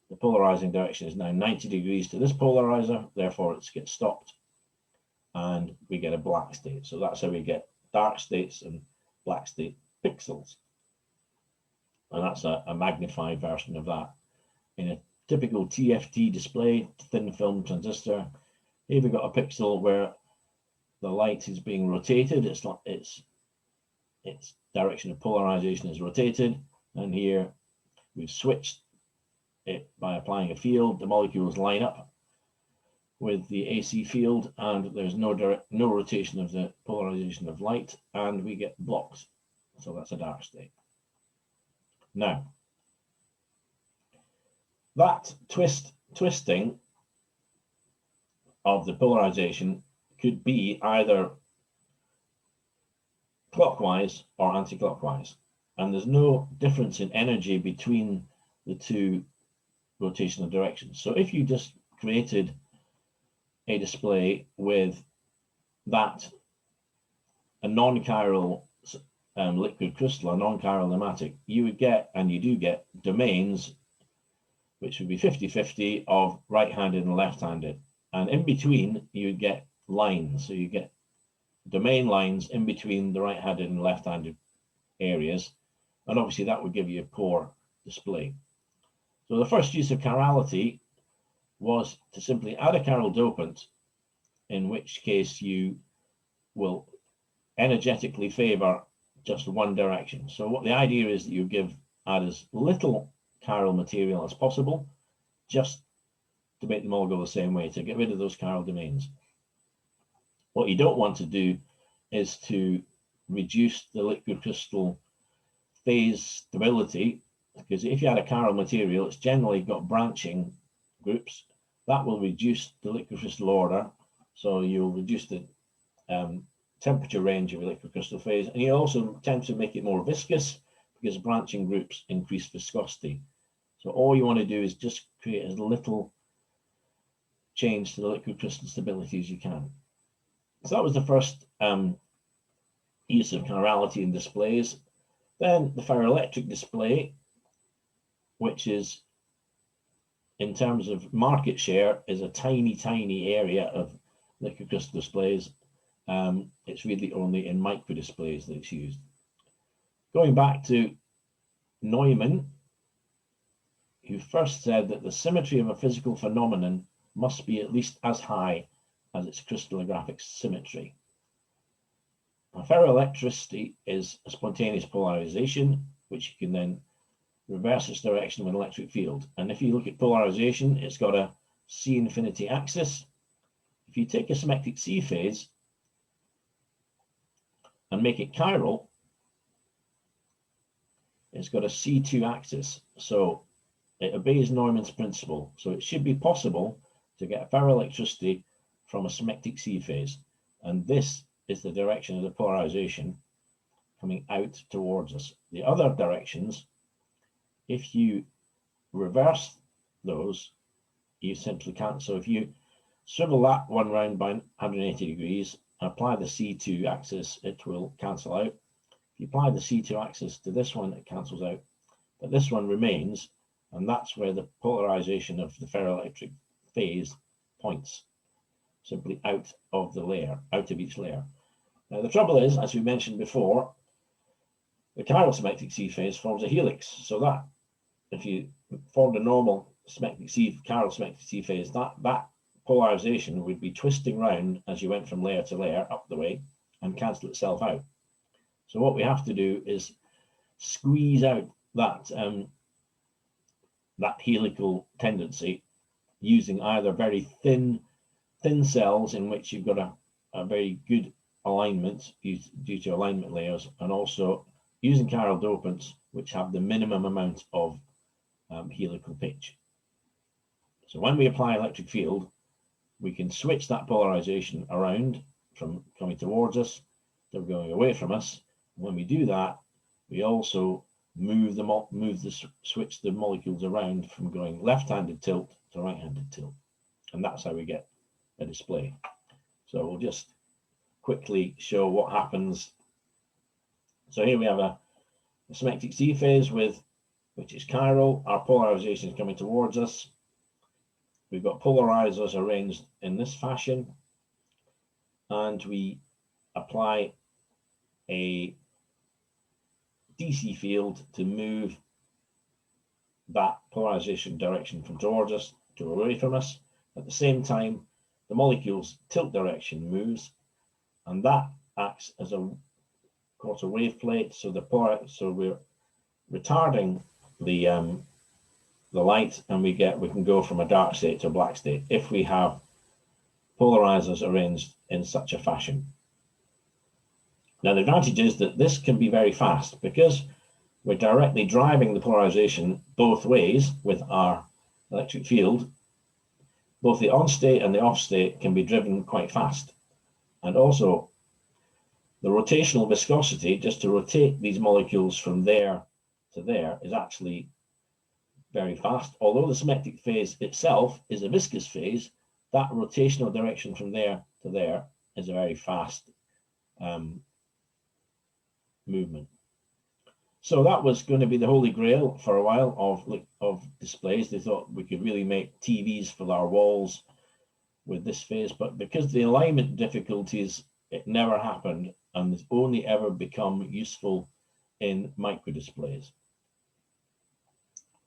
the polarizing direction is now 90 degrees to this polarizer, therefore it gets stopped, and we get a black state. So that's how we get dark states and black state pixels. And that's a magnified version of that. In a typical TFT display, thin film transistor, here we've got a pixel where the light is being rotated. Its direction of polarization is rotated, and here we've switched it by applying a field. The molecules line up with the AC field, and there's no rotation of the polarization of light, and we get blocks. So that's a dark state. Now, that twisting of the polarization could be either clockwise or anti-clockwise, and there's no difference in energy between the two rotational directions. So if you just created a display with that, a non-chiral liquid crystal, a non-chiral pneumatic, you would get, and you do get, domains which would be 50-50 of right-handed and left-handed. And in between, you would get lines. So you get domain lines in between the right-handed and left-handed areas. And obviously that would give you a poor display. So the first use of chirality was to simply add a chiral dopant, in which case you will energetically favor just one direction. So what the idea is that you add as little chiral material as possible, just to make them all go the same way, to get rid of those chiral domains. What you don't want to do is to reduce the liquid crystal phase stability, because if you add a chiral material, it's generally got branching groups, That will reduce the liquid crystal order. So you'll reduce the temperature range of your liquid crystal phase, and you also tend to make it more viscous because branching groups increase viscosity. So all you want to do is just create as little change to the liquid crystal stability as you can. So that was the first use of chirality in displays. Then the ferroelectric display, which is, in terms of market share, is a tiny area of liquid crystal displays. It's really only in micro displays that it's used. Going back to Neumann, who first said that the symmetry of a physical phenomenon must be at least as high as its crystallographic symmetry. Now, ferroelectricity is a spontaneous polarization, which you can then reverse its direction with an electric field. And if you look at polarization, it's got a C infinity axis. If you take a symmetric C phase and make it chiral, it's got a C2 axis. So it obeys Neumann's principle. So it should be possible to get ferroelectricity from a symmetric C phase. And this is the direction of the polarization coming out towards us. The other directions, if you reverse those, you simply can't. So if you swivel that one round by 180 degrees, apply the C2 axis, it will cancel out. If you apply the C2 axis to this one, it cancels out, but this one remains, and that's where the polarization of the ferroelectric phase points, simply out of the layer, out of each layer. Now the trouble is, as we mentioned before, the chiral symmetric C phase forms a helix, so that if you formed a normal symmetric C, chiral symmetric C phase, that polarization would be twisting round as you went from layer to layer up the way and cancel itself out. So what we have to do is squeeze out that that helical tendency using either very thin cells in which you've got a very good alignment due to alignment layers, and also using chiral dopants which have the minimum amount of helical pitch. So when we apply electric field, we can switch that polarization around from coming towards us to going away from us. When we do that, we also switch the molecules around from going left-handed tilt to right-handed tilt, and that's how we get a display. So we'll just quickly show what happens. So here we have a symmetric C phase which is chiral. Our polarization is coming towards us. We've got polarizers arranged in this fashion, and we apply a DC field to move that polarization direction from towards us to away from us. At the same time, the molecule's tilt direction moves, and that acts as a quarter wave plate. So we're retarding the light, and we can go from a dark state to a black state if we have polarizers arranged in such a fashion. Now the advantage is that this can be very fast because we're directly driving the polarization both ways with our electric field. Both the on state and the off state can be driven quite fast. And also the rotational viscosity, just to rotate these molecules from there to there, is actually very fast. Although the symmetric phase itself is a viscous phase, that rotational direction from there to there is a very fast movement. So that was going to be the holy grail for a while of displays. They thought we could really make TVs for our walls with this phase, but because of the alignment difficulties, it never happened, and it's only ever become useful in micro displays.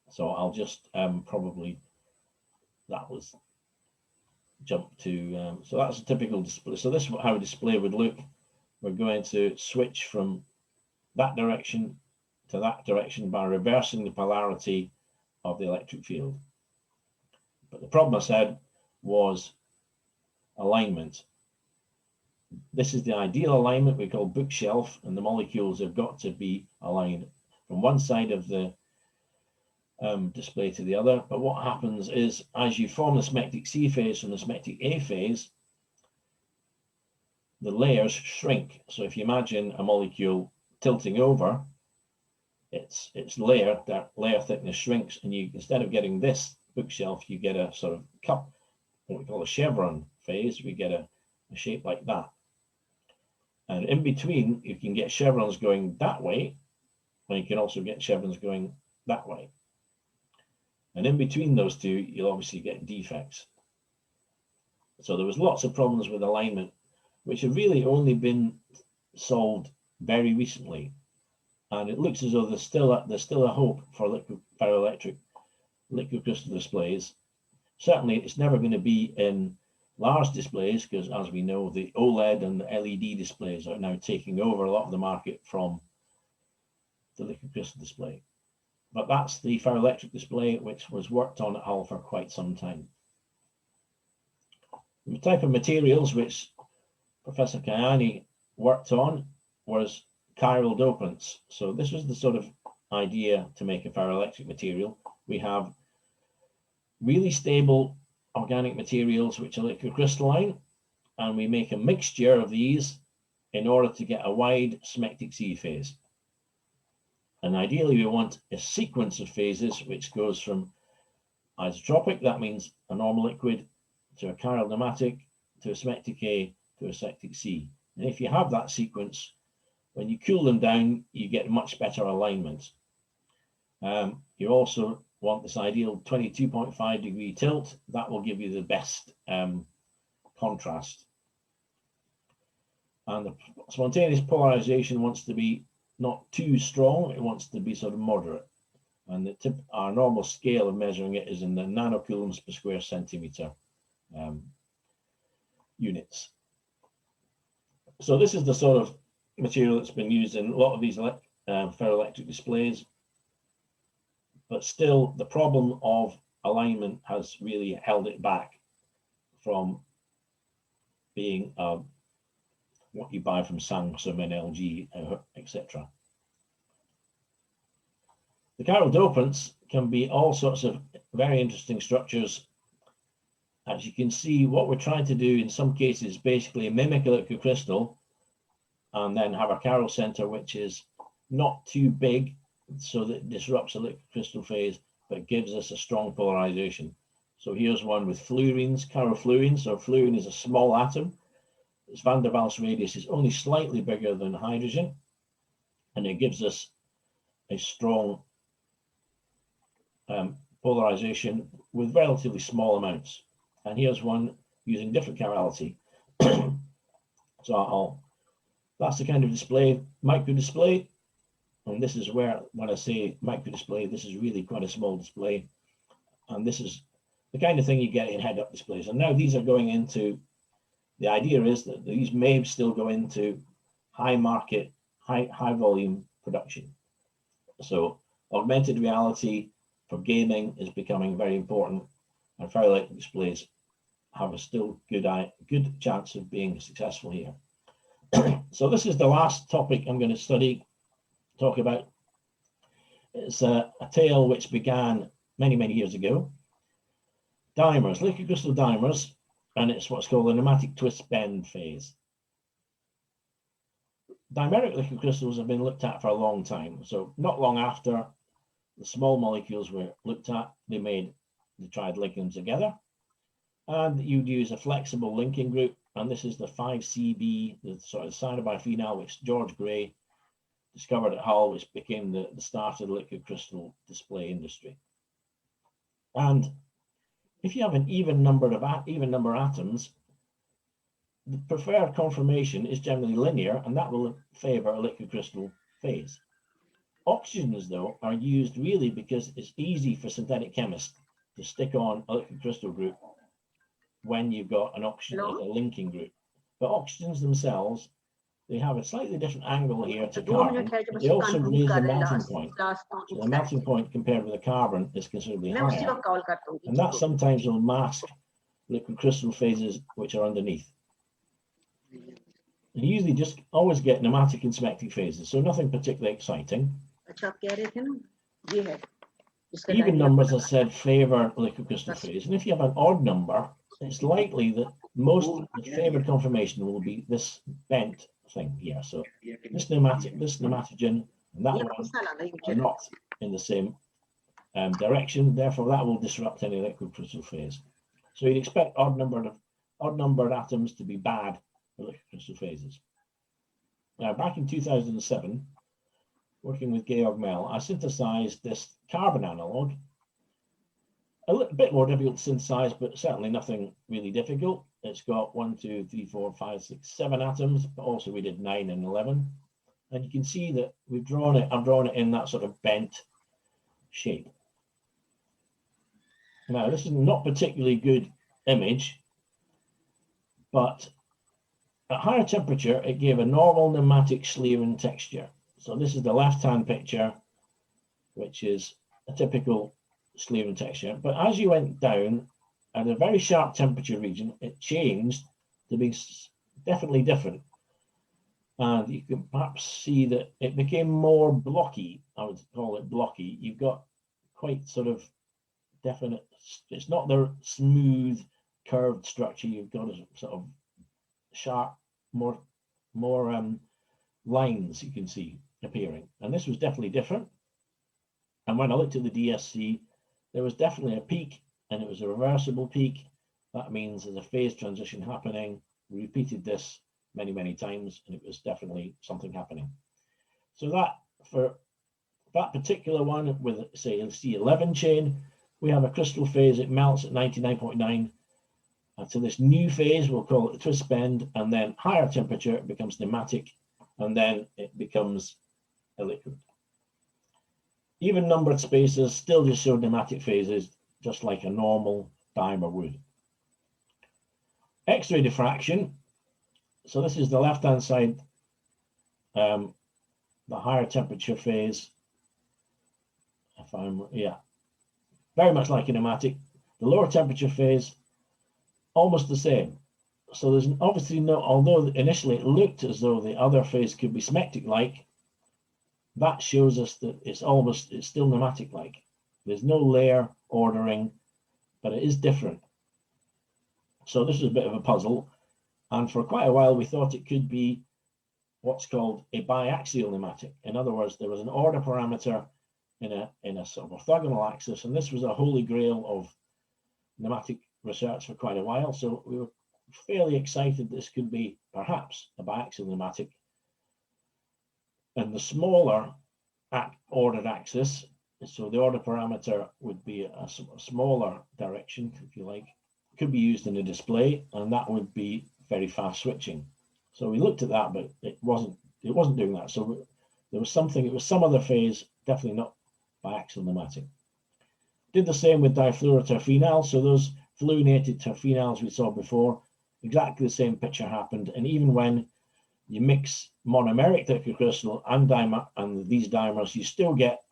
So I'll just jump to, so that's a typical display. So this is how a display would look. We're going to switch from that direction to that direction by reversing the polarity of the electric field. But the problem I said was alignment. This is the ideal alignment we call bookshelf, and the molecules have got to be aligned from one side of the display to the other. But what happens is, as you form the smectic C phase from the smectic A phase, the layers shrink. So if you imagine a molecule tilting over, its layer, that layer thickness shrinks, and you, instead of getting this bookshelf, you get a sort of cup, what we call a chevron phase. We get a shape like that. And in between, you can get chevrons going that way, and you can also get chevrons going that way. And in between those two, you'll obviously get defects. So there was lots of problems with alignment, which have really only been solved very recently. And it looks as though there's still a hope for ferroelectric liquid crystal displays. Certainly, it's never going to be in large displays, because as we know, the OLED and the LED displays are now taking over a lot of the market from the liquid crystal display. But that's the ferroelectric display, which was worked on at Hull for quite some time. The type of materials which Professor Kayani worked on was chiral dopants. So this was the sort of idea to make a ferroelectric material. We have really stable organic materials which are liquid crystalline, and we make a mixture of these in order to get a wide smectic C phase. And ideally, we want a sequence of phases which goes from isotropic, that means a normal liquid, to a chiral nematic, to a smectic A, to a smectic C. And if you have that sequence, when you cool them down, you get much better alignment. You also want this ideal 22.5 degree tilt. That will give you the best contrast. And the spontaneous polarization wants to be not too strong, it wants to be sort of moderate. And our normal scale of measuring it is in the nanocoulombs per square centimeter units. So this is the sort of material that's been used in a lot of these ferroelectric displays. But still, the problem of alignment has really held it back from being what you buy from Samsung and LG, etc. The chiral dopants can be all sorts of very interesting structures. As you can see, what we're trying to do in some cases basically mimic a liquid crystal and then have a chiral center which is not too big so that it disrupts a liquid crystal phase, but gives us a strong polarization. So here's one with fluorines, chirofluorines. So fluorine is a small atom. Its van der Waals radius is only slightly bigger than hydrogen, and it gives us a strong polarization with relatively small amounts. And here's one using different chirality. So that's the kind of display, micro display. And this is where, when I say micro display, this is really quite a small display. And this is the kind of thing you get in head-up displays. And now these are going into, the idea is that these may still go into high market, high volume production. So augmented reality for gaming is becoming very important, and ferroelectric displays have a still good chance of being successful here. So this is the last topic I'm going to talk about. It's a tale which began many, many years ago. Dimers, liquid crystal dimers, and it's what's called the nematic twist bend phase. Dimeric liquid crystals have been looked at for a long time. So not long after the small molecules were looked at, they tried linking them together. And you'd use a flexible linking group, and this is the 5CB, the sort of cyanobiphenol, which George Gray discovered at Hull, which became the start of the liquid crystal display industry. And if you have an even number atoms, the preferred conformation is generally linear, and that will favor a liquid crystal phase. Oxygens, though, are used really because it's easy for synthetic chemists to stick on a liquid crystal group when you've got an oxygen as a linking group. But oxygens themselves, they have a slightly different angle here to carbon. They also raise the melting point. So the melting point compared with the carbon is considerably higher. And that sometimes will mask liquid crystal phases which are underneath. And you usually just always get nematic and smectic phases, so nothing particularly exciting. Even numbers, as I said, favor liquid crystal phase. And if you have an odd number, it's likely that the favored conformation will be this bent thing here. So this nematogen and that one are not in the same direction. Therefore, that will disrupt any liquid crystal phase. So you'd expect odd numbered atoms to be bad for liquid crystal phases. Now, back in 2007, working with Georg Mell, I synthesized this carbon analog. A little bit more difficult to synthesize, but certainly nothing really difficult. It's got 1, 2, 3, 4, 5, 6, 7 atoms, but also we did 9 and 11. And you can see that we've drawn it, I've drawn it in that sort of bent shape. Now, this is not particularly good image, but at higher temperature, it gave a normal pneumatic Schlieren texture. So this is the left-hand picture, which is a typical Schlieren texture. But as you went down at a very sharp temperature region, it changed to be definitely different. And you can perhaps see that it became more blocky. I would call it blocky. You've got quite sort of definite, it's not the smooth curved structure. You've got a sort of sharp, more lines you can see appearing. And this was definitely different. And when I looked at the DSC, there was definitely a peak, and it was a reversible peak. That means there's a phase transition happening. We repeated this many, many times, and it was definitely something happening. So that for that particular one with, say, the C11 chain, we have a crystal phase. It melts at 99.9. To this new phase, we'll call it the twist bend, and then higher temperature, it becomes pneumatic, and then it becomes a liquid. Even numbered spaces still just show pneumatic phases, just like a normal dimer would. X-ray diffraction. So this is the left-hand side, the higher temperature phase. Very much like a pneumatic. The lower temperature phase, almost the same. So there's obviously no, although initially it looked as though the other phase could be smectic-like, that shows us that it's still pneumatic-like. There's no layer ordering, but it is different. So this is a bit of a puzzle. And for quite a while, we thought it could be what's called a biaxial pneumatic. In other words, there was an order parameter in a sort of orthogonal axis, and this was a holy grail of pneumatic research for quite a while. So we were fairly excited this could be perhaps a biaxial pneumatic. And the smaller ordered axis, so the order parameter would be a smaller direction, if you like, could be used in a display, and that would be very fast switching. So we looked at that, but it wasn't doing that. So there was something, it was some other phase, definitely not biaxial pneumatic. Did the same with difluoroterphenyl. So those fluorinated terphenyls we saw before, exactly the same picture happened. And even when you mix monomeric liquid crystal and these dimers, you still get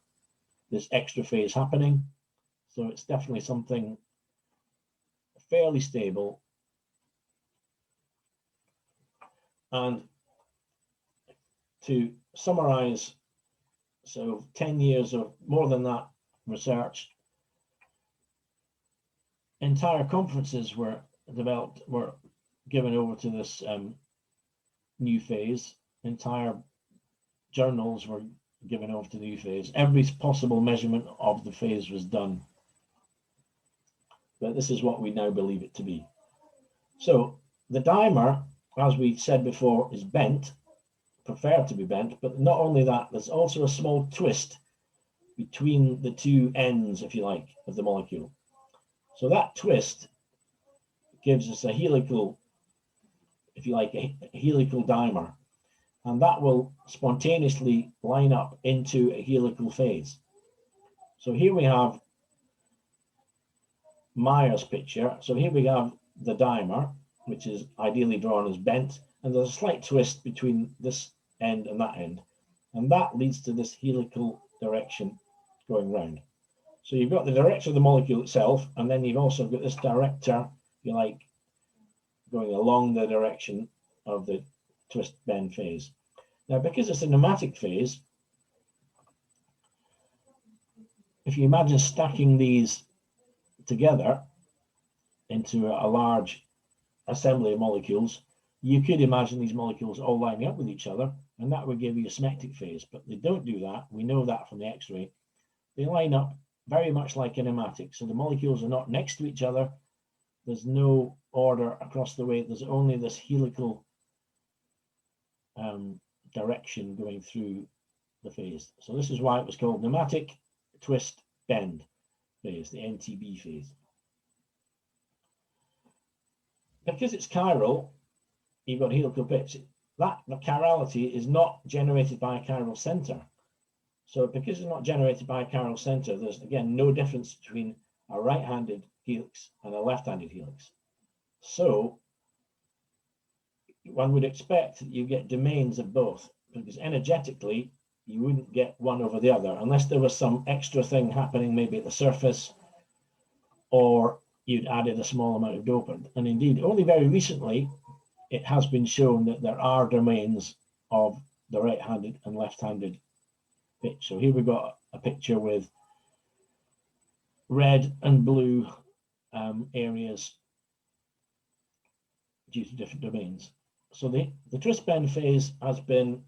this extra phase happening. So it's definitely something fairly stable. And to summarize, so 10 years or more than that research, entire conferences were given over to this new phase. Entire journals were given over to the new phase. Every possible measurement of the phase was done. But this is what we now believe it to be. So the dimer, as we said before, is bent, preferred to be bent, but not only that, there's also a small twist between the two ends, if you like, of the molecule. So that twist gives us a helical, if you like, a helical dimer, and that will spontaneously line up into a helical phase. So here we have Meyer's picture. So here we have the dimer, which is ideally drawn as bent, and there's a slight twist between this end and that end, and that leads to this helical direction going round. So you've got the direction of the molecule itself, and then you've also got this director, if you like, going along the direction of the twist bend phase. Now, because it's a pneumatic phase, if you imagine stacking these together into a large assembly of molecules, you could imagine these molecules all lining up with each other, and that would give you a symmetric phase, but they don't do that. We know that from the X-ray. They line up very much like kinematic. So the molecules are not next to each other. There's no order across the way. There's only this helical direction going through the phase. So this is why it was called pneumatic twist bend phase, the NTB phase. Because it's chiral, you've got helical pitch. The chirality is not generated by a chiral center. So because it's not generated by a chiral center, there's again no difference between a right-handed helix and a left-handed helix. So one would expect that you get domains of both, because energetically you wouldn't get one over the other unless there was some extra thing happening maybe at the surface, or you'd added a small amount of dopant. And indeed, only very recently, it has been shown that there are domains of the right-handed and left-handed pitch. So here we've got a picture with red and blue areas due to different domains. So the twist bend phase has been,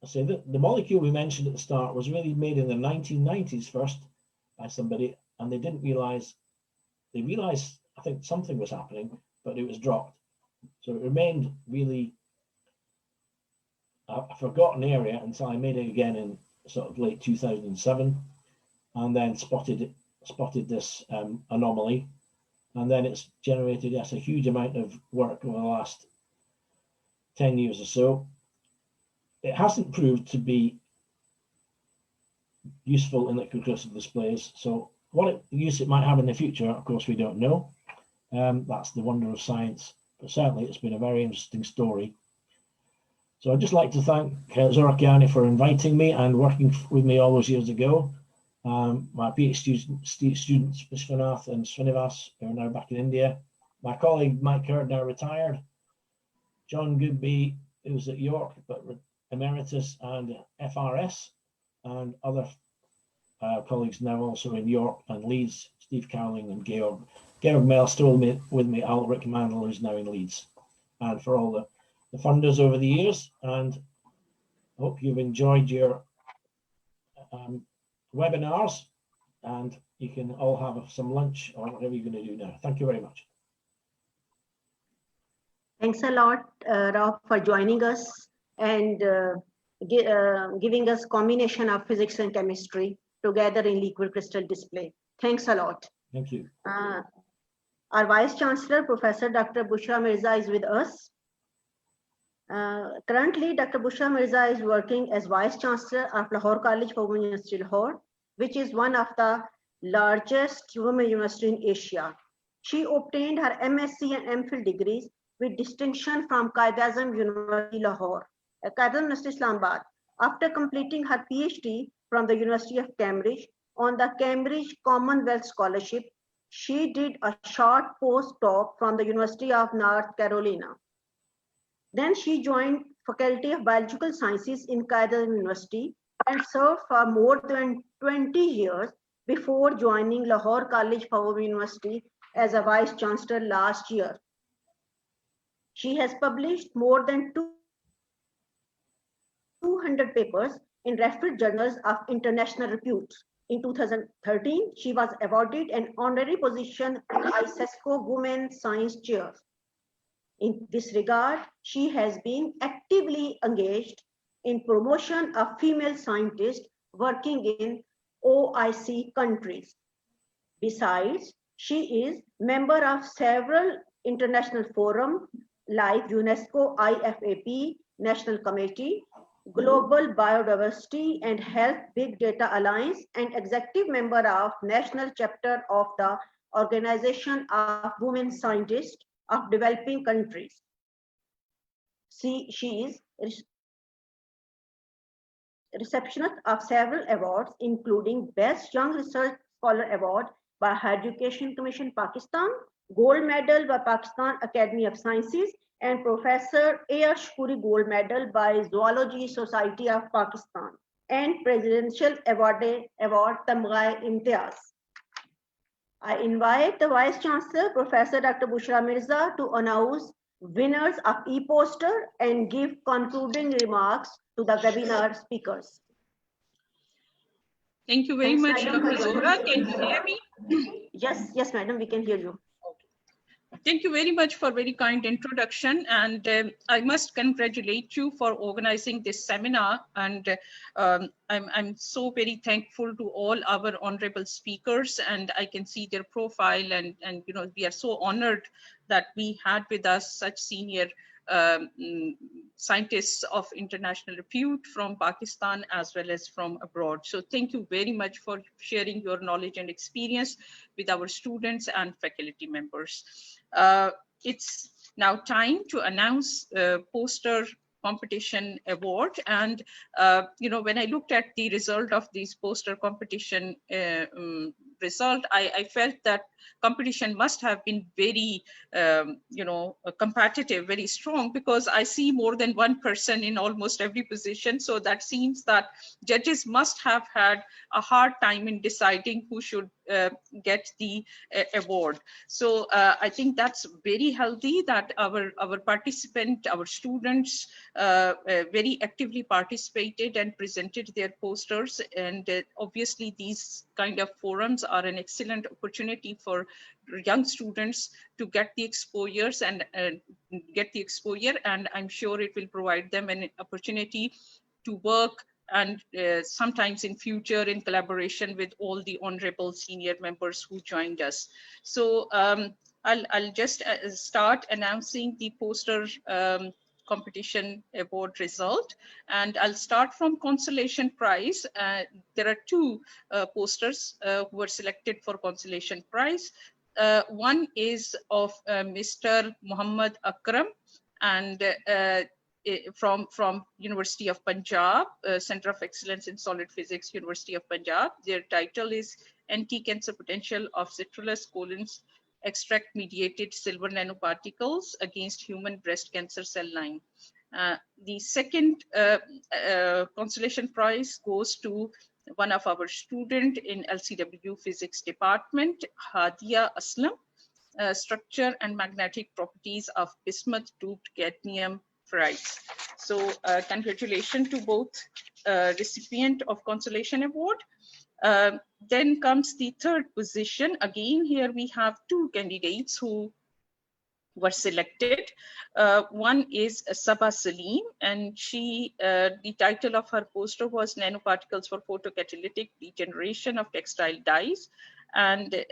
I say that the molecule we mentioned at the start was really made in the 1990s first by somebody, and they didn't realize, they realized I think something was happening, but it was dropped. So it remained really a forgotten area until I made it again in sort of late 2007, and then spotted this anomaly, and then it's generated a huge amount of work over the last 10 years or so. It hasn't proved to be useful in liquid crystal displays. So what use it might have in the future, of course, we don't know. That's the wonder of science, but certainly it's been a very interesting story. So I'd just like to thank Zora Kiani for inviting me and working with me all those years ago. My PhD students, Vishwanath and Srinivas, who are now back in India. My colleague, Mike Hurd, now retired. John Goodby, who's at York, but emeritus and FRS, and other colleagues now also in York and Leeds, Steve Cowling and Georg. Georg Mell still with me, Alric Mandel, who's now in Leeds. And for all the funders over the years, and I hope you've enjoyed your webinars, and you can all have some lunch or whatever you're going to do now. Thank you very much. Thanks a lot, Rob, for joining us and giving us combination of physics and chemistry together in liquid crystal display. Thanks a lot. Thank you. Our Vice Chancellor, Professor Dr. Bushra Mirza, is with us. Currently, Dr. Bushra Mirza is working as Vice Chancellor of Lahore College for Women University, Lahore, which is one of the largest women university in Asia. She obtained her MSc and MPhil degrees with distinction from Quaid-e-Azam University, Lahore, Quaid-e-Azam University, Islamabad. After completing her PhD from the University of Cambridge on the Cambridge Commonwealth Scholarship, she did a short postdoc from the University of North Carolina. Then she joined Faculty of Biological Sciences in Quaid-e-Azam University and served for more than 20 years before joining Lahore College for Women University as a Vice Chancellor last year. She has published more than 200 papers in referred journals of international repute. In 2013, she was awarded an honorary position in ISESCO Women Science Chair. In this regard, she has been actively engaged in promotion of female scientists working in OIC countries. Besides, she is member of several international forums like UNESCO IFAP National Committee, Global Biodiversity and Health Big Data Alliance, and executive member of National Chapter of the Organization of Women Scientists of Developing Countries. She is receptionist of several awards, including Best Young Research Scholar Award by Higher Education Commission Pakistan, Gold Medal by Pakistan Academy of Sciences, and Professor A.R. Shukuri Gold Medal by Zoology Society of Pakistan. and Presidential Award Tamgha Imtiaz. I invite the Vice Chancellor, Professor Dr. Bushra Mirza, to announce winners of e-poster and give concluding remarks to the webinar speakers. Thank you very Thanks, much, madam, Dr. for Zohra. joining. Can you hear me? Yes, madam, we can hear you. Thank you very much for very kind introduction, and I must congratulate you for organizing this seminar. And I'm so very thankful to all our honorable speakers, and I can see their profile, and you know, we are so honored that we had with us such senior scientists of international repute from Pakistan as well as from abroad. So thank you very much for sharing your knowledge and experience with our students and faculty members. It's now time to announce poster competition award. And you know, when I looked at the result of these poster competition result, I felt that competition must have been very you know, competitive, very strong, because I see more than one person in almost every position. So that seems that judges must have had a hard time in deciding who should get the award. So I think that's very healthy that our participant, our students very actively participated and presented their posters. And obviously these kind of forums are an excellent opportunity for young students to get the exposures and and I'm sure it will provide them an opportunity to work and sometimes in future in collaboration with all the honorable senior members who joined us. So I'll just start announcing the poster competition award result, and I'll start from consolation prize. There are two posters who were selected for consolation prize. One is of Mr. Muhammad Akram, and from University of Punjab, Center of Excellence in Solid Physics, University of Punjab. Their title is Anti-Cancer Potential of Citrulus colons Extract Mediated Silver Nanoparticles Against Human Breast Cancer Cell Line. The second consolation prize goes to one of our student in LCWU Physics Department, Hadia Aslam, Structure and Magnetic Properties of Bismuth Doped Cadmium Ferrites. So congratulations to both recipient of consolation award. Then comes the third position. Again, here we have two candidates who were selected. One is Sabah Salim, and she, the title of her poster was Nanoparticles for Photocatalytic Degeneration of Textile Dyes. And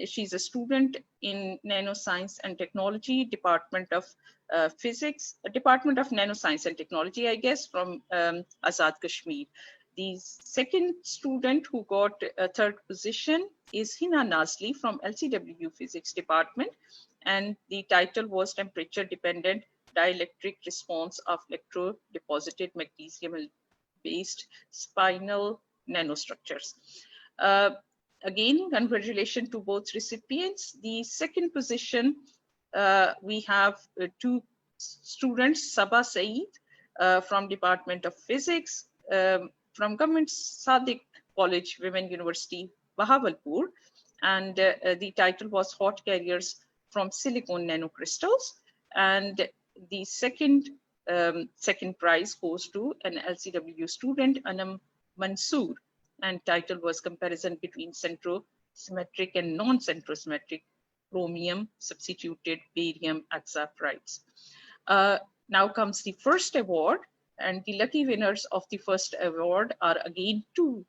she's a student in Nanoscience and Technology, Department of Physics, Department of Nanoscience and Technology, I guess, from Azad Kashmir. The second student who got a third position is Hina Nazli from LCWU Physics Department, and the title was Temperature Dependent Dielectric Response of Electro-Deposited Magnesium-Based Spinal Nanostructures. Again, congratulations to both recipients. The second position, we have two students, Sabah Saeed from Department of Physics, from Government Sadiq College, Women University, Bahawalpur, and the title was Hot Carriers from Silicon Nanocrystals. And the second prize goes to an LCWU student, Anam Mansoor, and title was Comparison Between Centrosymmetric and Non-Centrosymmetric Chromium Substituted Barium Hexafluorides. Now comes the first award, and the lucky winners of the first award are again two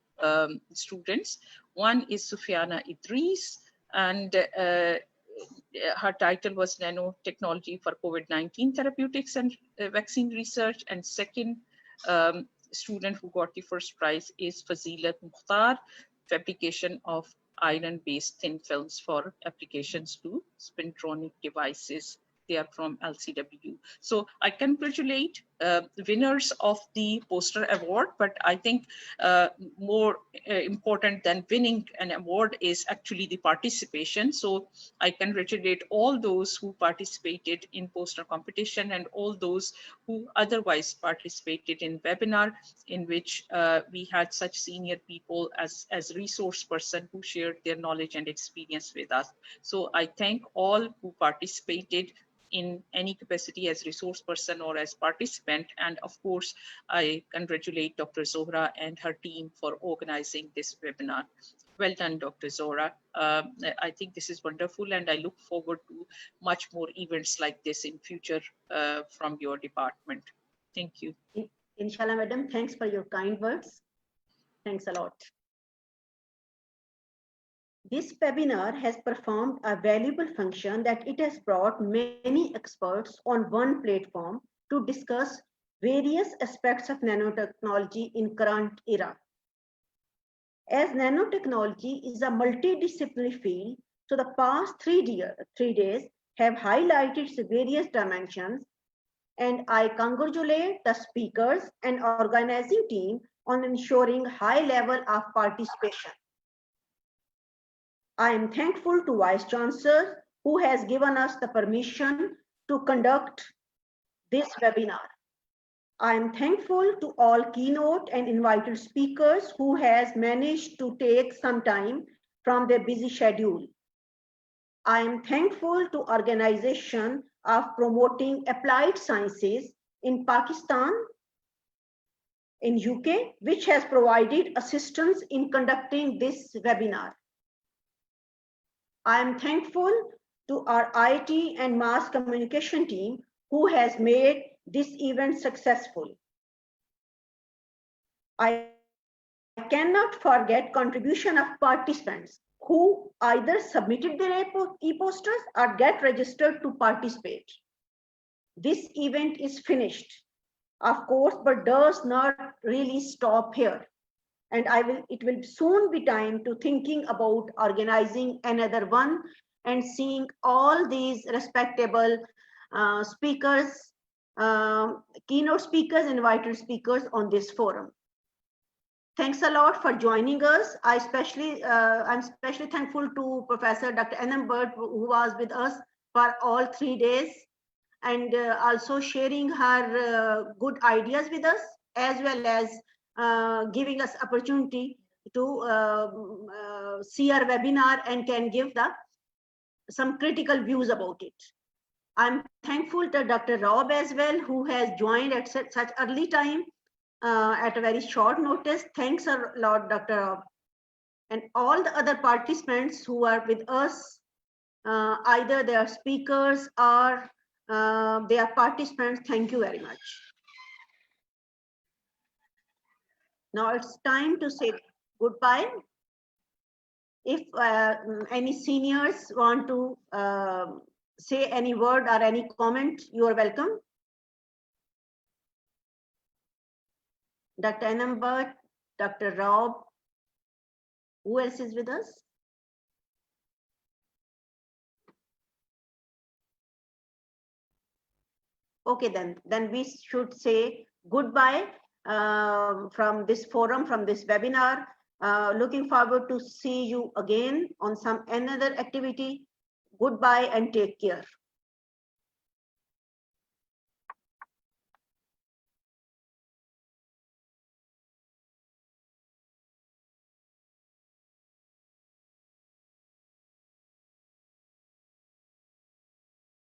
students. One is Sufiana Idris, and her title was Nanotechnology for COVID-19 Therapeutics and Vaccine Research. And second student who got the first prize is Fazilat Mukhtar, fabrication of iron-based thin films for applications to spintronic devices. They are from LCWU. So I congratulate winners of the poster award, but I think more important than winning an award is actually the participation. So I congratulate all those who participated in poster competition and all those who otherwise participated in webinar in which we had such senior people as resource person who shared their knowledge and experience with us. So I thank all who participated in any capacity as resource person or as participant. And of course, I congratulate Dr. Zohra and her team for organizing this webinar. Well done, Dr. Zohra. I think this is wonderful, and I look forward to much more events like this in future from your department. Thank you. Inshallah, madam, thanks for your kind words. Thanks a lot. This webinar has performed a valuable function that it has brought many experts on one platform to discuss various aspects of nanotechnology in current era. As nanotechnology is a multidisciplinary field, so the past 3 days have highlighted its various dimensions, and I congratulate the speakers and organizing team on ensuring high level of participation. I am thankful to Vice Chancellor who has given us the permission to conduct this webinar. I am thankful to all keynote and invited speakers who has managed to take some time from their busy schedule. I am thankful to organization of promoting applied sciences in Pakistan, in UK, which has provided assistance in conducting this webinar. I am thankful to our IT and mass communication team who has made this event successful. I cannot forget contribution of participants who either submitted their e-posters or get registered to participate. This event is finished, of course, but does not really stop here. And it will soon be time to thinking about organizing another one and seeing all these respectable speakers, keynote speakers, invited speakers on this forum. Thanks a lot for joining us. I'm especially thankful to Professor Dr. Annenberg, who was with us for all 3 days, and also sharing her good ideas with us, as well as giving us opportunity to see our webinar and can give some critical views about it. I'm thankful to Dr. Rob as well, who has joined at such early time at a very short notice. Thanks a lot, Dr. Rob. And all the other participants who are with us, either they are speakers or they are participants, thank you very much. Now it's time to say goodbye. If any seniors want to say any word or any comment, you are welcome. Dr. Annenberg, Dr. Rob, who else is with us? Okay, then we should say goodbye from this forum, from this webinar. Looking forward to see you again on some another activity. Goodbye and take care.